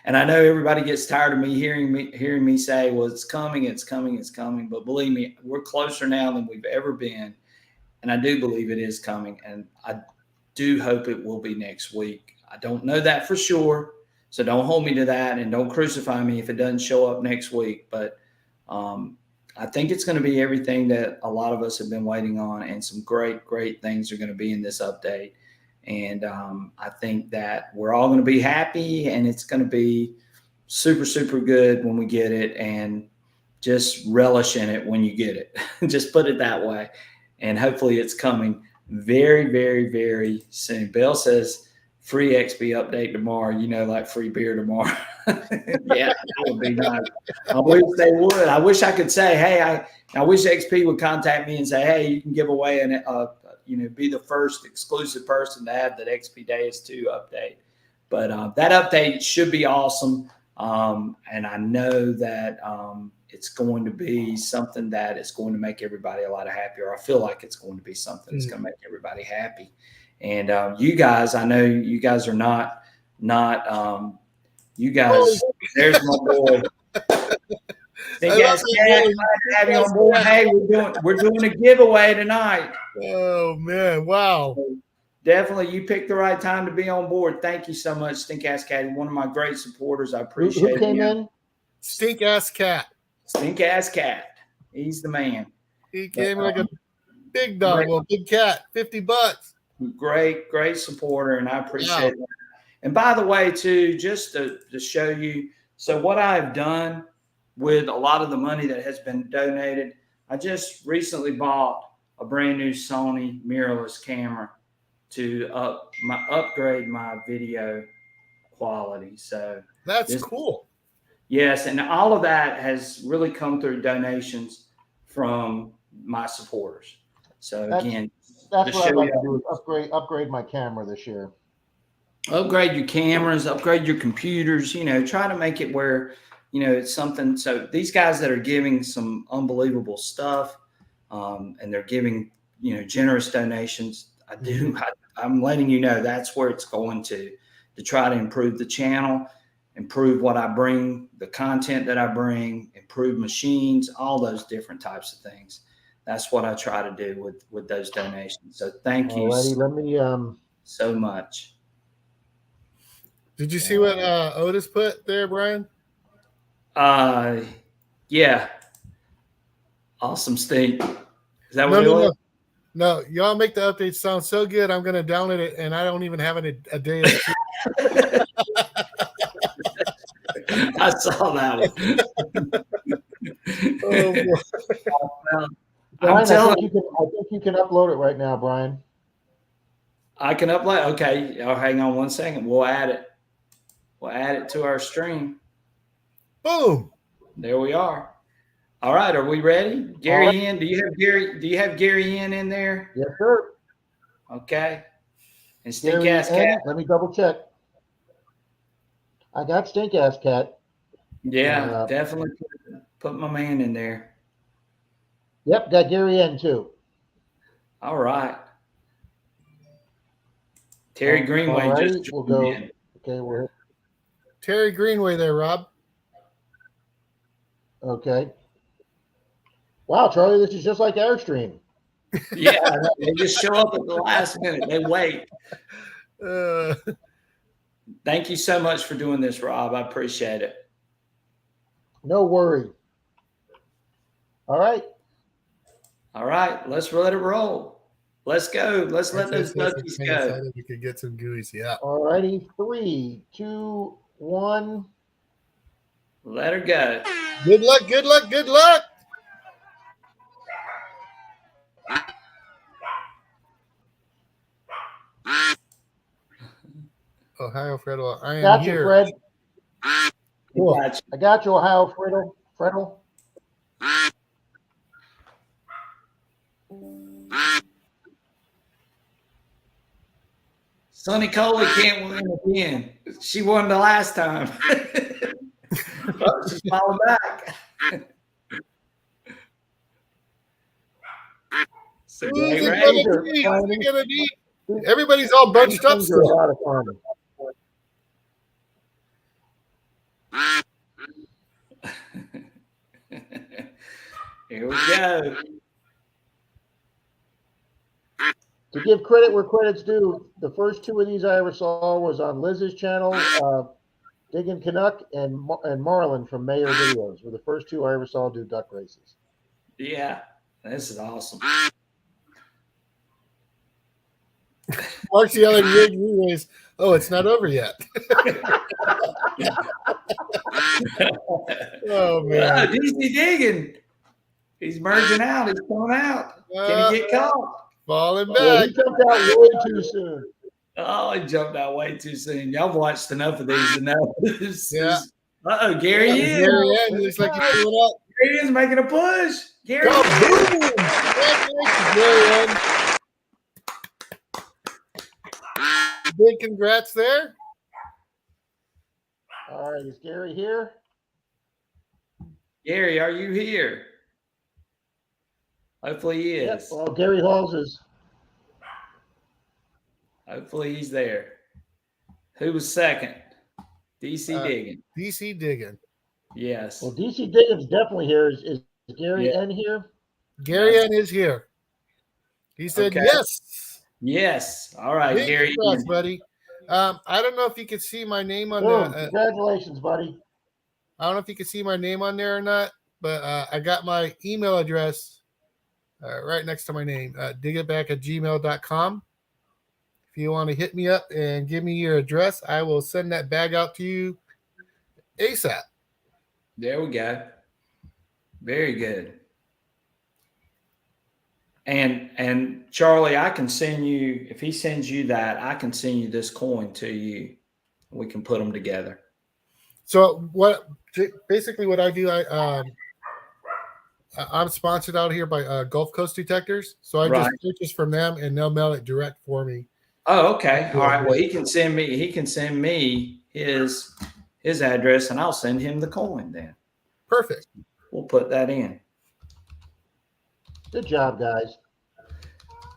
And I know everybody gets tired of me hearing me say, well, it's coming, it's coming, it's coming. But believe me, we're closer now than we've ever been. And I do believe it is coming. And I do hope it will be next week. I don't know that for sure. So don't hold me to that, and don't crucify me if it doesn't show up next week. But I think it's going to be everything that a lot of us have been waiting on, and some great, great things are going to be in this update. And I think that we're all going to be happy, and it's going to be super, super good when we get it, and just relish in it when you get it. Just put it that way. And hopefully it's coming very, very, very soon. Bell says free XP update tomorrow, like free beer tomorrow. Yeah, that would be nice. I wish they would. I wish I could say, hey, I wish XP would contact me and say, hey, you can give away be the first exclusive person to have that XP Deus 2 update. But that update should be awesome. And I know that it's going to be something that is going to make everybody a lot happier. I feel like it's going to be something that's going to make everybody happy. And you guys, I know you guys are not you guys. There's my boy. Big ass cat, have you on board. Hey, we're doing a giveaway tonight. Oh man, wow. So definitely, you picked the right time to be on board. Thank you so much, Stink Ass Cat, one of my great supporters. I appreciate it. Who came in? Stink Ass Cat. Stink Ass Cat. He's the man. He came like a big dog, big cat, $50. Great supporter, and I appreciate that. And by the way, too, just to show you, so what I've done with a lot of the money that has been donated, I just recently bought a brand new Sony mirrorless camera to upgrade my video quality. So that's cool. Yes, and all of that has really come through donations from my supporters. So again, that's what I'd like to do is upgrade my camera this year. Upgrade your cameras, upgrade your computers, try to make it where, it's something. So these guys that are giving some unbelievable stuff, and they're giving, generous donations. I'm letting you know that's where it's going to try to improve the channel, improve what I bring, the content that I bring, improve machines, all those different types of things. That's what I try to do with those donations. So thank you so much. Did you see what Otis put there, Brian? Yeah. Awesome, Steve. Is that what it was? No, y'all make the updates sound so good. I'm going to download it, and I don't even have it a day. I saw that one. Oh, boy. Brian, I think you can upload it right now, Brian. I can upload. Okay. Oh, hang on one second. We'll add it. We'll add it to our stream. Boom. There we are. All right. Are we ready? Gary N. Do you have Gary N in there? Yes, sir. Okay. And Stink Ass Cat. Let me double check. I got Stink Ass Cat. Yeah, definitely put my man in there. Yep, got Gary N too. All right. Terry Greenway just we'll go. In. Okay, we're Terry Greenway there, Rob. Okay. Wow, Charlie, this is just like Airstream. Yeah, they just show up at the last minute. They wait. Thank you so much for doing this, Rob. I appreciate it. No worry. All right. All right. Let's let it roll. Let's go. Let's let those duckies go. We could get some gooey's. Yeah. All righty. 3, 2, 1. Let her go. Good luck. Good luck. Good luck. Ohio Freddle, I am got here. You, Fred. Cool. I got you, Ohio Freddle. Sonny Coley can't win again. She won the last time. Oh, she's falling back. Who's it gonna be? Everybody's all bunched up still. A lot of fun. Here we go. To give credit where credit's due, the first two of these I ever saw was on Liz's channel, Diggin Canuck and Marlon from Mayor Videos were the first two I ever saw do duck races. Yeah, this is awesome. Mark's yelling rig relays. Oh, it's not over yet. Oh man. DC Diggin. He's merging out. He's coming out. Can he get caught? Falling back. Yeah, he jumped out way too soon. Oh, he jumped out way too soon. Y'all watched enough of these to know. Yeah. Uh-oh, Gary is. Gary looks like he's pulling up. Gary is making a push. Gary. Boom! Congratulations, Gary. Big congrats there. All right, is Gary here? Gary, are you here? Hopefully he is. Yep. Well, Gary Halls is. Hopefully he's there. Who was second? DC Diggin. DC Diggin. Yes. Well, DC Diggin's definitely here. Is Gary N here? Gary N is here. He said yes. Yes. All right, Big Gary. congrats, buddy. I don't know if you can see my name on the. Congratulations, buddy. I don't know if you can see my name on there or not, but I got my email address right next to my name, digitback@gmail.com. If you want to hit me up and give me your address, I will send that bag out to you ASAP. There we go. Very good. And Charlie, I can send you, if he sends you that, I can send you this coin to you. We can put them together. So basically what I do, I'm sponsored out here by Gulf Coast Detectors. So I just purchase from them and they'll mail it direct for me. Oh, okay. All right. Well, he can send me his address and I'll send him the coin then. Perfect. We'll put that in. Good job, guys.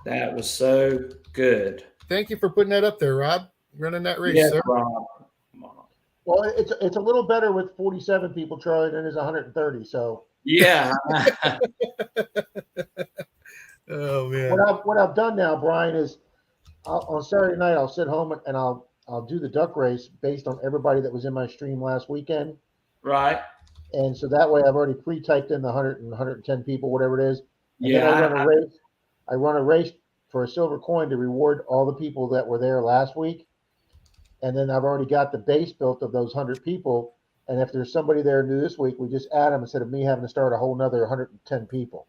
That was so good. Thank you for putting that up there, Rob. Running that race, yes, sir. Rob. Well, it's a little better with 47 people, Charlie, than it is 130. So yeah. Oh man. What I've done now, Brian, is on Saturday night I'll sit home and I'll do the duck race based on everybody that was in my stream last weekend. Right. And so that way I've already pre-typed in the 100 and 110 people, whatever it is. And yeah. then I run a race for a silver coin to reward all the people that were there last week. And then I've already got the base built of those 100 people. And if there's somebody there new this week, we just add them instead of me having to start a whole nother 110 people.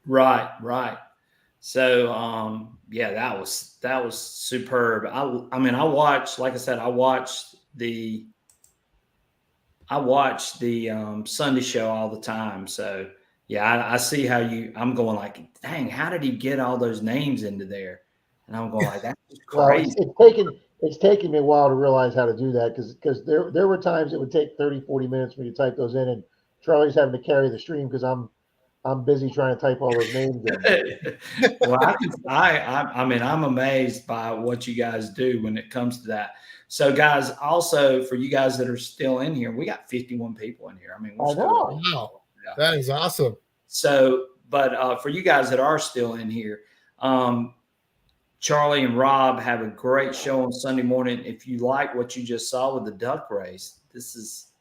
Right. So, yeah, that was superb. I mean, I watched, like I said, I watched the Sunday show all the time. So yeah, I see how I'm going like, dang, how did he get all those names into there? And I'm going like, that's crazy. Well, it's taken me a while to realize how to do that because there were times it would take 30, 40 minutes for me to type those in, and Charlie's having to carry the stream because I'm busy trying to type all those names in. Well, I mean, I'm amazed by what you guys do when it comes to that. So, guys, also for you guys that are still in here, we got 51 people in here. I mean, wow, that is awesome. So, but for you guys that are still in here, Charlie and Rob have a great show on Sunday morning. If you like what you just saw with the duck race, this is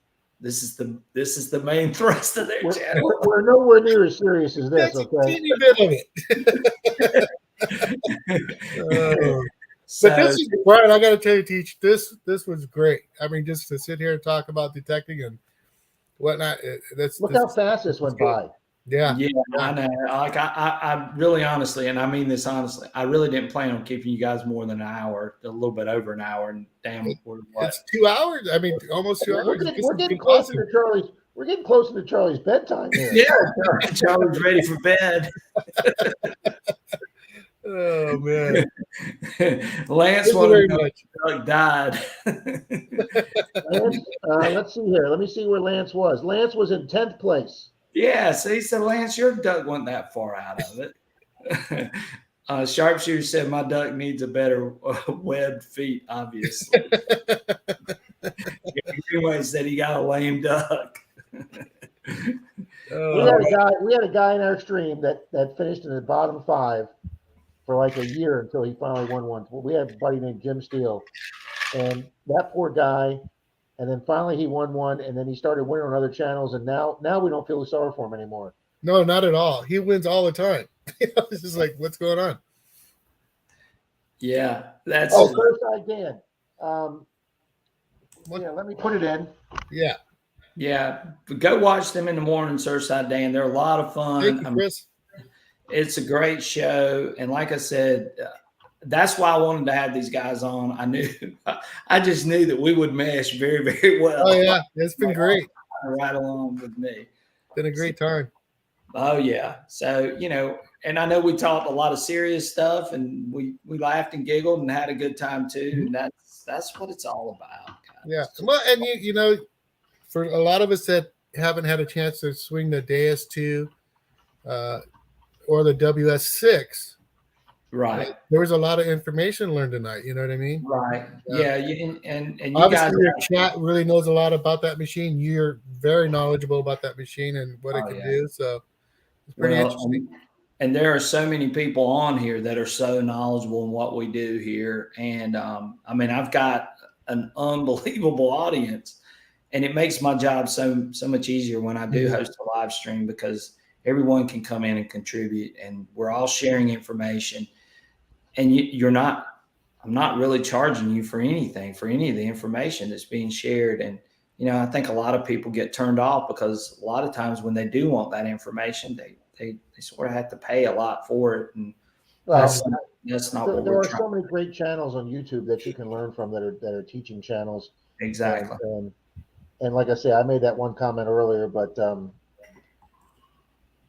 the main thrust of their channel. We're nowhere near as serious as this. That's a teeny bit of it. But this is, Brian, I got to tell you, Teach, this was great. I mean, just to sit here and talk about detecting and whatnot. Look how fast this went by. Yeah, I know. Like I really honestly, and I mean this honestly, I really didn't plan on keeping you guys more than an hour, a little bit over an hour, and damn, it's 2 hours. I mean, almost 2 hours. We're getting closer to Charlie's. We're getting closer to Charlie's bedtime here. Yeah, Charlie's ready for bed. Oh man, Lance thank you wanted very to know much. if Doug died. Lance, let's see here. Let me see where Lance was. Lance was in 10th place. Yeah, see, so Lance, your duck wasn't that far out of it. Sharpshooter said my duck needs a better webbed feet, obviously. Greenway said he got a lame duck. We had a guy in our stream that finished in the bottom 5 for like a year until he finally won one. We had a buddy named Jim Steele, and that poor guy. And then finally he won one, and then he started winning on other channels, and now we don't feel sorry for him anymore. No, not at all. He wins all the time. It's just like, what's going on? Yeah, that's Surfside Dan. Yeah, let me put it in. Yeah, but go watch them in the morning, Surfside Dan. They're a lot of fun. Thank you, Chris. It's a great show, and like I said, that's why I wanted to have these guys on. I just knew that we would mesh very, very well. Oh yeah, it's been great. Right along with me. Been a great time. Oh yeah. So, and I know we talked a lot of serious stuff, and we laughed and giggled and had a good time too. And that's what it's all about, guys. Yeah. Well, and you know, for a lot of us that haven't had a chance to swing the DS2 or the WS6, right? There was a lot of information learned tonight. You know what I mean? Right. Yeah. And you obviously guys, your chat really knows a lot about that machine. You're very knowledgeable about that machine and what it can do. So it's pretty interesting. And there are so many people on here that are so knowledgeable in what we do here. And I mean, I've got an unbelievable audience, and it makes my job so much easier when I do host a live stream, because everyone can come in and contribute, and we're all sharing information. And I'm not really charging you for anything, for any of the information that's being shared. And, I think a lot of people get turned off because a lot of times when they do want that information, they sort of have to pay a lot for it. And that's not what there we're are trying. So many great channels on YouTube that you can learn from that are teaching channels. Exactly. And like I say, I made that one comment earlier, but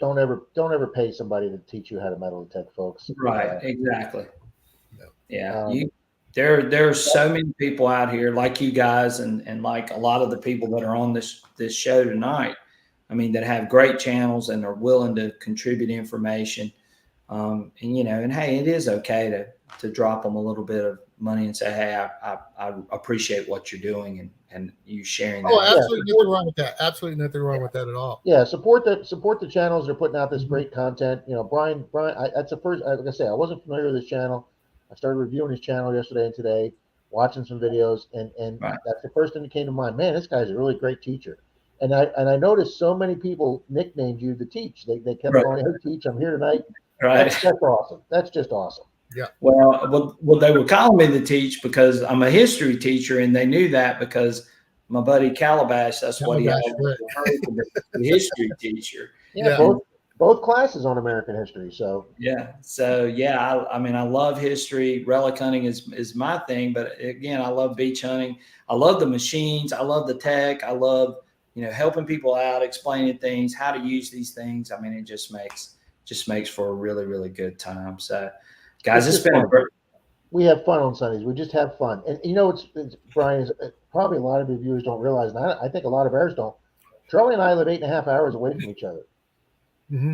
don't ever pay somebody to teach you how to metal detect, folks. Right. Exactly. Yeah. There are so many people out here like you guys, and like a lot of the people that are on this show tonight. I mean, that have great channels and are willing to contribute information. And hey, it is okay to drop them a little bit of money and say, hey, I appreciate what you're doing and you sharing that. Oh, absolutely nothing wrong with that. Absolutely nothing wrong with that at all. Yeah, support the channels that are putting out this great content. Brian, that's the first. Like I say, I wasn't familiar with this channel. I started reviewing his channel yesterday and today, watching some videos, and that's the first thing that came to mind. Man, this guy's a really great teacher. And I noticed so many people nicknamed you the Teach. They kept calling you, hey, Teach, I'm here tonight. Right. That's awesome. That's just awesome. Yeah. Well, they were calling me the Teach because I'm a history teacher, and they knew that because my buddy Calabash, that's what he had, the history teacher. Yeah. Both classes on American history. So I mean, I love history. Relic hunting is my thing, but again, I love beach hunting. I love the machines. I love the tech. I love helping people out, explaining things, how to use these things. I mean, it just makes for a really, really good time. So, guys, it's been we have fun on Sundays. We just have fun. And it's Brian, probably a lot of your viewers don't realize, and I think a lot of ours don't. Charlie and I live 8.5 hours away from each other. Mm-hmm.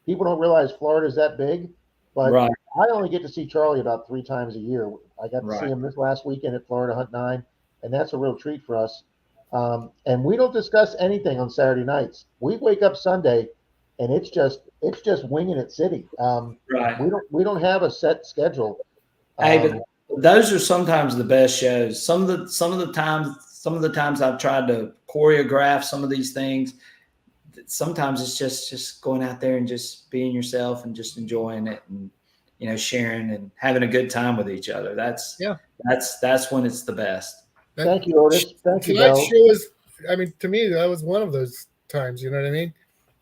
People don't realize Florida's that big, but I only get to see Charlie about 3 times a year. I got to see him this last weekend at Florida Hunt 9, and that's a real treat for us. And we don't discuss anything on Saturday nights. We wake up Sunday, and it's just winging it city. We don't have a set schedule. Hey, but those are sometimes the best shows. Some of the times I've tried to choreograph some of these things. Sometimes it's just going out there and just being yourself and just enjoying it and sharing and having a good time with each other. That's when it's the best. Thank you, Otis. Thank you. Tonight's show was, I mean, to me, that was one of those times. You know what I mean?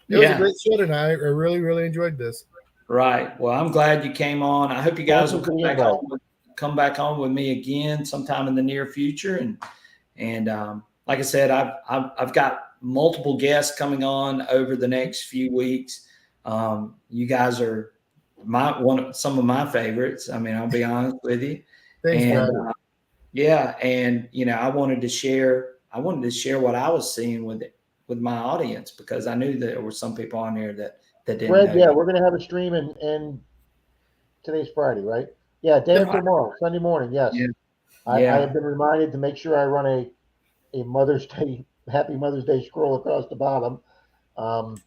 It was a great show tonight. I really, really enjoyed this. Right. Well, I'm glad you came on. I hope you guys will come back on with me again sometime in the near future. And like I said, I've got multiple guests coming on over the next few weeks. You guys are some of my favorites. I mean, I'll be honest with you. Thanks, And brother. yeah, and I wanted to share what I was seeing with my audience, because I knew that there were some people on there that didn't Fred, know. yeah, we're gonna have a stream, and today's Friday, right? Yeah, day after tomorrow, Sunday morning. Yes, Yeah. I have been reminded to make sure I run a Mother's Day, Happy Mother's Day scroll across the bottom. But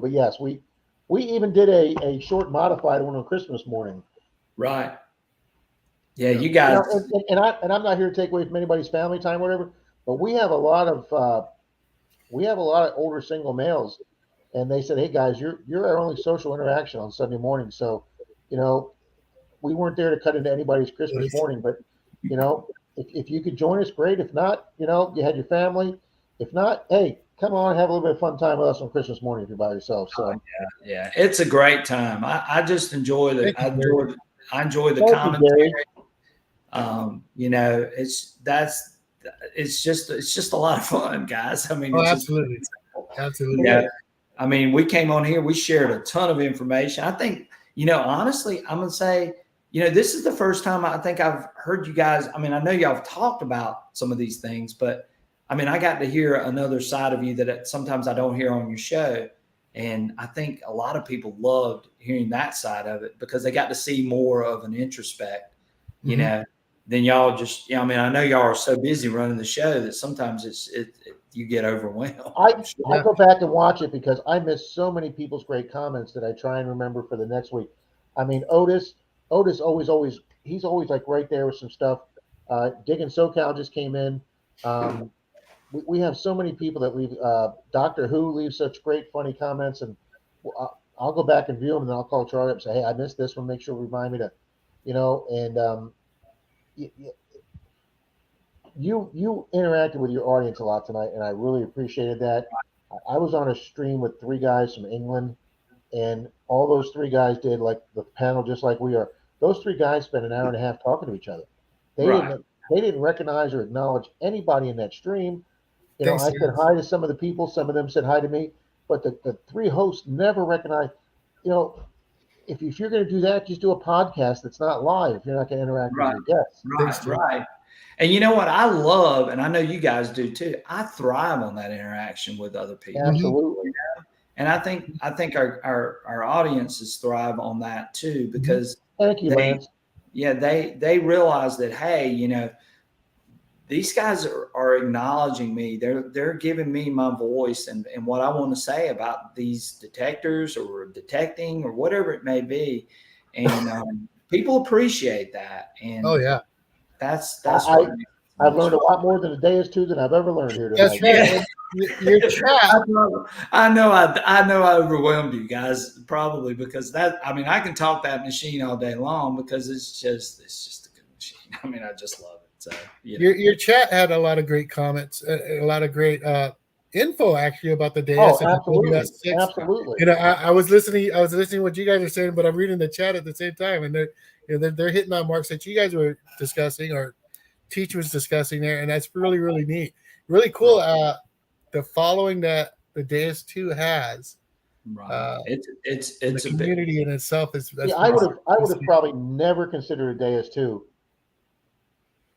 yes, we even did a short modified one on Christmas morning. Right. Yeah, you guys. And I'm not here to take away from anybody's family time, or whatever. But we have a lot of older single males, and they said, "Hey guys, you're our only social interaction on Sunday morning." So, we weren't there to cut into anybody's Christmas morning, but if you could join us, great. If not, you had your family. If not, hey, come on, have a little bit of fun time with us on Christmas morning if you're by yourself. So yeah, it's a great time. I just enjoy I enjoy the commentary. It's just a lot of fun, guys. I mean, absolutely. Yeah. I mean, we came on here, we shared a ton of information. I think, honestly, I'm going to say, this is the first time I think I've heard you guys. I mean, I know y'all have talked about some of these things, but I mean, I got to hear another side of you that sometimes I don't hear on your show. And I think a lot of people loved hearing that side of it, because they got to see more of an introspect, than y'all just, I mean, I know y'all are so busy running the show that sometimes you get overwhelmed. I go back and watch it because I miss so many people's great comments that I try and remember for the next week. I mean, Otis always, he's always like right there with some stuff. Diggin SoCal just came in. We have so many people that leave. Doctor Who leaves such great, funny comments, and I'll go back and view them, and then I'll call Charlie up and say, "Hey, I missed this one. Make sure to remind me to, and you interacted with your audience a lot tonight, and I really appreciated that. I was on a stream with 3 guys from England, and all those 3 guys did like the panel just like we are. Those 3 guys spent an hour and a half talking to each other. They didn't recognize or acknowledge anybody in that stream. I said hi to some of the people. Some of them said hi to me, but the 3 hosts never recognized. If you're going to do that, just do a podcast that's not live. If you're not going to interact with your guests, right. And you know what I love, and I know you guys do too. I thrive on that interaction with other people. Absolutely. And I think our audiences thrive on that too, because thank you, Lance. Yeah, they realize that, hey, these guys are acknowledging me. They're giving me my voice and what I want to say about these detectors or detecting or whatever it may be. And people appreciate that. And that's I've learned a lot more than a day is two than I've ever learned here tonight. That's right. Your chat. I know I overwhelmed you guys, probably because I can talk that machine all day long because it's just a good machine. I mean, I just love it. So your chat had a lot of great comments, a lot of great info actually about the Deus. Absolutely. I was listening to what you guys are saying, but I'm reading the chat at the same time, and they're hitting on marks that you guys were discussing or Teach was discussing there, and that's really, really neat, really cool. The following that the Deus 2 has, it's the community in itself is. I would have probably never considered a Deus 2.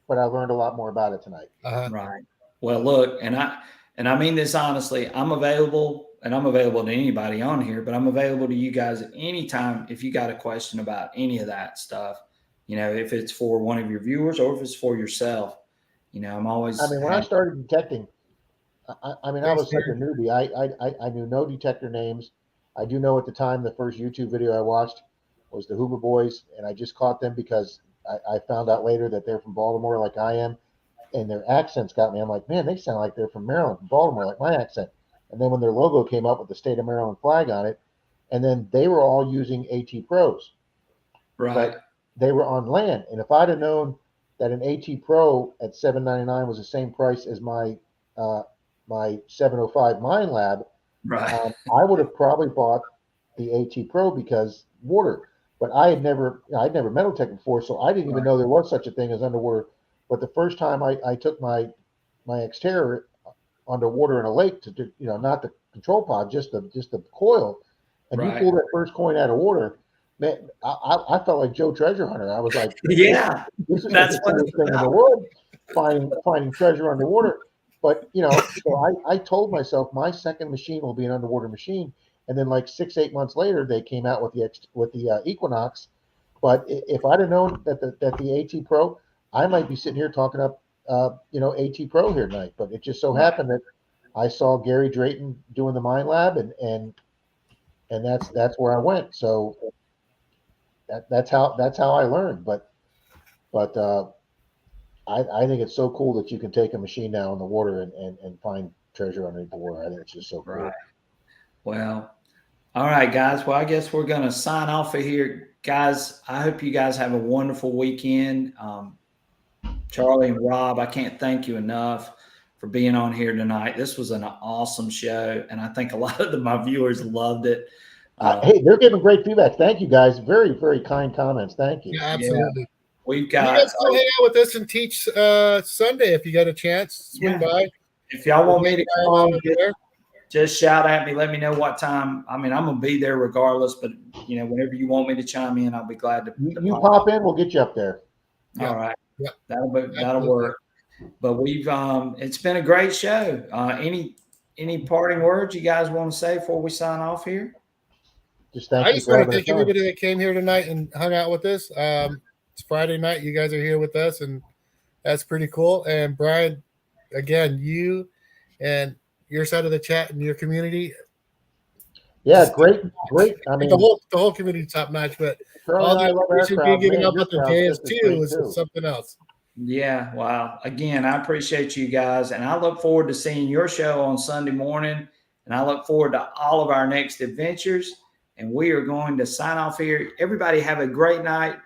But I learned a lot more about it tonight. Right. Well, look, and I mean this honestly. I'm available, and I'm available to anybody on here, but I'm available to you guys at any time if you got a question about any of that stuff. If it's for one of your viewers or if it's for yourself, I'm always. I mean, when I started detecting, I was such a newbie. I knew no detector names. I do know at the time the first YouTube video I watched was the Hoover Boys, and I just caught them because I found out later that they're from Baltimore like I am, and their accents got me. I'm like, man, they sound like they're from Maryland, from Baltimore, like my accent. And then when their logo came up with the state of Maryland flag on it, and then they were all using AT Pros. Right. But they were on land. And if I'd have known that an AT Pro at $799 was the same price as my 705 Mine Lab, right. I would have probably bought the AT Pro because water. But I'd never metal tech before, so I didn't even know there was such a thing as underwater. But the first time I took my Xterra underwater in a lake to do, not the control pod, just the coil, and you pull that first coin out of water, man, I felt like Joe Treasure Hunter. I was like, yeah, this is that's the coolest thing in the world, finding treasure underwater. But so I told myself my second machine will be an underwater machine, and then like 6-8 months later, they came out with the Equinox. But if I'd have known that the AT Pro, I might be sitting here talking up AT Pro here tonight. But it just so happened that I saw Gary Drayton doing the Mind Lab, and that's where I went. So that's how I learned. But I think it's so cool that you can take a machine now in the water and find treasure underneath the water. I think it's just so cool. Right. Well, all right, guys. Well, I guess we're going to sign off of here. Guys, I hope you guys have a wonderful weekend. Charlie and Rob, I can't thank you enough for being on here tonight. This was an awesome show, and I think a lot of my viewers loved it. Hey, they're giving great feedback. Thank you, guys. Very, very kind comments. Thank you. Yeah, absolutely. Yeah. We've got. You guys come hang out with us and teach Sunday if you get a chance. Swing by. If y'all want me to come on, just shout at me. Let me know what time. I mean, I'm gonna be there regardless, but whenever you want me to chime in, I'll be glad to. You pop in, we'll get you up there. All right. Yeah. That'll work. But we've it's been a great show. Any parting words you guys want to say before we sign off here? I just want to thank everybody that came here tonight and hung out with us. It's Friday night. You guys are here with us, and that's pretty cool. And Brian, again, you and your side of the chat and your community. Yeah, great. I mean, the whole community top notch, but all the information being given up at the JS2 is something else. Yeah, wow. Again, I appreciate you guys, and I look forward to seeing your show on Sunday morning, and I look forward to all of our next adventures, and we are going to sign off here. Everybody have a great night.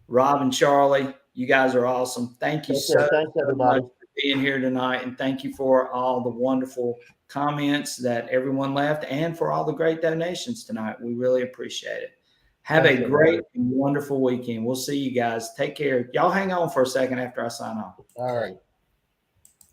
Rob and Charlie, you guys are awesome. Thank you so much for being here tonight, and thank you for all the wonderful comments that everyone left and for all the great donations tonight. We really appreciate it. Have a great and wonderful weekend. We'll see you guys. Take care. Y'all hang on for a second after I sign off. All right.